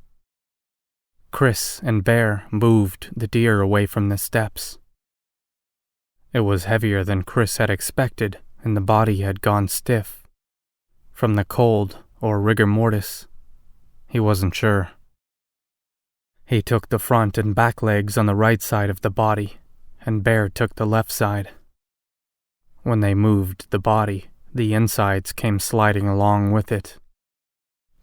Chris and Bear moved the deer away from the steps. It was heavier than Chris had expected, and the body had gone stiff. From the cold or rigor mortis, he wasn't sure. He took the front and back legs on the right side of the body, and Bear took the left side. When they moved the body, the insides came sliding along with it.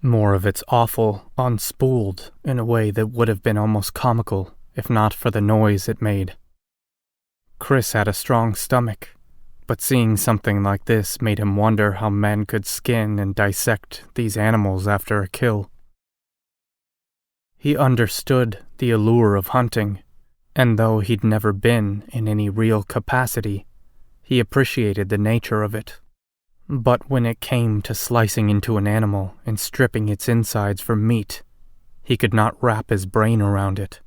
More of its offal unspooled in a way that would have been almost comical if not for the noise it made. Chris had a strong stomach, but seeing something like this made him wonder how men could skin and dissect these animals after a kill. He understood the allure of hunting, and though he'd never been in any real capacity, he appreciated the nature of it. But when it came to slicing into an animal and stripping its insides for meat, he could not wrap his brain around it.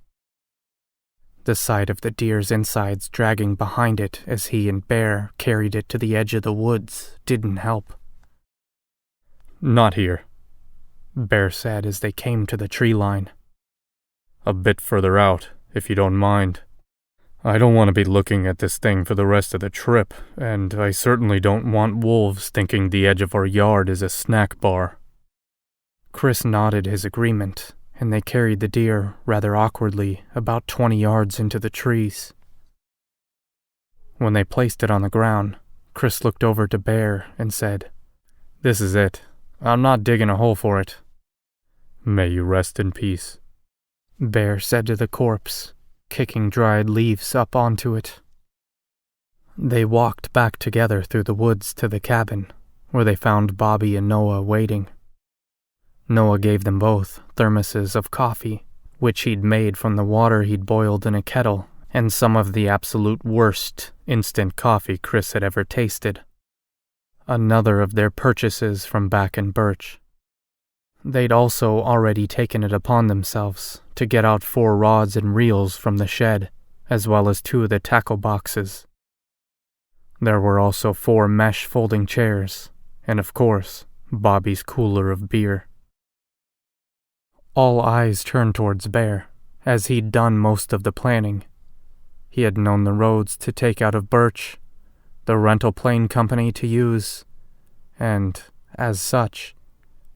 The sight of the deer's insides dragging behind it as he and Bear carried it to the edge of the woods didn't help. "Not here," Bear said as they came to the tree line. "A bit further out, if you don't mind. I don't want to be looking at this thing for the rest of the trip, and I certainly don't want wolves thinking the edge of our yard is a snack bar." Chris nodded his agreement, and they carried the deer rather awkwardly about 20 yards into the trees. When they placed it on the ground, Chris looked over to Bear and said, "This is it. I'm not digging a hole for it." "May you rest in peace," Bear said to the corpse, kicking dried leaves up onto it. They walked back together through the woods to the cabin, where they found Bobby and Noah waiting. Noah gave them both thermoses of coffee, which he'd made from the water he'd boiled in a kettle, and some of the absolute worst instant coffee Chris had ever tasted. Another of their purchases from back in Birch. They'd also already taken it upon themselves to get out 4 rods and reels from the shed, as well as 2 of the tackle boxes. There were also 4 mesh folding chairs, and of course, Bobby's cooler of beer. All eyes turned towards Bear, as he'd done most of the planning. He had known the roads to take out of Birch, the rental plane company to use, and, as such,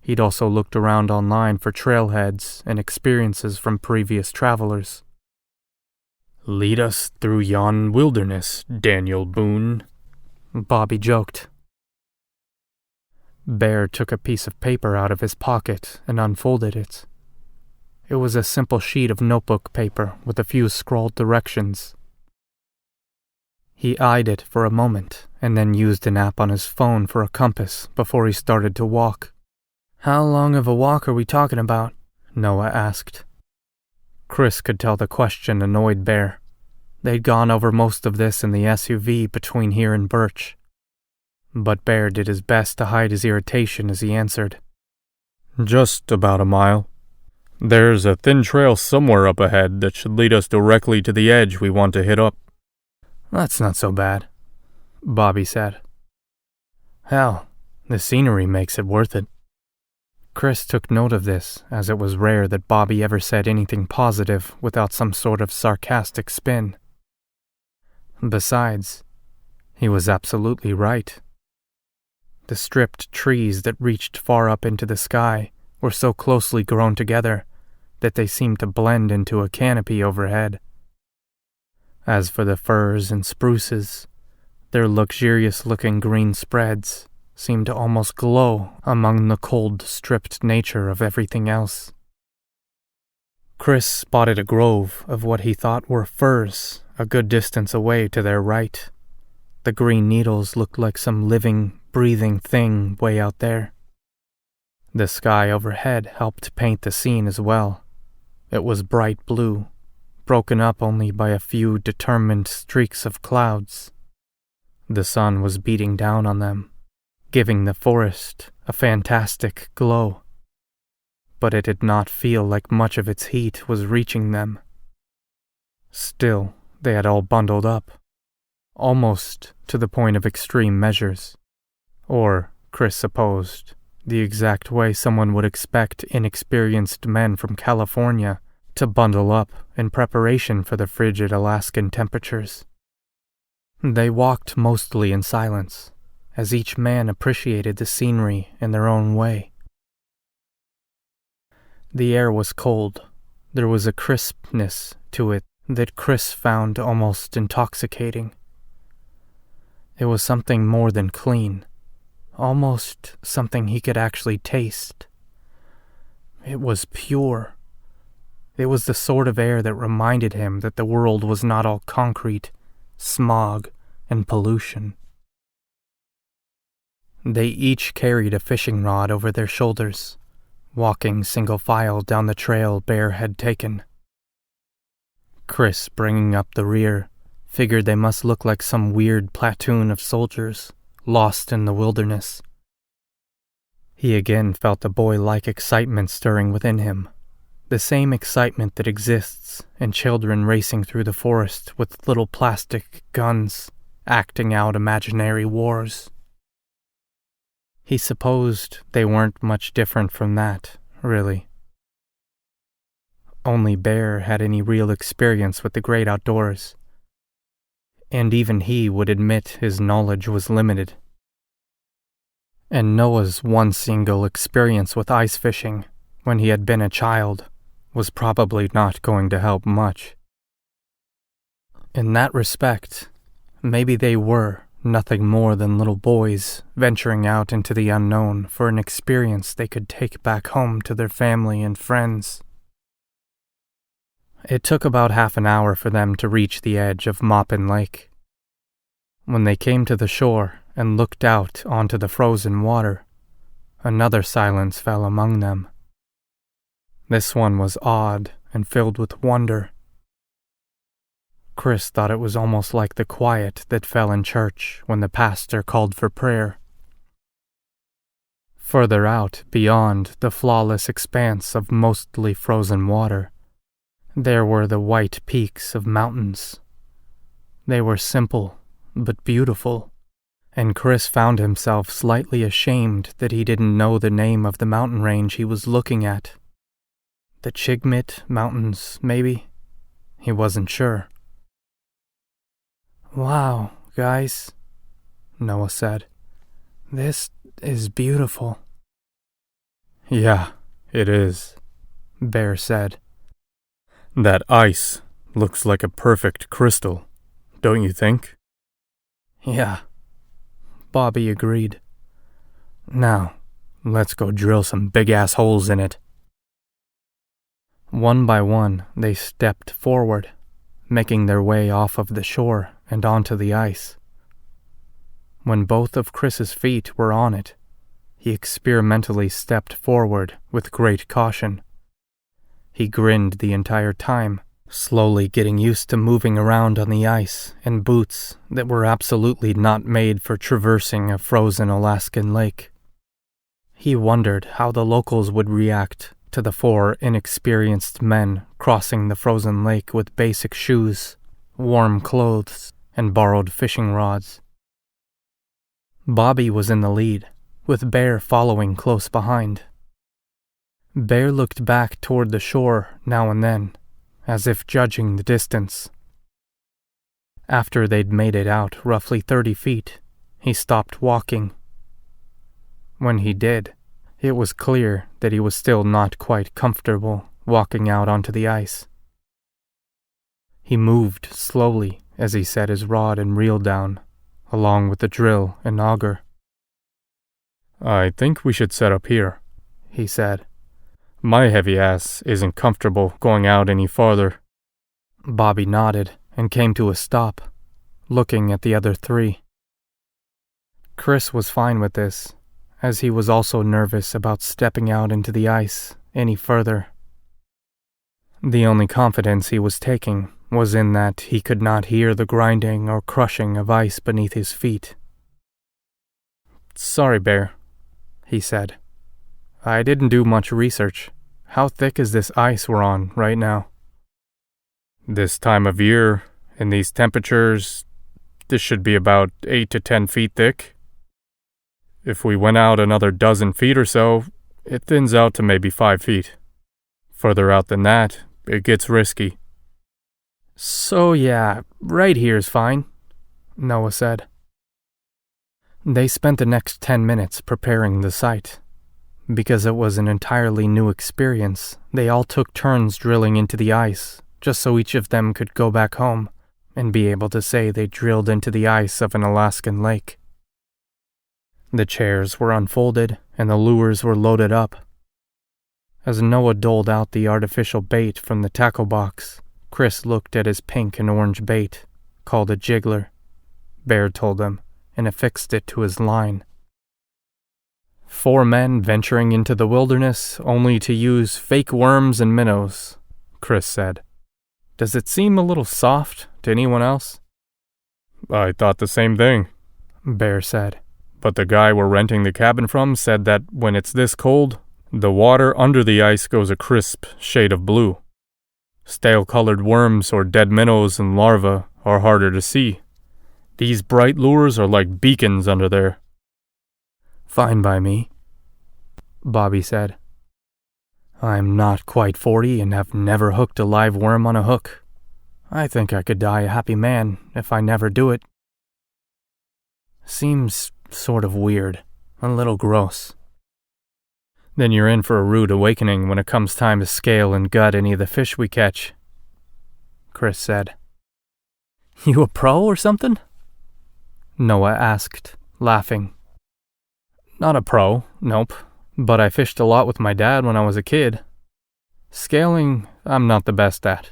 he'd also looked around online for trailheads and experiences from previous travelers. "Lead us through yon wilderness, Daniel Boone," Bobby joked. Bear took a piece of paper out of his pocket and unfolded it. It was a simple sheet of notebook paper with a few scrawled directions. He eyed it for a moment and then used an app on his phone for a compass before he started to walk. "How long of a walk are we talking about?" Noah asked. Chris could tell the question annoyed Bear. They'd gone over most of this in the SUV between here and Birch. But Bear did his best to hide his irritation as he answered. "Just about a mile. There's a thin trail somewhere up ahead that should lead us directly to the edge we want to hit up." "That's not so bad," Bobby said. "Hell, the scenery makes it worth it." Chris took note of this, as it was rare that Bobby ever said anything positive without some sort of sarcastic spin. Besides, he was absolutely right. The stripped trees that reached far up into the sky were so closely grown together that they seemed to blend into a canopy overhead. As for the firs and spruces, their luxurious-looking green spreads seemed to almost glow among the cold, stripped nature of everything else. Chris spotted a grove of what he thought were firs a good distance away to their right. The green needles looked like some living, breathing thing way out there. The sky overhead helped paint the scene as well. It was bright blue, broken up only by a few determined streaks of clouds. The sun was beating down on them, giving the forest a fantastic glow. But it did not feel like much of its heat was reaching them. Still, they had all bundled up, almost to the point of extreme measures. Or, Chris supposed, the exact way someone would expect inexperienced men from California to bundle up in preparation for the frigid Alaskan temperatures. They walked mostly in silence, as each man appreciated the scenery in their own way. The air was cold. There was a crispness to it that Chris found almost intoxicating. It was something more than clean, almost something he could actually taste. It was pure. It was the sort of air that reminded him that the world was not all concrete, smog, and pollution. They each carried a fishing rod over their shoulders, walking single file down the trail Bear had taken. Chris, bringing up the rear, figured they must look like some weird platoon of soldiers, lost in the wilderness. He again felt the boy-like excitement stirring within him, the same excitement that exists in children racing through the forest with little plastic guns, acting out imaginary wars. He supposed they weren't much different from that, really. Only Bear had any real experience with the great outdoors, and even he would admit his knowledge was limited. And Noah's one single experience with ice fishing, when he had been a child, was probably not going to help much. In that respect, maybe they were nothing more than little boys venturing out into the unknown for an experience they could take back home to their family and friends. It took about half an hour for them to reach the edge of Maupin Lake. When they came to the shore and looked out onto the frozen water, another silence fell among them. This one was odd and filled with wonder. Chris thought it was almost like the quiet that fell in church when the pastor called for prayer. Further out, beyond the flawless expanse of mostly frozen water, there were the white peaks of mountains. They were simple, but beautiful, and Chris found himself slightly ashamed that he didn't know the name of the mountain range he was looking at. The Chigmit Mountains, maybe? He wasn't sure. "Wow, guys," Noah said. "This is beautiful." "Yeah, it is," Bear said. "That ice looks like a perfect crystal, don't you think?" "Yeah," Bobby agreed. "Now, let's go drill some big-ass holes in it." One by one, they stepped forward, making their way off of the shore and onto the ice. When both of Chris's feet were on it, he experimentally stepped forward with great caution. He grinned the entire time, slowly getting used to moving around on the ice in boots that were absolutely not made for traversing a frozen Alaskan lake. He wondered how the locals would react to the four inexperienced men crossing the frozen lake with basic shoes, warm clothes, and borrowed fishing rods. Bobby was in the lead, with Bear following close behind. Bear looked back toward the shore now and then, as if judging the distance. After they'd made it out roughly 30 feet, he stopped walking. When he did, it was clear that he was still not quite comfortable walking out onto the ice. He moved slowly as he set his rod and reel down, along with the drill and auger. "I think we should set up here," he said. "My heavy ass isn't comfortable going out any farther." Bobby nodded and came to a stop, looking at the other three. Chris was fine with this, as he was also nervous about stepping out into the ice any further. The only confidence he was taking was in that he could not hear the grinding or crushing of ice beneath his feet. "Sorry, Bear," he said. "I didn't do much research. How thick is this ice we're on right now?" "This time of year, in these temperatures, this should be about 8 to 10 feet thick. If we went out another dozen feet or so, it thins out to maybe 5 feet. Further out than that, it gets risky." "So yeah, right here's fine," Noah said. They spent the next 10 minutes preparing the site. Because it was an entirely new experience, they all took turns drilling into the ice, just so each of them could go back home and be able to say they drilled into the ice of an Alaskan lake. The chairs were unfolded and the lures were loaded up. As Noah doled out the artificial bait from the tackle box, Chris looked at his pink and orange bait, called a jiggler, Bear told him, and affixed it to his line. 4 men venturing into the wilderness only to use fake worms and minnows, Chris said. "Does it seem a little soft to anyone else?" "I thought the same thing," Bear said. "But the guy we're renting the cabin from said that when it's this cold, The water under the ice goes a crisp shade of blue. Stale-colored worms or dead minnows and larvae are harder to see. These bright lures are like beacons under there. Fine by me, Bobby said. I'm not quite 40 and have never hooked a live worm on a hook. I think I could die a happy man if I never do it. Seems sort of weird, a little gross. Then you're in for a rude awakening when it comes time to scale and gut any of the fish we catch, Chris said. You a pro or something? Noah asked, laughing. Not a pro, nope, but I fished a lot with my dad when I was a kid. Scaling, I'm not the best at,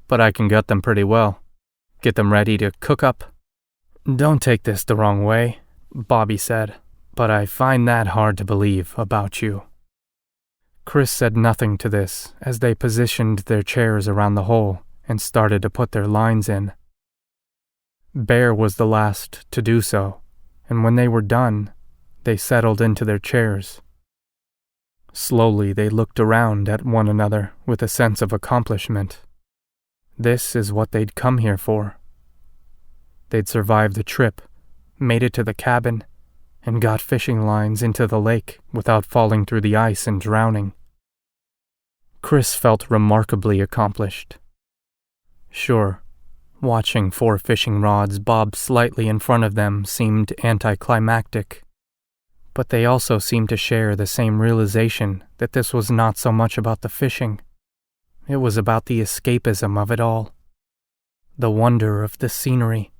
but I can gut them pretty well. Get them ready to cook up. Don't take this the wrong way, Bobby said, but I find that hard to believe about you. Chris said nothing to this as they positioned their chairs around the hole and started to put their lines in. Bear was the last to do so, and when they were done, they settled into their chairs. Slowly they looked around at one another with a sense of accomplishment. This is what they'd come here for. They'd survived the trip, made it to the cabin, and got fishing lines into the lake without falling through the ice and drowning. Chris felt remarkably accomplished. Sure, watching 4 fishing rods bob slightly in front of them seemed anticlimactic, but they also seemed to share the same realization that this was not so much about the fishing. It was about the escapism of it all, the wonder of the scenery.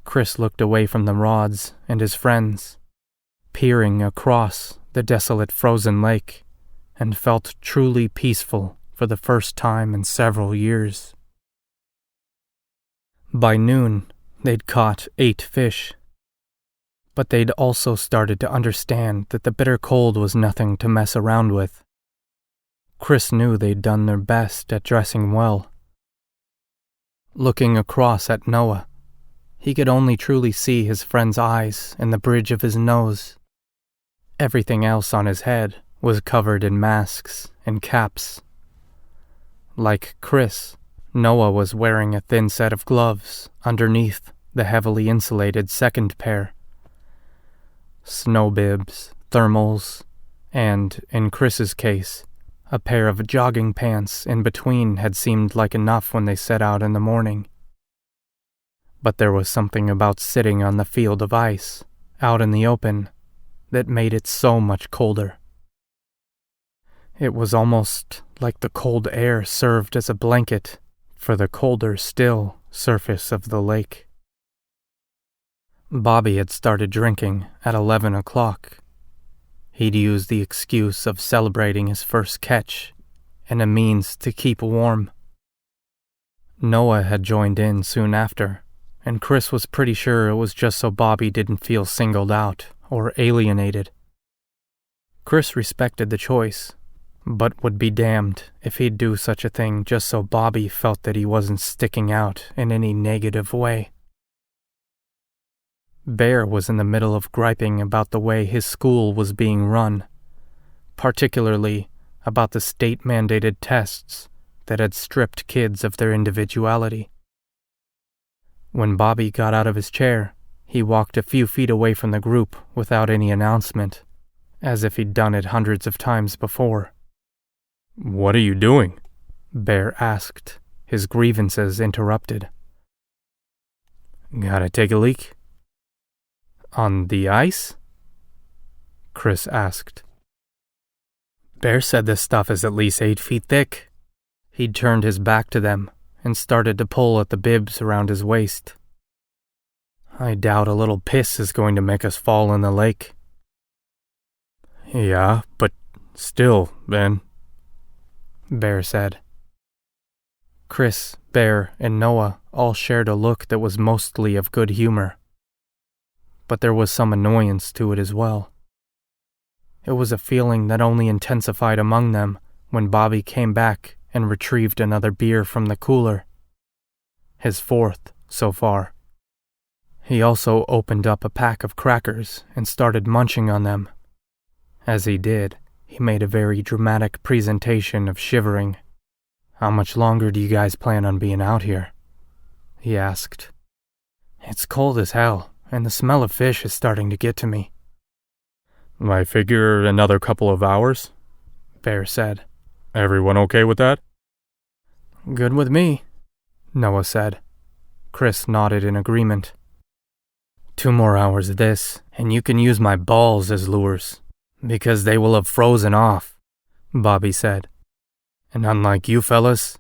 Chris looked away from the rods and his friends, peering across the desolate frozen lake, and felt truly peaceful for the first time in several years. By noon, they'd caught 8 fish, but they'd also started to understand that the bitter cold was nothing to mess around with. Chris knew they'd done their best at dressing well. Looking across at Noah, he could only truly see his friend's eyes and the bridge of his nose. Everything else on his head was covered in masks and caps. Like Chris, Noah was wearing a thin set of gloves underneath the heavily insulated second pair. Snow bibs, thermals, and, in Chris's case, a pair of jogging pants in between had seemed like enough when they set out in the morning. But there was something about sitting on the field of ice, out in the open, that made it so much colder. It was almost like the cold air served as a blanket for the colder still surface of the lake. Bobby had started drinking at 11 o'clock. He'd used the excuse of celebrating his first catch and a means to keep warm. Noah had joined in soon after, and Chris was pretty sure it was just so Bobby didn't feel singled out or alienated. Chris respected the choice, but would be damned if he'd do such a thing just so Bobby felt that he wasn't sticking out in any negative way. Bear was in the middle of griping about the way his school was being run, particularly about the state-mandated tests that had stripped kids of their individuality. When Bobby got out of his chair, he walked a few feet away from the group without any announcement, as if he'd done it hundreds of times before. "What are you doing?" Bear asked, his grievances interrupted. "Gotta take a leak." "On the ice?" Chris asked. Bear said this stuff is at least 8 feet thick. He'd turned his back to them and started to pull at the bibs around his waist. "I doubt a little piss is going to make us fall in the lake." "Yeah, but still, Ben," Bear said. Chris, Bear, and Noah all shared a look that was mostly of good humor, but there was some annoyance to it as well. It was a feeling that only intensified among them when Bobby came back and retrieved another beer from the cooler. His 4th so far. He also opened up a pack of crackers and started munching on them. As he did, He made a very dramatic presentation of shivering. "How much longer do you guys plan on being out here?" he asked. "It's cold as hell, and the smell of fish is starting to get to me." "I figure another couple of hours," Bear said. "Everyone okay with that?" "Good with me," Noah said. Chris nodded in agreement. "2 more hours of this, and you can use my balls as lures, because they will have frozen off," Bobby said. "And unlike you fellas,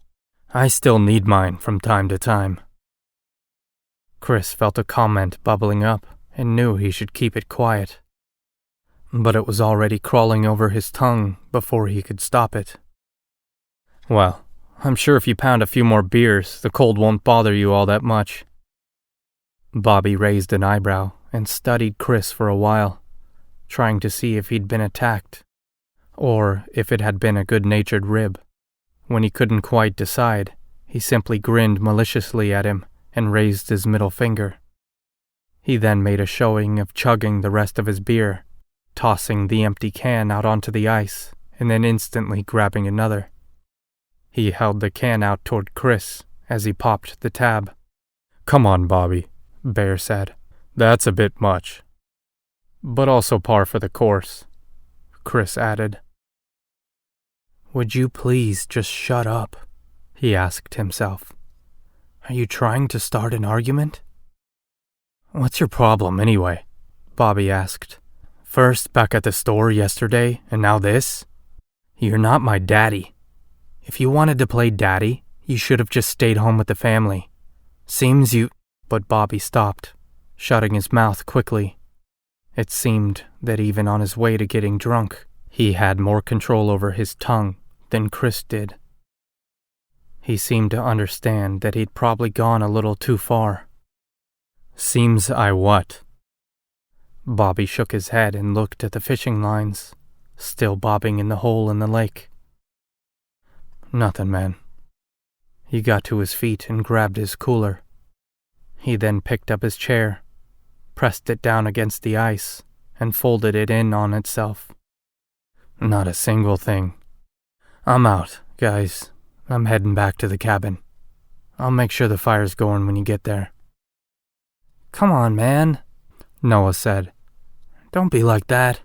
I still need mine from time to time." Chris felt a comment bubbling up and knew he should keep it quiet. But it was already crawling over his tongue before he could stop it. "Well, I'm sure if you pound a few more beers, the cold won't bother you all that much." Bobby raised an eyebrow and studied Chris for a while, trying to see if he'd been attacked, or if it had been a good-natured rib. When he couldn't quite decide, he simply grinned maliciously at him and raised his middle finger. He then made a showing of chugging the rest of his beer, tossing the empty can out onto the ice, and then instantly grabbing another. He held the can out toward Chris as he popped the tab. "Come on, Bobby," Bear said. "That's a bit much." "But also par for the course," Chris added. "Would you please just shut up?" he asked himself. "Are you trying to start an argument?" "What's your problem, anyway?" Bobby asked. "First back at the store yesterday, and now this? You're not my daddy. If you wanted to play daddy, you should have just stayed home with the family. Seems you—" But Bobby stopped, shutting his mouth quickly. It seemed that even on his way to getting drunk, he had more control over his tongue than Chris did. He seemed to understand that he'd probably gone a little too far. "Seems I what?" Bobby shook his head and looked at the fishing lines, still bobbing in the hole in the lake. "Nothing, man." He got to his feet and grabbed his cooler. He then picked up his chair, pressed it down against the ice, and folded it in on itself. "Not a single thing. I'm out, guys. I'm heading back to the cabin. I'll make sure the fire's going when you get there." "Come on, man," Noah said. "Don't be like that."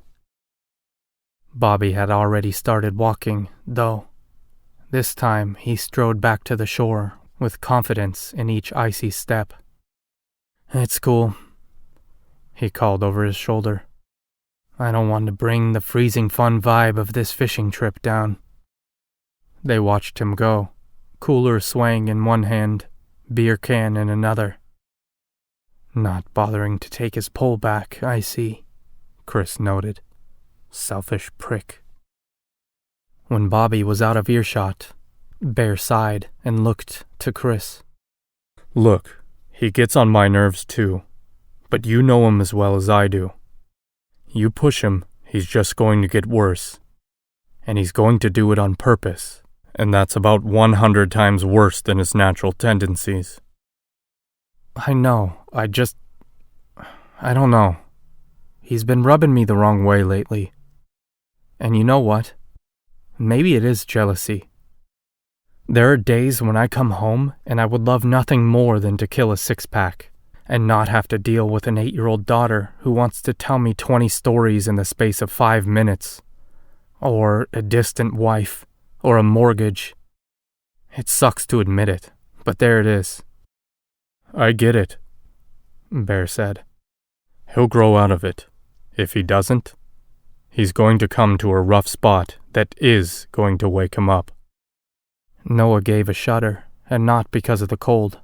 Bobby had already started walking, though. This time he strode back to the shore with confidence in each icy step. "It's cool," he called over his shoulder. "I don't want to bring the freezing fun vibe of this fishing trip down." They watched him go, cooler swaying in one hand, beer can in another. "Not bothering to take his pole back, I see," Chris noted. "Selfish prick." When Bobby was out of earshot, Bear sighed and looked to Chris. "Look, he gets on my nerves too, but you know him as well as I do. You push him, he's just going to get worse. And he's going to do it on purpose, and that's about 100 times worse than his natural tendencies." "I know, I don't know. He's been rubbing me the wrong way lately. And you know what? Maybe it is jealousy. There are days when I come home and I would love nothing more than to kill a 6-pack and not have to deal with an 8-year-old daughter who wants to tell me 20 stories in the space of 5 minutes, or a distant wife, or a mortgage. It sucks to admit it, but there it is." "I get it," Bear said. "He'll grow out of it. If he doesn't, he's going to come to a rough spot that is going to wake him up." Noah gave a shudder, and not because of the cold.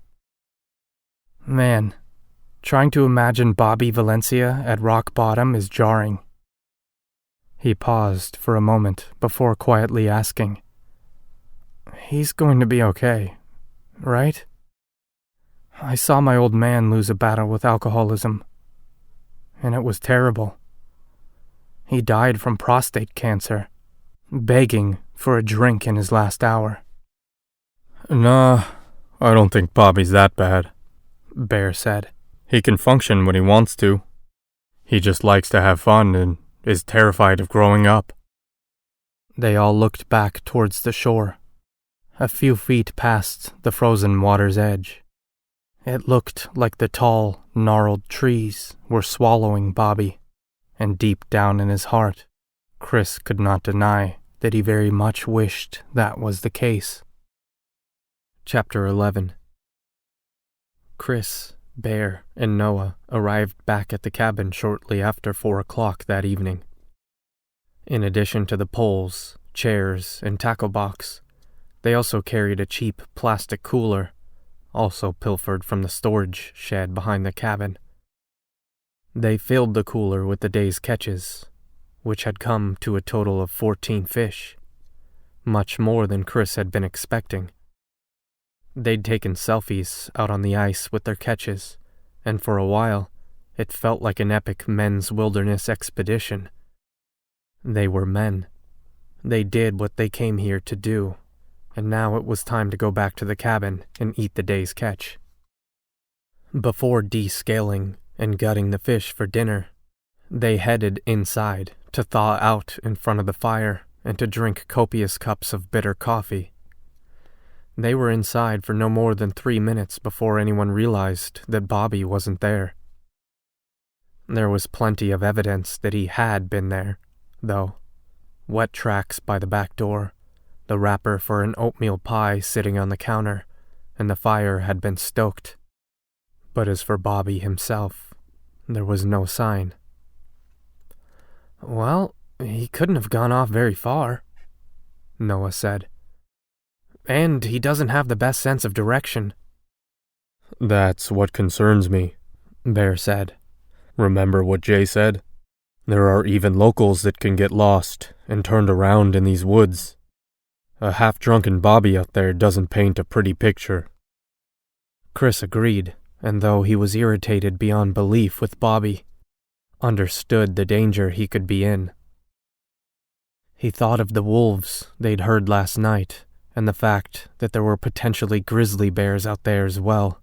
"Man, trying to imagine Bobby Valencia at rock bottom is jarring." He paused for a moment before quietly asking, "He's going to be okay, right? I saw my old man lose a battle with alcoholism, and it was terrible. He died from prostate cancer, begging for a drink in his last hour." "Nah, I don't think Bobby's that bad," Bear said. "He can function when he wants to. He just likes to have fun and is terrified of growing up." They all looked back towards the shore, a few feet past the frozen water's edge. It looked like the tall, gnarled trees were swallowing Bobby, and deep down in his heart, Chris could not deny that he very much wished that was the case. Chapter 11. Chris, Bear, and Noah arrived back at the cabin shortly after 4 o'clock that evening. In addition to the poles, chairs, and tackle box, they also carried a cheap plastic cooler, also pilfered from the storage shed behind the cabin. They filled the cooler with the day's catches, which had come to a total of 14 fish, much more than Chris had been expecting. They'd taken selfies out on the ice with their catches, and for a while, it felt like an epic men's wilderness expedition. They were men. They did what they came here to do, and now it was time to go back to the cabin and eat the day's catch. Before descaling and gutting the fish for dinner, they headed inside to thaw out in front of the fire and to drink copious cups of bitter coffee. They were inside for no more than 3 minutes before anyone realized that Bobby wasn't there. There was plenty of evidence that he had been there, though. Wet tracks by the back door, the wrapper for an oatmeal pie sitting on the counter, and the fire had been stoked. But as for Bobby himself, there was no sign. "Well, he couldn't have gone off very far," Noah said. "And he doesn't have the best sense of direction." "That's what concerns me," Bear said. "Remember what Jay said? There are even locals that can get lost and turned around in these woods. A half-drunken Bobby out there doesn't paint a pretty picture." Chris agreed, and though he was irritated beyond belief with Bobby, understood the danger he could be in. He thought of the wolves they'd heard last night, and the fact that there were potentially grizzly bears out there as well.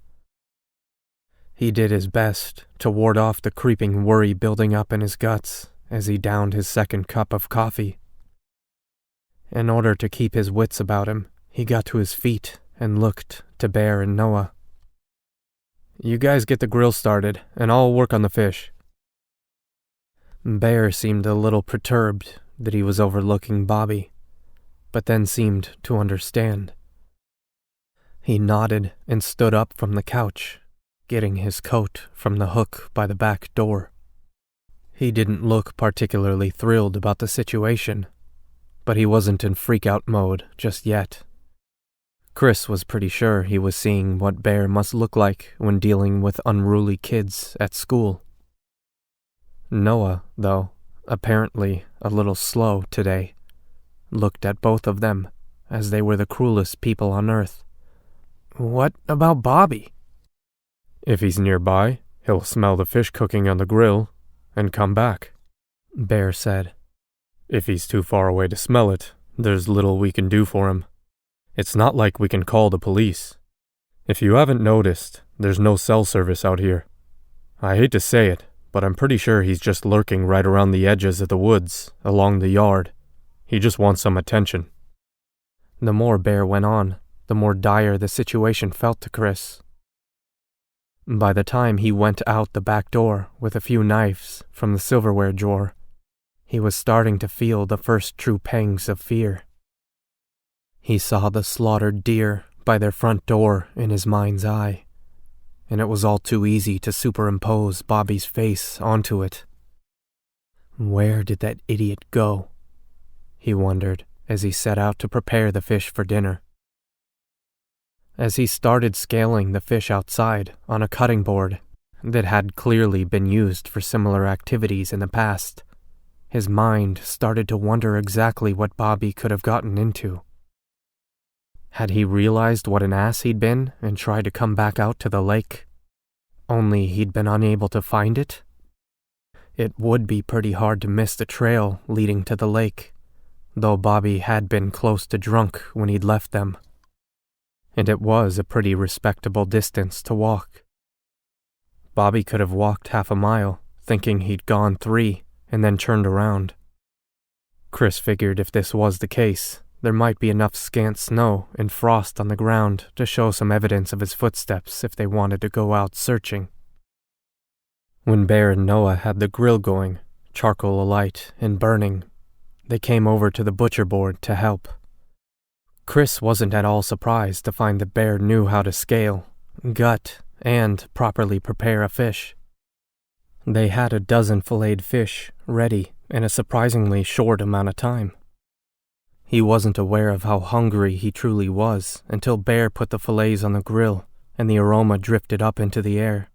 He did his best to ward off the creeping worry building up in his guts as he downed his second cup of coffee. In order to keep his wits about him, he got to his feet and looked to Bear and Noah. "You guys get the grill started, and I'll work on the fish." Bear seemed a little perturbed that he was overlooking Bobby, but then seemed to understand. He nodded and stood up from the couch, getting his coat from the hook by the back door. He didn't look particularly thrilled about the situation, but he wasn't in freak-out mode just yet. Chris was pretty sure he was seeing what Bear must look like when dealing with unruly kids at school. Noah, though, apparently a little slow today, looked at both of them as they were the cruelest people on earth. "What about Bobby?" "If he's nearby, he'll smell the fish cooking on the grill and come back," Bear said. "If he's too far away to smell it, there's little we can do for him. It's not like we can call the police. If you haven't noticed, there's no cell service out here. I hate to say it, but I'm pretty sure he's just lurking right around the edges of the woods, along the yard. He just wants some attention." The more Bear went on, the more dire the situation felt to Chris. By the time he went out the back door with a few knives from the silverware drawer, he was starting to feel the first true pangs of fear. He saw the slaughtered deer by their front door in his mind's eye, and it was all too easy to superimpose Bobby's face onto it. Where did that idiot go? He wondered as he set out to prepare the fish for dinner. As he started scaling the fish outside on a cutting board that had clearly been used for similar activities in the past, his mind started to wonder exactly what Bobby could have gotten into. Had he realized what an ass he'd been and tried to come back out to the lake, only he'd been unable to find it? It would be pretty hard to miss the trail leading to the lake, though Bobby had been close to drunk when he'd left them. And it was a pretty respectable distance to walk. Bobby could have walked half a mile, thinking he'd gone 3, and then turned around. Chris figured if this was the case, there might be enough scant snow and frost on the ground to show some evidence of his footsteps if they wanted to go out searching. When Bear and Noah had the grill going, charcoal alight and burning, they came over to the butcher board to help. Chris wasn't at all surprised to find that Bear knew how to scale, gut, and properly prepare a fish. They had a dozen filleted fish ready in a surprisingly short amount of time. He wasn't aware of how hungry he truly was until Bear put the fillets on the grill and the aroma drifted up into the air.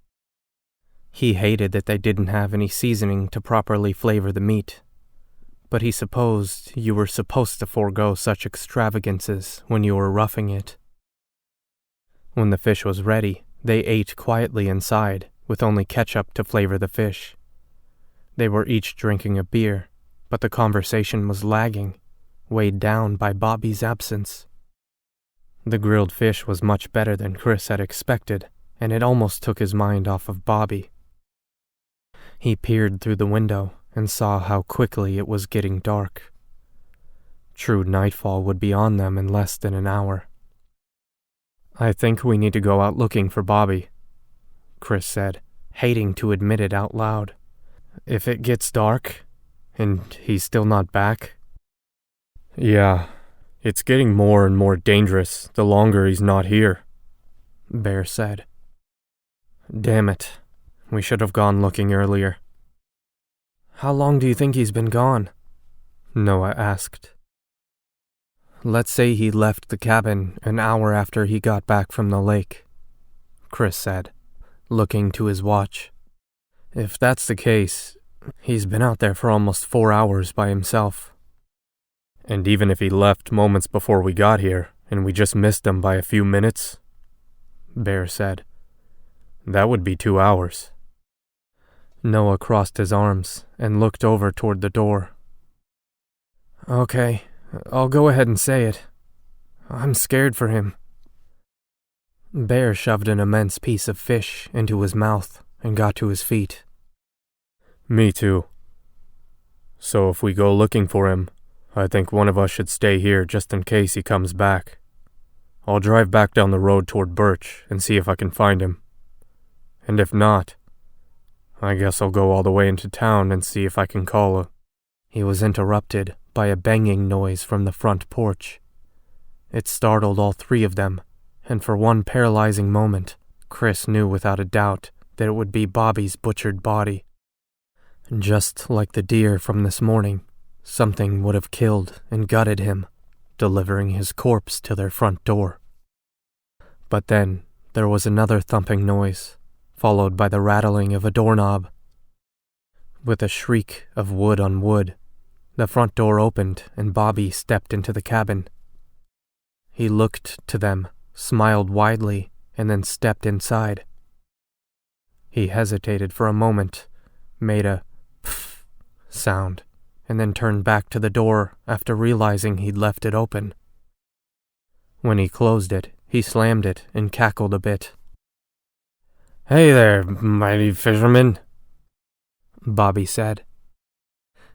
He hated that they didn't have any seasoning to properly flavor the meat, but he supposed you were supposed to forego such extravagances when you were roughing it. When the fish was ready, they ate quietly inside, with only ketchup to flavor the fish. They were each drinking a beer, but the conversation was lagging, weighed down by Bobby's absence. The grilled fish was much better than Chris had expected, and it almost took his mind off of Bobby. He peered through the window and saw how quickly it was getting dark. True nightfall would be on them in less than an hour. "I think we need to go out looking for Bobby," Chris said, hating to admit it out loud. "If it gets dark, and he's still not back." "Yeah, it's getting more and more dangerous the longer he's not here," Bear said. "Damn it, we should have gone looking earlier." "How long do you think he's been gone?" Noah asked. "Let's say he left the cabin an hour after he got back from the lake," Chris said, looking to his watch. "If that's the case, he's been out there for almost 4 hours by himself." "And even if he left moments before we got here, and we just missed him by a few minutes," Bear said, "that would be 2 hours. Noah crossed his arms and looked over toward the door. "Okay, I'll go ahead and say it. I'm scared for him." Bear shoved an immense piece of fish into his mouth and got to his feet. "Me too. So if we go looking for him, I think one of us should stay here just in case he comes back. I'll drive back down the road toward Birch and see if I can find him. And if not, I guess I'll go all the way into town and see if I can call a..." He was interrupted by a banging noise from the front porch. It startled all three of them, and for one paralyzing moment, Chris knew without a doubt that it would be Bobby's butchered body. Just like the deer from this morning, something would have killed and gutted him, delivering his corpse to their front door. But then there was another thumping noise, followed by the rattling of a doorknob. With a shriek of wood on wood, the front door opened and Bobby stepped into the cabin. He looked to them, smiled widely, and then stepped inside. He hesitated for a moment, made a pff sound, and then turned back to the door after realizing he'd left it open. When he closed it, he slammed it and cackled a bit. "Hey there, mighty fisherman," Bobby said.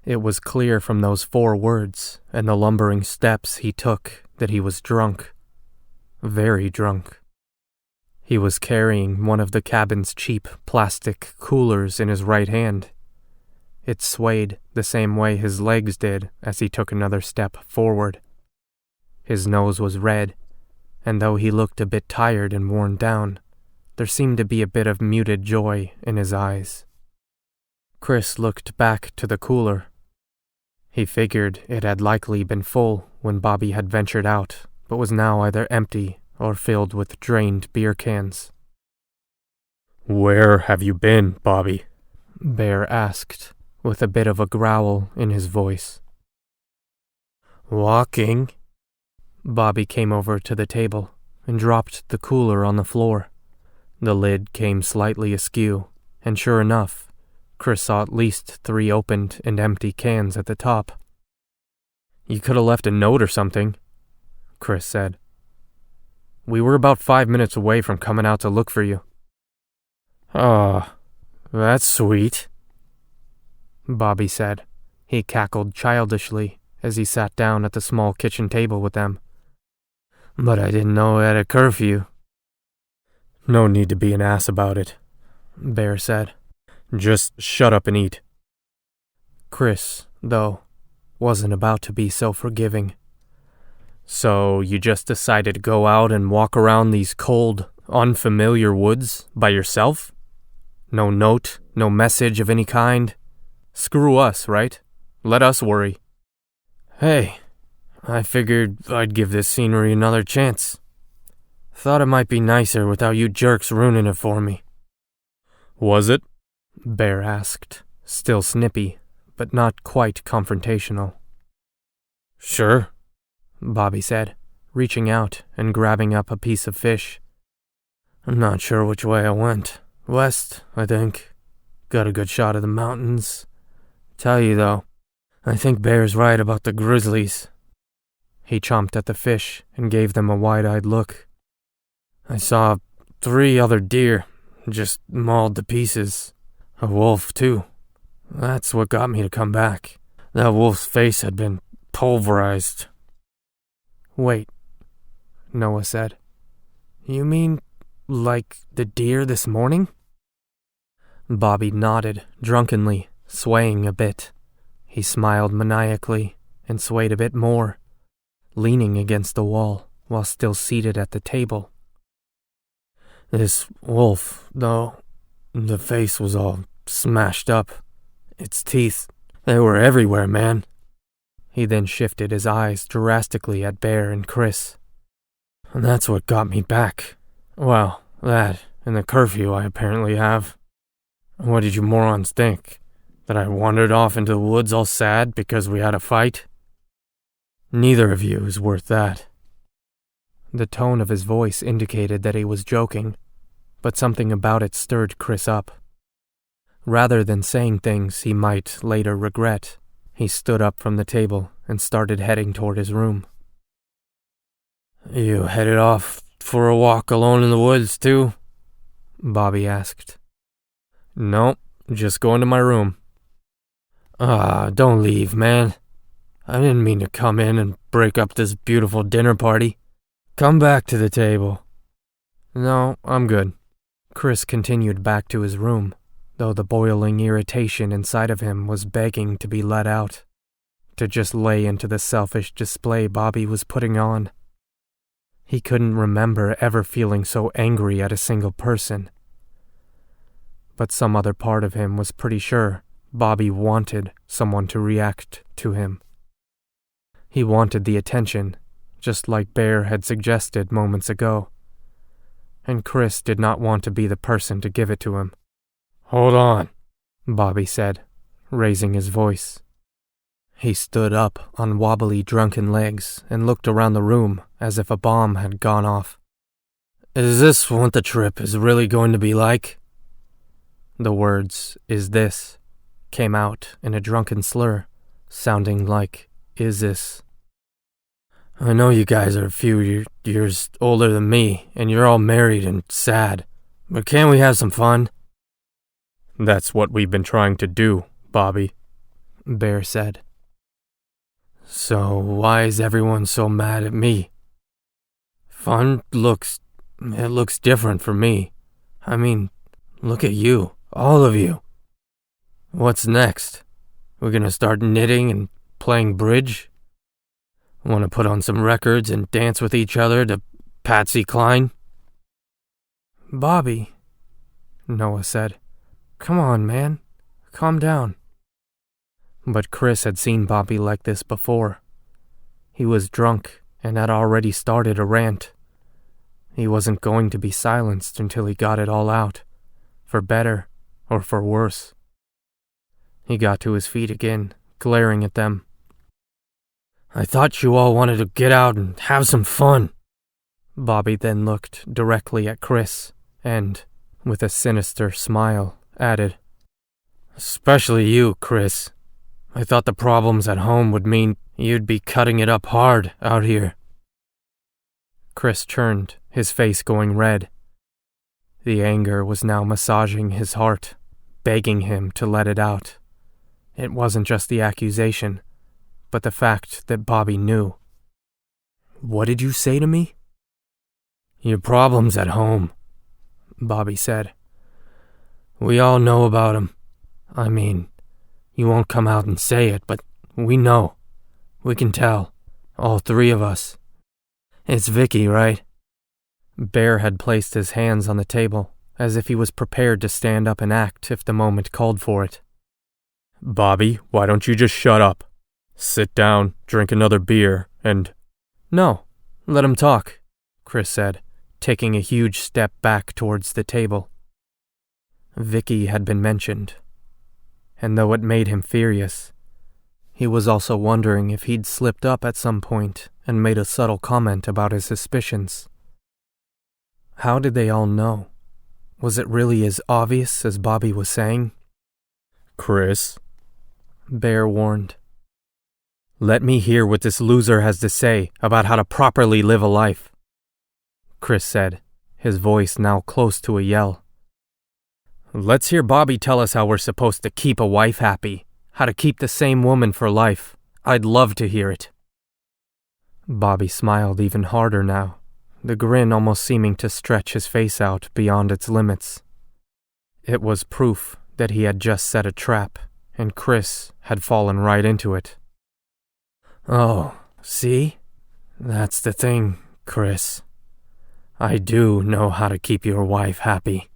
It was clear from those 4 words and the lumbering steps he took that he was drunk. Very drunk. He was carrying one of the cabin's cheap plastic coolers in his right hand. It swayed the same way his legs did as he took another step forward. His nose was red, and though he looked a bit tired and worn down, there seemed to be a bit of muted joy in his eyes. Chris looked back to the cooler. He figured it had likely been full when Bobby had ventured out, but was now either empty or filled with drained beer cans. "Where have you been, Bobby?" Bear asked, with a bit of a growl in his voice. "Walking." Bobby came over to the table and dropped the cooler on the floor. The lid came slightly askew, and sure enough, Chris saw at least 3 opened and empty cans at the top. "You could have left a note or something," Chris said. "We were about 5 minutes away from coming out to look for you." "Oh, that's sweet," Bobby said. He cackled childishly as he sat down at the small kitchen table with them. "But I didn't know we had a curfew." "No need to be an ass about it," Bear said. "Just shut up and eat." Chris, though, wasn't about to be so forgiving. "So you just decided to go out and walk around these cold, unfamiliar woods by yourself? No note, no message of any kind? Screw us, right? Let us worry." "Hey, I figured I'd give this scenery another chance. Thought it might be nicer without you jerks ruining it for me." "Was it?" Bear asked, still snippy, but not quite confrontational. "Sure," Bobby said, reaching out and grabbing up a piece of fish. "I'm not sure which way I went. West, I think. Got a good shot of the mountains. Tell you though, I think Bear's right about the grizzlies." He chomped at the fish and gave them a wide-eyed look. "I saw 3 other deer, just mauled to pieces. A wolf, too. That's what got me to come back. That wolf's face had been pulverized." "Wait," Noah said. "You mean like the deer this morning?" Bobby nodded drunkenly, swaying a bit. He smiled maniacally and swayed a bit more, leaning against the wall while still seated at the table. "This wolf, though, the face was all smashed up. Its teeth, they were everywhere, man." He then shifted his eyes drastically at Bear and Chris. "And that's what got me back. Well, that and the curfew I apparently have. What did you morons think? That I wandered off into the woods all sad because we had a fight? Neither of you is worth that." The tone of his voice indicated that he was joking, but something about it stirred Chris up. Rather than saying things he might later regret, he stood up from the table and started heading toward his room. "You headed off for a walk alone in the woods, too?" Bobby asked. "Nope, just going to my room." Don't leave, man. I didn't mean to come in and break up this beautiful dinner party. Come back to the table." "No, I'm good." Chris continued back to his room, though the boiling irritation inside of him was begging to be let out, to just lay into the selfish display Bobby was putting on. He couldn't remember ever feeling so angry at a single person. But some other part of him was pretty sure Bobby wanted someone to react to him. He wanted the attention, just like Bear had suggested moments ago. And Chris did not want to be the person to give it to him. "Hold on," Bobby said, raising his voice. He stood up on wobbly drunken legs and looked around the room as if a bomb had gone off. "Is this what the trip is really going to be like?" The words, "is this," came out in a drunken slur, sounding like, "is this?" "I know you guys are a few years older than me, and you're all married and sad, but can't we have some fun?" "That's what we've been trying to do, Bobby," Bear said. "So why is everyone so mad at me? Fun looks different for me. I mean, look at you, all of you. What's next? We're gonna start knitting and playing bridge? Want to put on some records and dance with each other to Patsy Cline?" "Bobby," Noah said. "Come on, man. Calm down." But Chris had seen Bobby like this before. He was drunk and had already started a rant. He wasn't going to be silenced until he got it all out, for better or for worse. He got to his feet again, glaring at them. "I thought you all wanted to get out and have some fun." Bobby then looked directly at Chris and, with a sinister smile, added, "Especially you, Chris. I thought the problems at home would mean you'd be cutting it up hard out here." Chris turned, his face going red. The anger was now massaging his heart, begging him to let it out. It wasn't just the accusation, but the fact that Bobby knew. "What did you say to me?" "Your problem's at home," Bobby said. "We all know about 'em. I mean, you won't come out and say it, but we know. We can tell. All three of us. It's Vicky, right?" Bear had placed his hands on the table, as if he was prepared to stand up and act if the moment called for it. "Bobby, why don't you just shut up? Sit down, drink another beer, and—" "No, let him talk," Chris said, taking a huge step back towards the table. Vicky had been mentioned, and though it made him furious, he was also wondering if he'd slipped up at some point and made a subtle comment about his suspicions. How did they all know? Was it really as obvious as Bobby was saying? "Chris," Bear warned. "let me hear what this loser has to say about how to properly live a life," Chris said, his voice now close to a yell. "Let's hear Bobby tell us how we're supposed to keep a wife happy, how to keep the same woman for life. I'd love to hear it." Bobby smiled even harder now, the grin almost seeming to stretch his face out beyond its limits. It was proof that he had just set a trap, and Chris had fallen right into it. "Oh, see? That's the thing, Chris. I do know how to keep your wife happy."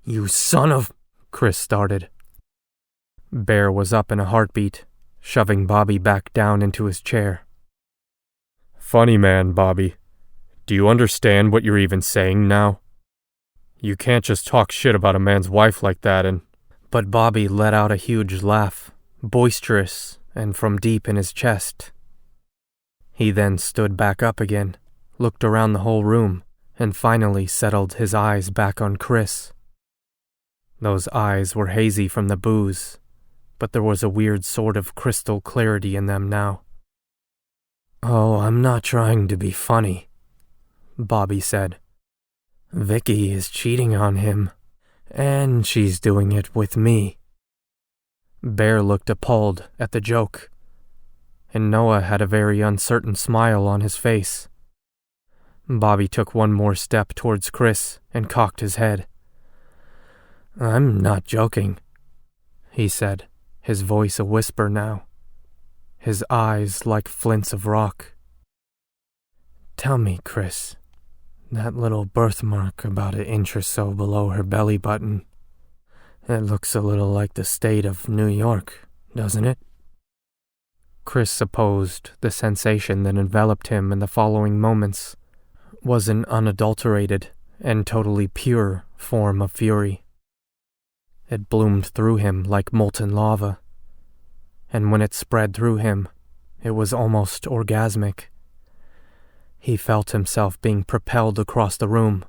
"You son of—" Chris started. Bear was up in a heartbeat, shoving Bobby back down into his chair. "Funny man, Bobby. Do you understand what you're even saying now? You can't just talk shit about a man's wife like that and—" But Bobby let out a huge laugh, boisterous and from deep in his chest. He then stood back up again, looked around the whole room, and finally settled his eyes back on Chris. Those eyes were hazy from the booze, but there was a weird sort of crystal clarity in them now. "Oh, I'm not trying to be funny," Bobby said. "Vicky is cheating on him, and she's doing it with me." Bear looked appalled at the joke, and Noah had a very uncertain smile on his face. Bobby took one more step towards Chris and cocked his head. "I'm not joking," he said, his voice a whisper now, his eyes like flints of rock. "Tell me, Chris, that little birthmark about 1 inch or so below her belly button, it looks a little like the state of New York, doesn't it?" Chris supposed the sensation that enveloped him in the following moments was an unadulterated and totally pure form of fury. It bloomed through him like molten lava, and when it spread through him, it was almost orgasmic. He felt himself being propelled across the room,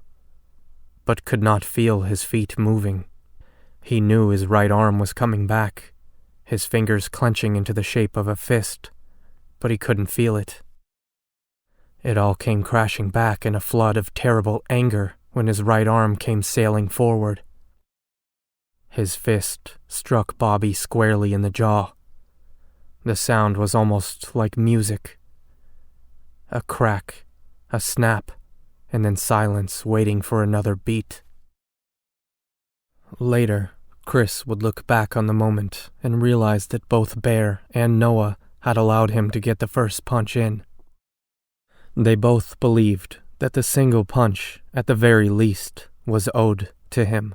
but could not feel his feet moving. He knew his right arm was coming back, his fingers clenching into the shape of a fist, but he couldn't feel it. It all came crashing back in a flood of terrible anger when his right arm came sailing forward. His fist struck Bobby squarely in the jaw. The sound was almost like music. A crack, a snap, and then silence waiting for another beat. Later, Chris would look back on the moment and realize that both Bear and Noah had allowed him to get the first punch in. They both believed that the single punch, at the very least, was owed to him.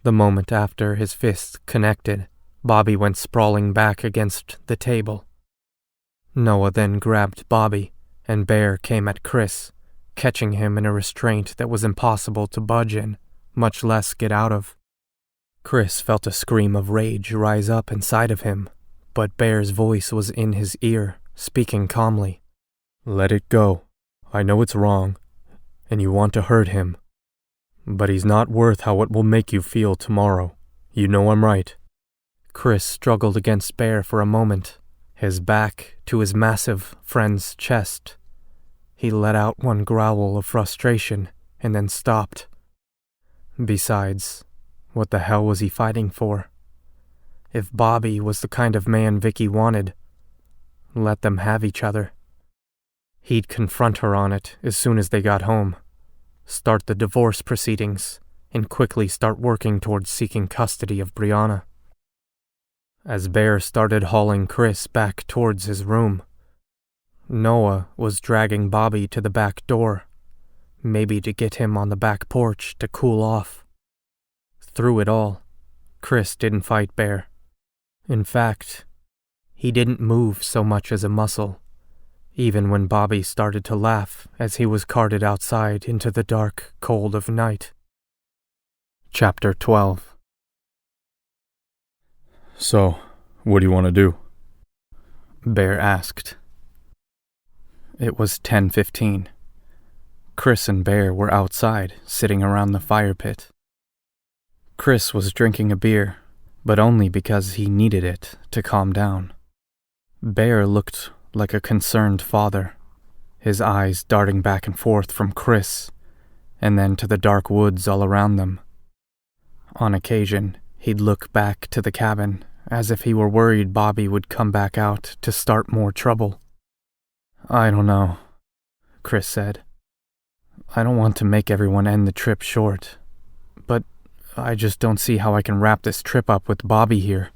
The moment after his fists connected, Bobby went sprawling back against the table. Noah then grabbed Bobby, and Bear came at Chris, catching him in a restraint that was impossible to budge in, much less get out of. Chris felt a scream of rage rise up inside of him, but Bear's voice was in his ear, speaking calmly. "Let it go. I know it's wrong, and you want to hurt him. But he's not worth how it will make you feel tomorrow. You know I'm right." Chris struggled against Bear for a moment, his back to his massive friend's chest. He let out one growl of frustration and then stopped. Besides, what the hell was he fighting for? If Bobby was the kind of man Vicky wanted, let them have each other. He'd confront her on it as soon as they got home, start the divorce proceedings, and quickly start working towards seeking custody of Brianna. As Bear started hauling Chris back towards his room, Noah was dragging Bobby to the back door, maybe to get him on the back porch to cool off. Through it all, Chris didn't fight Bear. In fact, he didn't move so much as a muscle, even when Bobby started to laugh as he was carted outside into the dark cold of night. Chapter 12. So, what do you want to do? Bear asked. It was 10:15. Chris and Bear were outside, sitting around the fire pit. Chris was drinking a beer, but only because he needed it to calm down. Bear looked like a concerned father, his eyes darting back and forth from Chris, and then to the dark woods all around them. On occasion, he'd look back to the cabin, as if he were worried Bobby would come back out to start more trouble. "I don't know," Chris said. "I don't want to make everyone end the trip short, but I just don't see how I can wrap this trip up with Bobby here.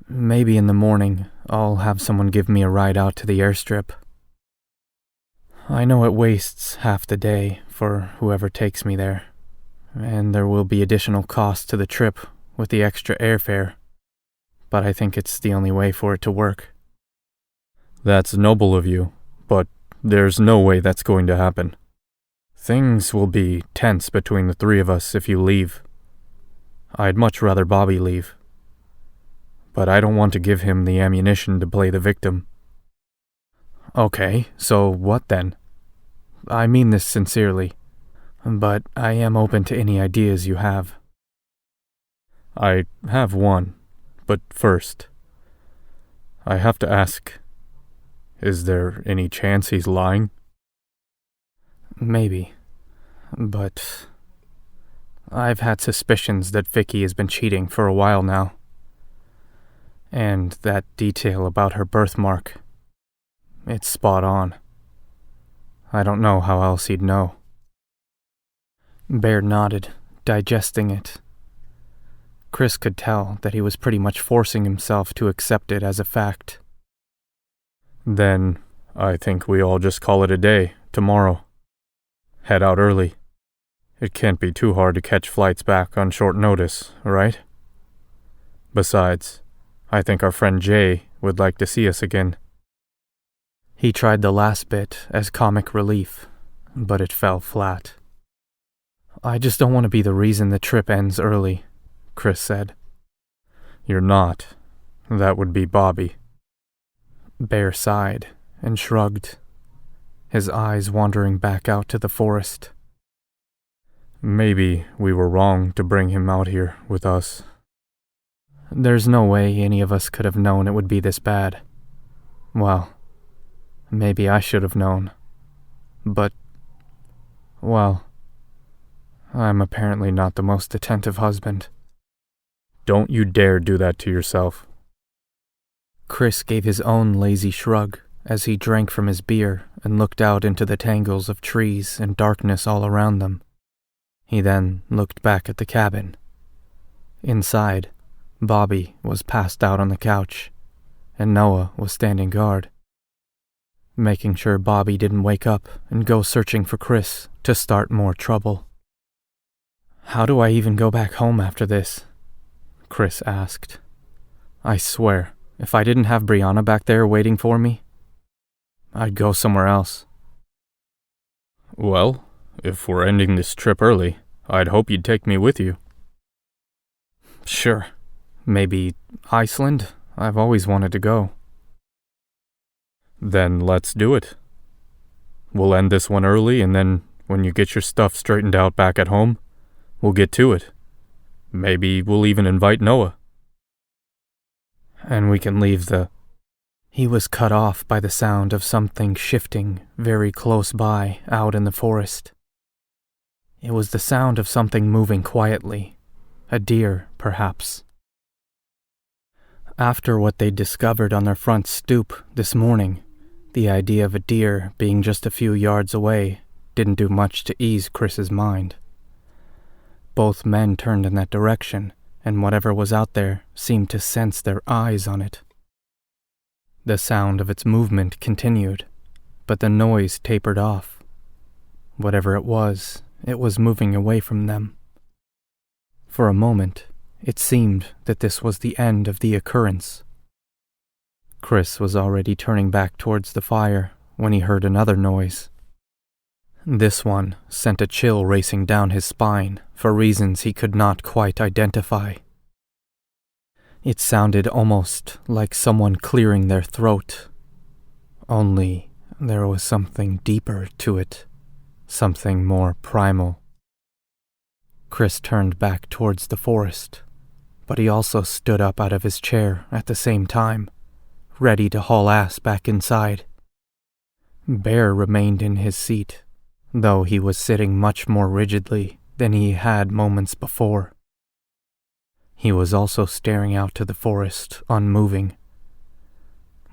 Maybe in the morning, I'll have someone give me a ride out to the airstrip. I know it wastes half the day for whoever takes me there, and there will be additional cost to the trip with the extra airfare, but I think it's the only way for it to work." That's noble of you, but there's no way that's going to happen. Things will be tense between the three of us if you leave. I'd much rather Bobby leave, but I don't want to give him the ammunition to play the victim. Okay, so what then? I mean this sincerely, but I am open to any ideas you have. I have one, but first, I have to ask, is there any chance he's lying? Maybe, but I've had suspicions that Vicky has been cheating for a while now. And that detail about her birthmark, it's spot on. I don't know how else he'd know. Bear nodded, digesting it. Chris could tell that he was pretty much forcing himself to accept it as a fact. Then I think we all just call it a day tomorrow. Head out early. It can't be too hard to catch flights back on short notice, right? Besides, I think our friend Jay would like to see us again. He tried the last bit as comic relief, but it fell flat. I just don't want to be the reason the trip ends early, Chris said. You're not. That would be Bobby. Bear sighed and shrugged, his eyes wandering back out to the forest. Maybe we were wrong to bring him out here with us. There's no way any of us could have known it would be this bad. Well, maybe I should have known. But, well, I'm apparently not the most attentive husband. Don't you dare do that to yourself. Chris gave his own lazy shrug as he drank from his beer and looked out into the tangles of trees and darkness all around them. He then looked back at the cabin. Inside, Bobby was passed out on the couch, and Noah was standing guard, making sure Bobby didn't wake up and go searching for Chris to start more trouble. "How do I even go back home after this?" Chris asked. "I swear, if I didn't have Brianna back there waiting for me, I'd go somewhere else." Well, if we're ending this trip early, I'd hope you'd take me with you. Sure. Maybe Iceland? I've always wanted to go. Then let's do it. We'll end this one early, and then when you get your stuff straightened out back at home, we'll get to it. Maybe we'll even invite Noah. And we can leave the... He was cut off by the sound of something shifting very close by out in the forest. It was the sound of something moving quietly. A deer, perhaps. After what they'd discovered on their front stoop this morning, the idea of a deer being just a few yards away didn't do much to ease Chris's mind. Both men turned in that direction, and whatever was out there seemed to sense their eyes on it. The sound of its movement continued, but the noise tapered off. Whatever it was moving away from them. For a moment, it seemed that this was the end of the occurrence. Chris was already turning back towards the fire when he heard another noise. This one sent a chill racing down his spine for reasons he could not quite identify. It sounded almost like someone clearing their throat. Only there was something deeper to it, something more primal. Chris turned back towards the forest, but he also stood up out of his chair at the same time, ready to haul ass back inside. Bear remained in his seat, though he was sitting much more rigidly than he had moments before. He was also staring out to the forest, unmoving.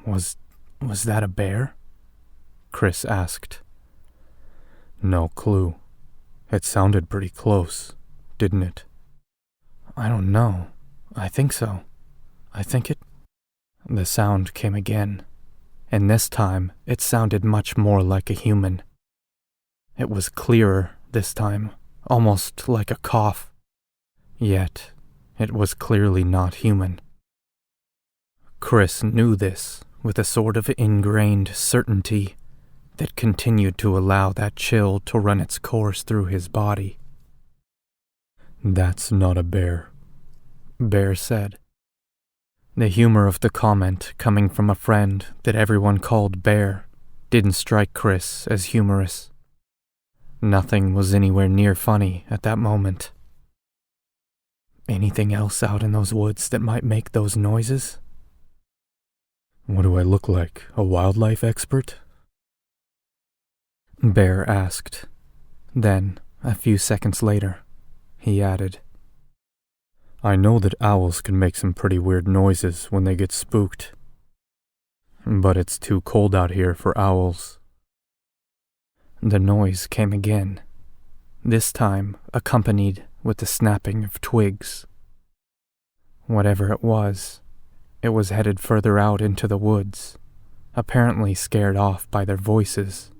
Was that a bear? Chris asked. No clue. It sounded pretty close, didn't it? I don't know. I think so. I think it... The sound came again, and this time it sounded much more like a human. It was clearer this time, almost like a cough. Yet, it was clearly not human. Chris knew this with a sort of ingrained certainty that continued to allow that chill to run its course through his body. That's not a bear, Bear said. The humor of the comment coming from a friend that everyone called Bear didn't strike Chris as humorous. Nothing was anywhere near funny at that moment. Anything else out in those woods that might make those noises? What do I look like, a wildlife expert? Bear asked. Then, a few seconds later, he added, I know that owls can make some pretty weird noises when they get spooked. But it's too cold out here for owls. The noise came again, this time accompanied with the snapping of twigs. Whatever it was headed further out into the woods, apparently scared off by their voices.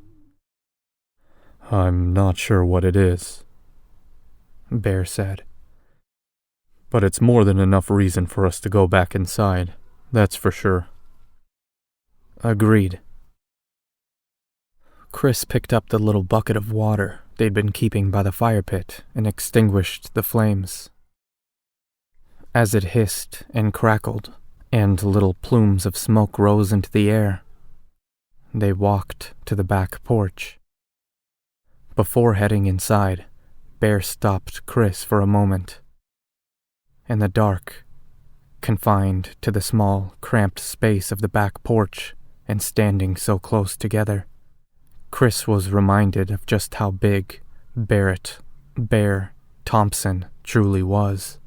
I'm not sure what it is, Bear said. But it's more than enough reason for us to go back inside, that's for sure. Agreed. Chris picked up the little bucket of water they'd been keeping by the fire pit and extinguished the flames. As it hissed and crackled, and little plumes of smoke rose into the air, they walked to the back porch. Before heading inside, Bear stopped Chris for a moment. In the dark, confined to the small, cramped space of the back porch and standing so close together, Chris was reminded of just how big Bear Thompson truly was.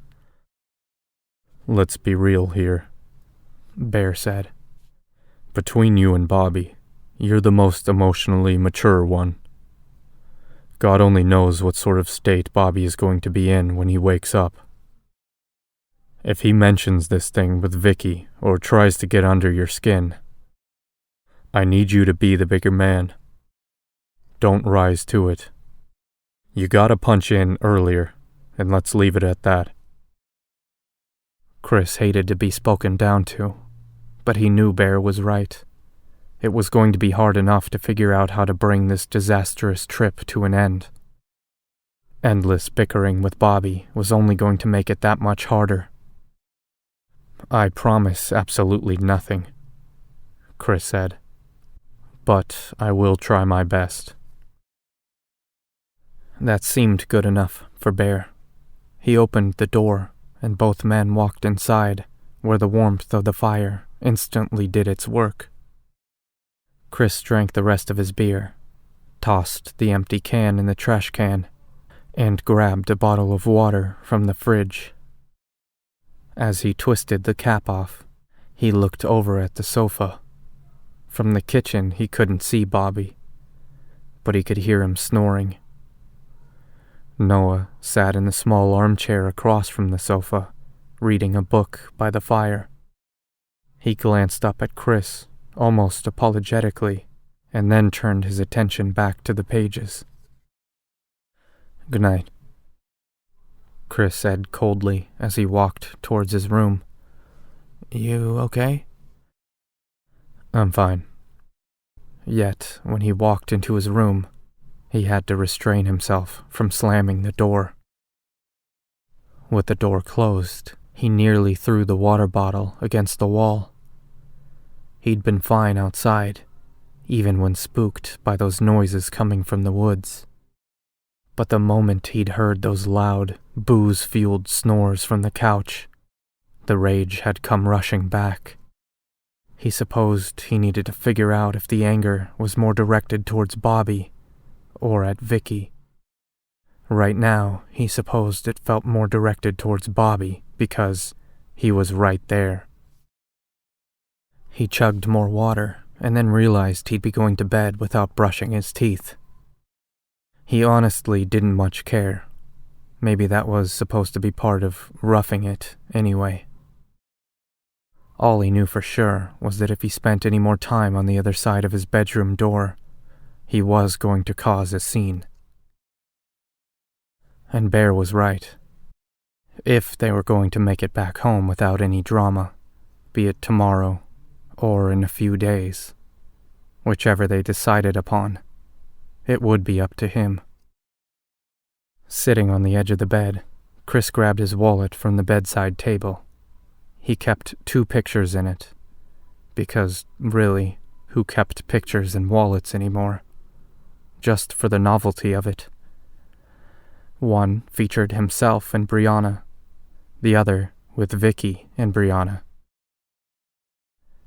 Let's be real here, Bear said. Between you and Bobby, you're the most emotionally mature one. God only knows what sort of state Bobby is going to be in when he wakes up. If he mentions this thing with Vicky or tries to get under your skin, I need you to be the bigger man. Don't rise to it. You gotta punch in earlier, and let's leave it at that. Chris hated to be spoken down to, but he knew Bear was right. It was going to be hard enough to figure out how to bring this disastrous trip to an end. Endless bickering with Bobby was only going to make it that much harder. I promise absolutely nothing, Chris said, but I will try my best. That seemed good enough for Bear. He opened the door, and both men walked inside, where the warmth of the fire instantly did its work. Chris drank the rest of his beer, tossed the empty can in the trash can, and grabbed a bottle of water from the fridge. As he twisted the cap off, He looked over at the sofa. From the kitchen, he couldn't see Bobby, but he could hear him snoring. Noah sat in the small armchair across from the sofa, reading a book by the fire. He glanced up at Chris, almost apologetically, and then turned his attention back to the pages. "Good night," Chris said coldly as he walked towards his room. "You okay?" "I'm fine." Yet, when he walked into his room, he had to restrain himself from slamming the door. With the door closed, he nearly threw the water bottle against the wall. He'd been fine outside, even when spooked by those noises coming from the woods. But the moment he'd heard those loud, booze-fueled snores from the couch, the rage had come rushing back. He supposed he needed to figure out if the anger was more directed towards Bobby or at Vicky. Right now, he supposed it felt more directed towards Bobby because he was right there. He chugged more water and then realized he'd be going to bed without brushing his teeth. He honestly didn't much care. Maybe that was supposed to be part of roughing it anyway. All he knew for sure was that if he spent any more time on the other side of his bedroom door, he was going to cause a scene. And Bear was right. If they were going to make it back home without any drama, be it tomorrow or in a few days, whichever they decided upon, it would be up to him. Sitting on the edge of the bed, Chris grabbed his wallet from the bedside table. He kept 2 pictures in it, because, really, who kept pictures in wallets anymore? Just for the novelty of it. One featured himself and Brianna, the other with Vicky and Brianna.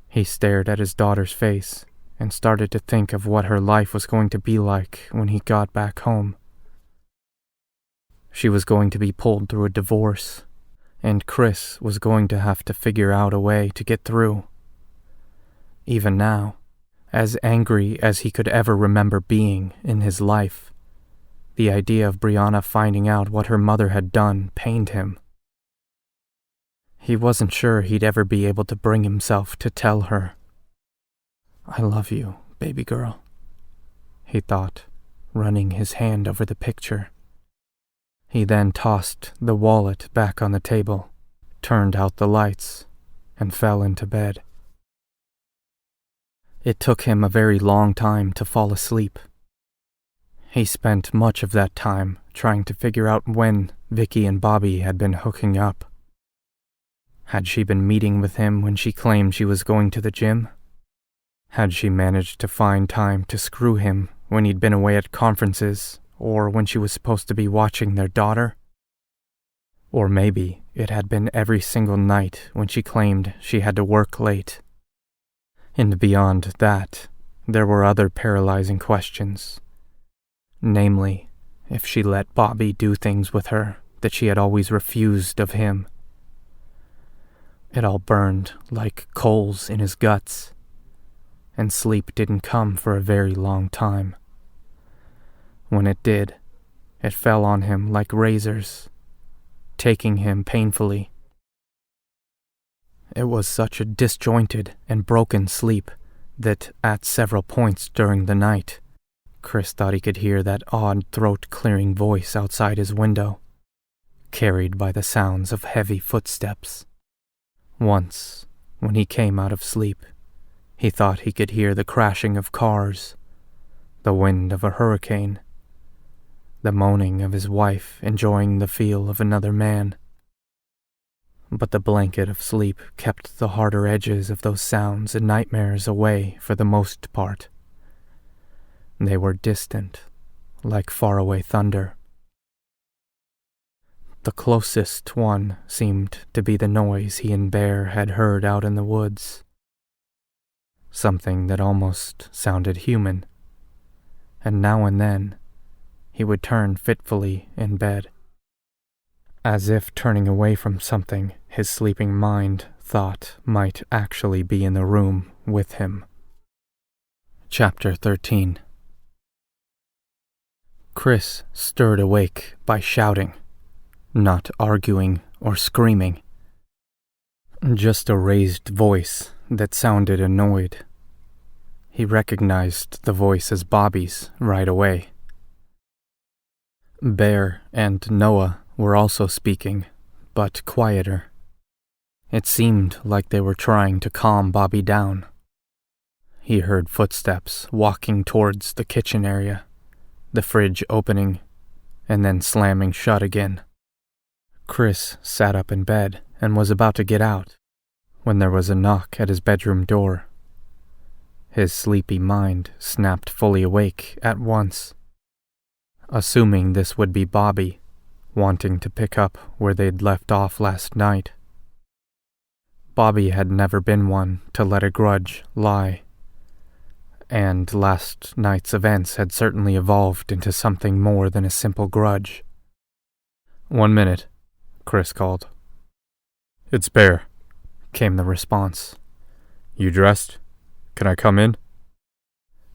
He stared at his daughter's face and started to think of what her life was going to be like when he got back home. She was going to be pulled through a divorce, and Chris was going to have to figure out a way to get through. Even now, as angry as he could ever remember being in his life, the idea of Brianna finding out what her mother had done pained him. He wasn't sure he'd ever be able to bring himself to tell her. "I love you, baby girl," he thought, running his hand over the picture. He then tossed the wallet back on the table, turned out the lights, and fell into bed. It took him a very long time to fall asleep. He spent much of that time trying to figure out when Vicky and Bobby had been hooking up. Had she been meeting with him when she claimed she was going to the gym? Had she managed to find time to screw him when he'd been away at conferences or when she was supposed to be watching their daughter? Or maybe it had been every single night when she claimed she had to work late. And beyond that, there were other paralyzing questions. Namely, if she let Bobby do things with her that she had always refused of him. It all burned like coals in his guts, and sleep didn't come for a very long time. When it did, it fell on him like razors, taking him painfully. It was such a disjointed and broken sleep that at several points during the night, Chris thought he could hear that odd throat-clearing voice outside his window, carried by the sounds of heavy footsteps. Once, when he came out of sleep, he thought he could hear the crashing of cars, the wind of a hurricane, the moaning of his wife enjoying the feel of another man. But the blanket of sleep kept the harder edges of those sounds and nightmares away for the most part. They were distant, like faraway thunder. The closest one seemed to be the noise he and Bear had heard out in the woods. Something that almost sounded human. And now and then, he would turn fitfully in bed. as if turning away from something his sleeping mind thought might actually be in the room with him. Chapter 13. Chris stirred awake by shouting, not arguing or screaming. Just a raised voice that sounded annoyed. He recognized the voice as Bobby's right away. Bear and Noah were also speaking, but quieter. It seemed like they were trying to calm Bobby down. He heard footsteps walking towards the kitchen area, the fridge opening, and then slamming shut again. Chris sat up in bed and was about to get out when there was a knock at his bedroom door. His sleepy mind snapped fully awake at once, assuming this would be Bobby, wanting to pick up where they'd left off last night. Bobby had never been one to let a grudge lie, and last night's events had certainly evolved into something more than a simple grudge. "1 minute," Chris called. "It's Bear," came the response. "You dressed? Can I come in?"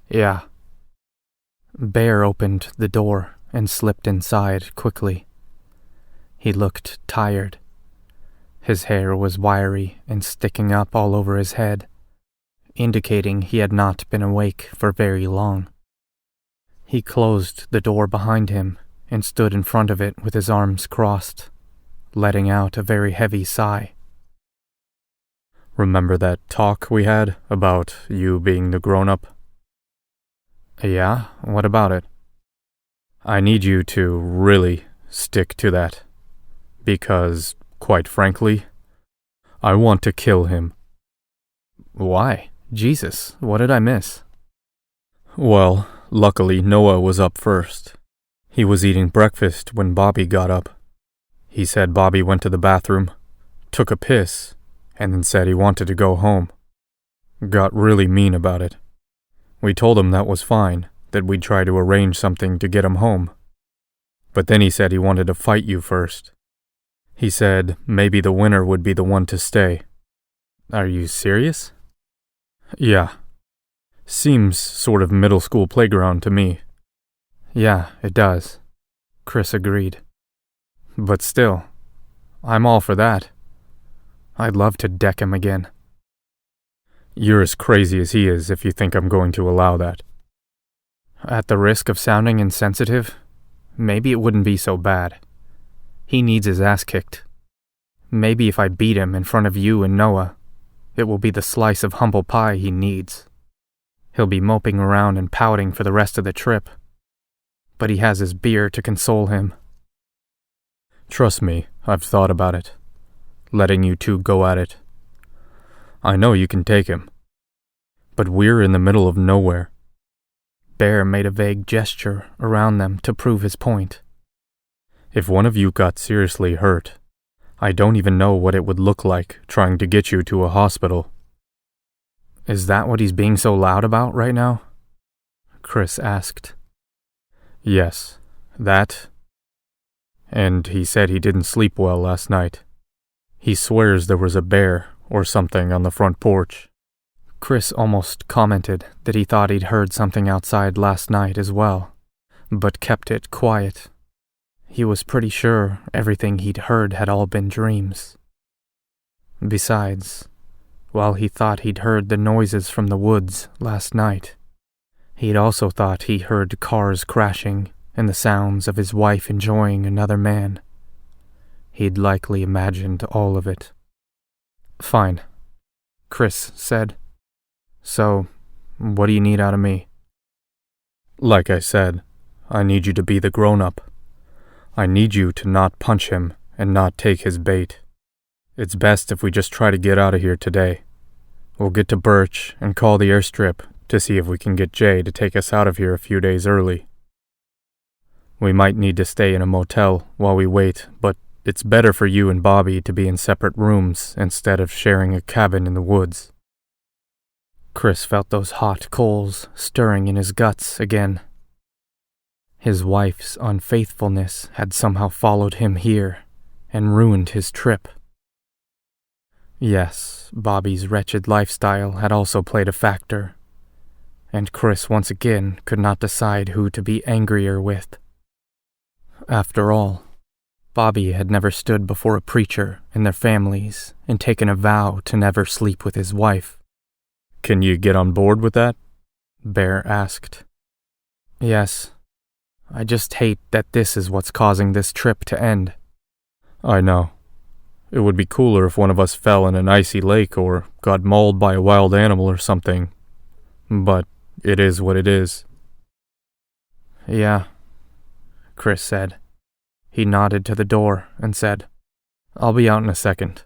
"Yeah." Bear opened the door and slipped inside quickly. He looked tired. His hair was wiry and sticking up all over his head, indicating he had not been awake for very long. He closed the door behind him and stood in front of it with his arms crossed, letting out a very heavy sigh. "Remember that talk we had about you being the grown-up?" "Yeah, what about it?" "I need you to really stick to that, because, quite frankly, I want to kill him." "Why? Jesus, what did I miss?" "Well, luckily Noah was up first. He was eating breakfast when Bobby got up. He said Bobby went to the bathroom, took a piss, and then said he wanted to go home. Got really mean about it. We told him that was fine, that we'd try to arrange something to get him home. But then he said he wanted to fight you first. He said maybe the winner would be the one to stay." "Are you serious?" "Yeah. Seems sort of middle school playground to me." "Yeah, it does," Chris agreed. "But still, I'm all for that. I'd love to deck him again." "You're as crazy as he is if you think I'm going to allow that." "At the risk of sounding insensitive, maybe it wouldn't be so bad. He needs his ass kicked. Maybe if I beat him in front of you and Noah, it will be the slice of humble pie he needs. He'll be moping around and pouting for the rest of the trip. But he has his beer to console him." "Trust me, I've thought about it. Letting you two go at it. I know you can take him. But we're in the middle of nowhere." Bear made a vague gesture around them to prove his point. "If one of you got seriously hurt, I don't even know what it would look like trying to get you to a hospital." "Is that what he's being so loud about right now?" Chris asked. "Yes, that. And he said he didn't sleep well last night. He swears there was a bear or something on the front porch." Chris almost commented that he thought he'd heard something outside last night as well, but kept it quiet. He was pretty sure everything he'd heard had all been dreams. Besides, while he thought he'd heard the noises from the woods last night, he'd also thought he heard cars crashing and the sounds of his wife enjoying another man. He'd likely imagined all of it. "Fine," Chris said. "So, what do you need out of me?" "Like I said, I need you to be the grown-up. I need you to not punch him and not take his bait. It's best if we just try to get out of here today. We'll get to Birch and call the airstrip to see if we can get Jay to take us out of here a few days early. We might need to stay in a motel while we wait, but it's better for you and Bobby to be in separate rooms instead of sharing a cabin in the woods." Chris felt those hot coals stirring in his guts again. His wife's unfaithfulness had somehow followed him here and ruined his trip. Yes, Bobby's wretched lifestyle had also played a factor, and Chris once again could not decide who to be angrier with. After all, Bobby had never stood before a preacher and their families and taken a vow to never sleep with his wife. Can you get on board with that? Bear asked. Yes. I just hate that this is what's causing this trip to end. I know. It would be cooler if one of us fell in an icy lake or got mauled by a wild animal or something. But it is what it is. Yeah, Chris said. He nodded to the door and said, I'll be out in a second.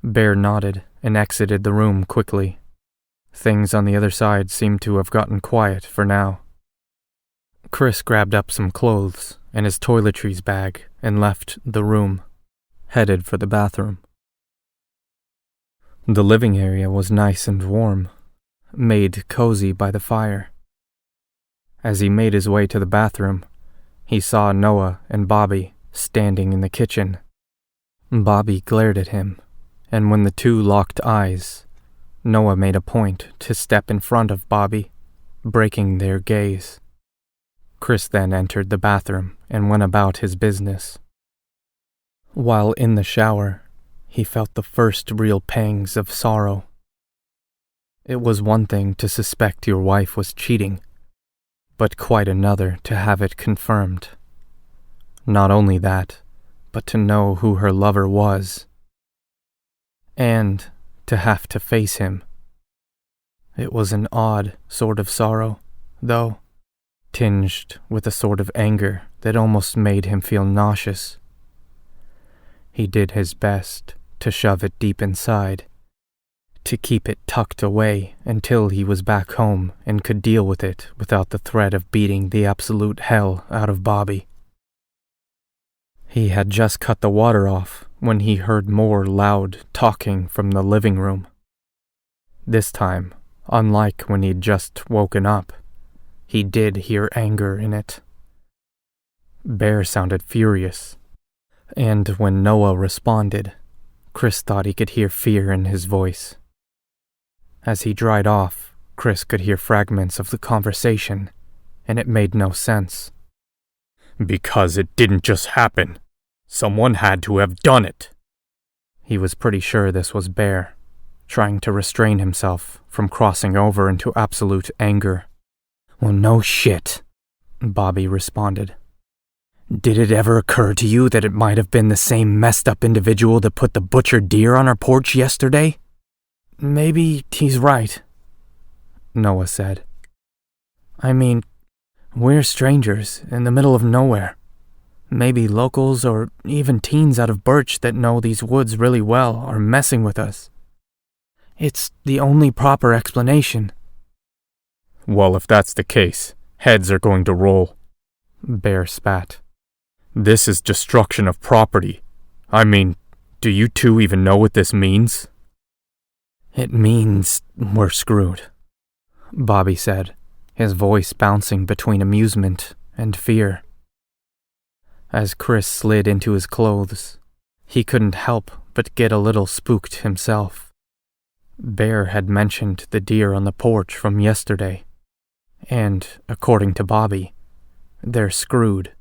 Bear nodded and exited the room quickly. Things on the other side seemed to have gotten quiet for now. Chris grabbed up some clothes and his toiletries bag and left the room, headed for the bathroom. The living area was nice and warm, made cozy by the fire. As he made his way to the bathroom, he saw Noah and Bobby standing in the kitchen. Bobby glared at him, and when the two locked eyes, Noah made a point to step in front of Bobby, breaking their gaze. Chris then entered the bathroom and went about his business. While in the shower, he felt the first real pangs of sorrow. It was one thing to suspect your wife was cheating, but quite another to have it confirmed. Not only that, but to know who her lover was, and to have to face him. It was an odd sort of sorrow, though, tinged with a sort of anger that almost made him feel nauseous. He did his best to shove it deep inside, to keep it tucked away until he was back home and could deal with it without the threat of beating the absolute hell out of Bobby. He had just cut the water off when he heard more loud talking from the living room. This time, unlike when he'd just woken up, he did hear anger in it. Bear sounded furious, and when Noah responded, Chris thought he could hear fear in his voice. As he dried off, Chris could hear fragments of the conversation, and it made no sense. Because it didn't just happen. Someone had to have done it. He was pretty sure this was Bear, trying to restrain himself from crossing over into absolute anger. Well, no shit, Bobby responded. Did it ever occur to you that it might have been the same messed up individual that put the butchered deer on our porch yesterday? Maybe he's right, Noah said. I mean, we're strangers in the middle of nowhere. Maybe locals or even teens out of Birch that know these woods really well are messing with us. It's the only proper explanation. Well, if that's the case, heads are going to roll. Bear spat. This is destruction of property. I mean, do you two even know what this means? It means we're screwed, Bobby said, his voice bouncing between amusement and fear. As Chris slid into his clothes, he couldn't help but get a little spooked himself. Bear had mentioned the deer on the porch from yesterday, and, according to Bobby, they're screwed.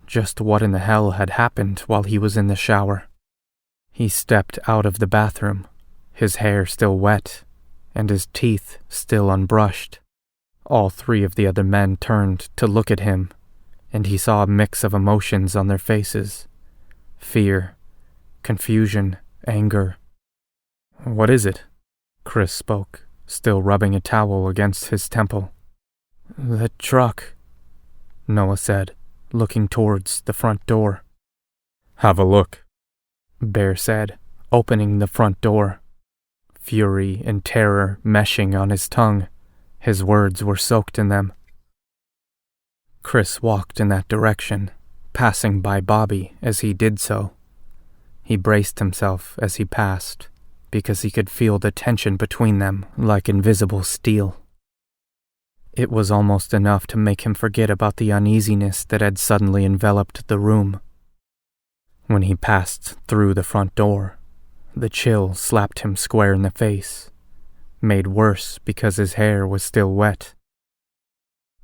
Just what in the hell had happened while he was in the shower? He stepped out of the bathroom, his hair still wet, and his teeth still unbrushed. All three of the other men turned to look at him, and he saw a mix of emotions on their faces. Fear, confusion, anger. What is it? Chris spoke, still rubbing a towel against his temple. The truck, Noah said, looking towards the front door. Have a look, Bear said, opening the front door. Fury and terror meshing on his tongue, his words were soaked in them. Chris walked in that direction, passing by Bobby as he did so. He braced himself as he passed, because he could feel the tension between them like invisible steel. It was almost enough to make him forget about the uneasiness that had suddenly enveloped the room. When he passed through the front door, the chill slapped him square in the face, made worse because his hair was still wet.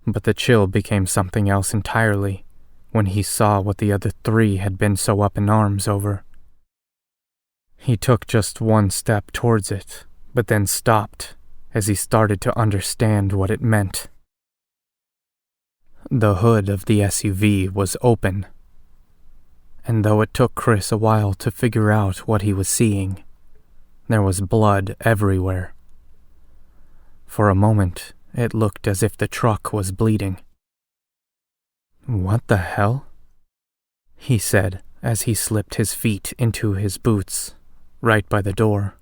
But the chill became something else entirely when he saw what the other three had been so up in arms over. He took just one step towards it, but then stopped as he started to understand what it meant. The hood of the SUV was open, and though it took Chris a while to figure out what he was seeing, there was blood everywhere. For a moment, it looked as if the truck was bleeding. "What the hell?" he said as he slipped his feet into his boots, right by the door.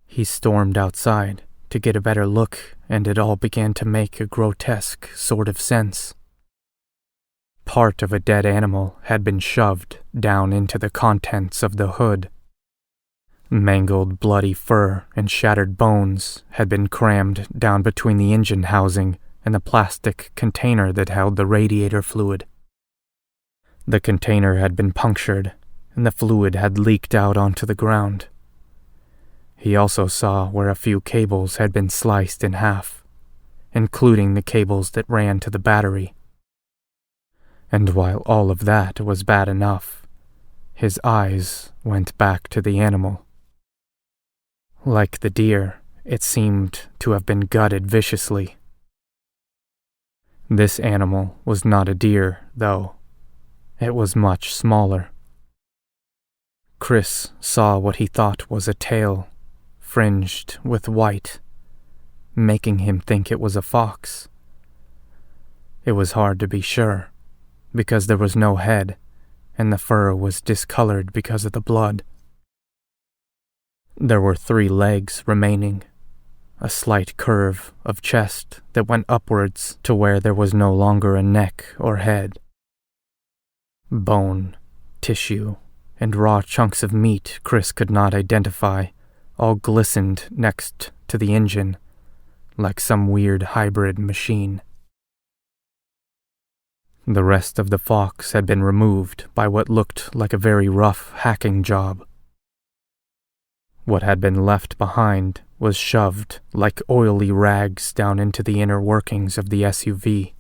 He stormed outside to get a better look, and it all began to make a grotesque sort of sense. Part of a dead animal had been shoved down into the contents of the hood. Mangled, bloody fur and shattered bones had been crammed down between the engine housing and the plastic container that held the radiator fluid. The container had been punctured, and the fluid had leaked out onto the ground. He also saw where a few cables had been sliced in half, including the cables that ran to the battery. And while all of that was bad enough, his eyes went back to the animal. Like the deer, it seemed to have been gutted viciously. This animal was not a deer, though. It was much smaller. Chris saw what he thought was a tail, fringed with white, making him think it was a fox. It was hard to be sure, because there was no head, and the fur was discolored because of the blood. There were 3 legs remaining, a slight curve of chest that went upwards to where there was no longer a neck or head. Bone, tissue, and raw chunks of meat Chris could not identify all glistened next to the engine, like some weird hybrid machine. The rest of the fox had been removed by what looked like a very rough hacking job. What had been left behind was shoved like oily rags down into the inner workings of the SUV.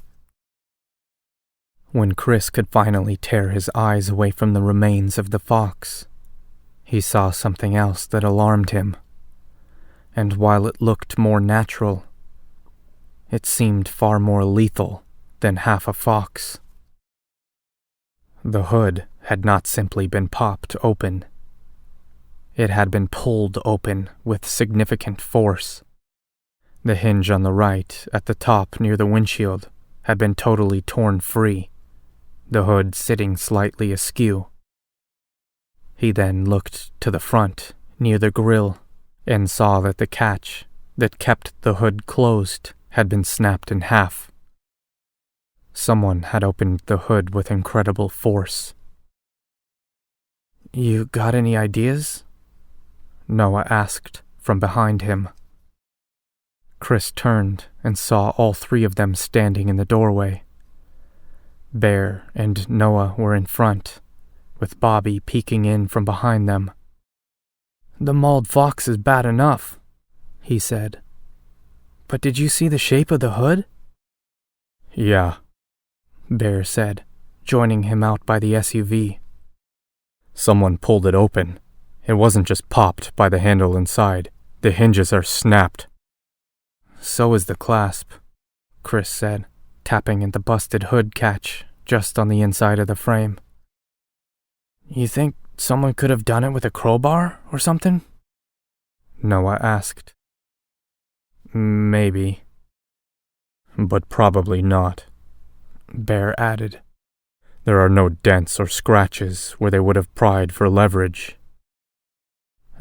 When Chris could finally tear his eyes away from the remains of the fox, he saw something else that alarmed him, and while it looked more natural, it seemed far more lethal than half a fox. The hood had not simply been popped open. It had been pulled open with significant force. The hinge on the right, at the top near the windshield, had been totally torn free, the hood sitting slightly askew. He then looked to the front, near the grille, and saw that the catch that kept the hood closed had been snapped in half. Someone had opened the hood with incredible force. "You got any ideas?" Noah asked from behind him. Chris turned and saw all 3 of them standing in the doorway. Bear and Noah were in front, with Bobby peeking in from behind them. "The mauled fox is bad enough," he said. "But did you see the shape of the hood?" "Yeah," Bear said, joining him out by the SUV. "Someone pulled it open. It wasn't just popped by the handle inside. The hinges are snapped." "So is the clasp," Chris said, tapping at the busted hood catch just on the inside of the frame. "You think someone could have done it with a crowbar or something?" Noah asked. "Maybe. But probably not," Bear added. "There are no dents or scratches where they would have pried for leverage.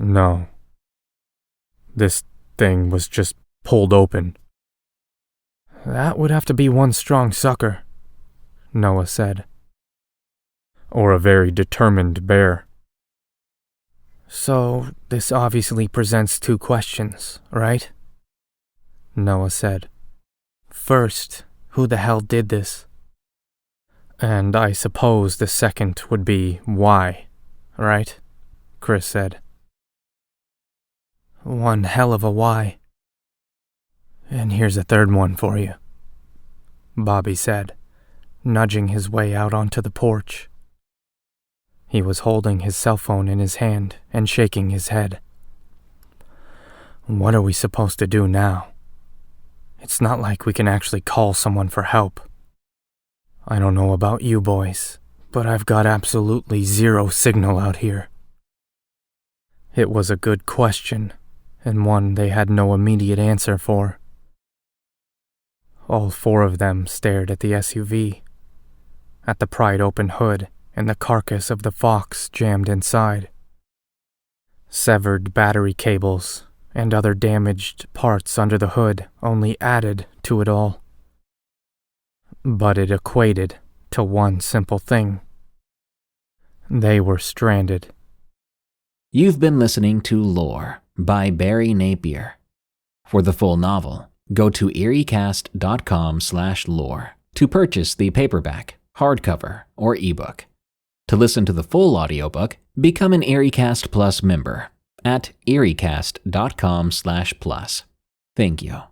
No. This thing was just pulled open." "That would have to be one strong sucker," Noah said. "Or a very determined bear." "So, this obviously presents 2 questions, right?" Noah said. "First, who the hell did this?" And I suppose the second would be why, right? Chris said. One hell of a why. And here's a third one for you, Bobby said, nudging his way out onto the porch. He was holding his cell phone in his hand and shaking his head. What are we supposed to do now? It's not like we can actually call someone for help. I don't know about you boys, but I've got absolutely zero signal out here. It was a good question, and one they had no immediate answer for. All four of them stared at the SUV, at the pried open hood and the carcass of the fox jammed inside. Severed battery cables and other damaged parts under the hood only added to it all. But it equated to one simple thing. They were stranded. You've been listening to Lore by Barry Napier. For the full novel, go to eriecast.com/lore to purchase the paperback, hardcover, or ebook. To listen to the full audiobook, become an EerieCast Plus member at eriecast.com/plus. Thank you.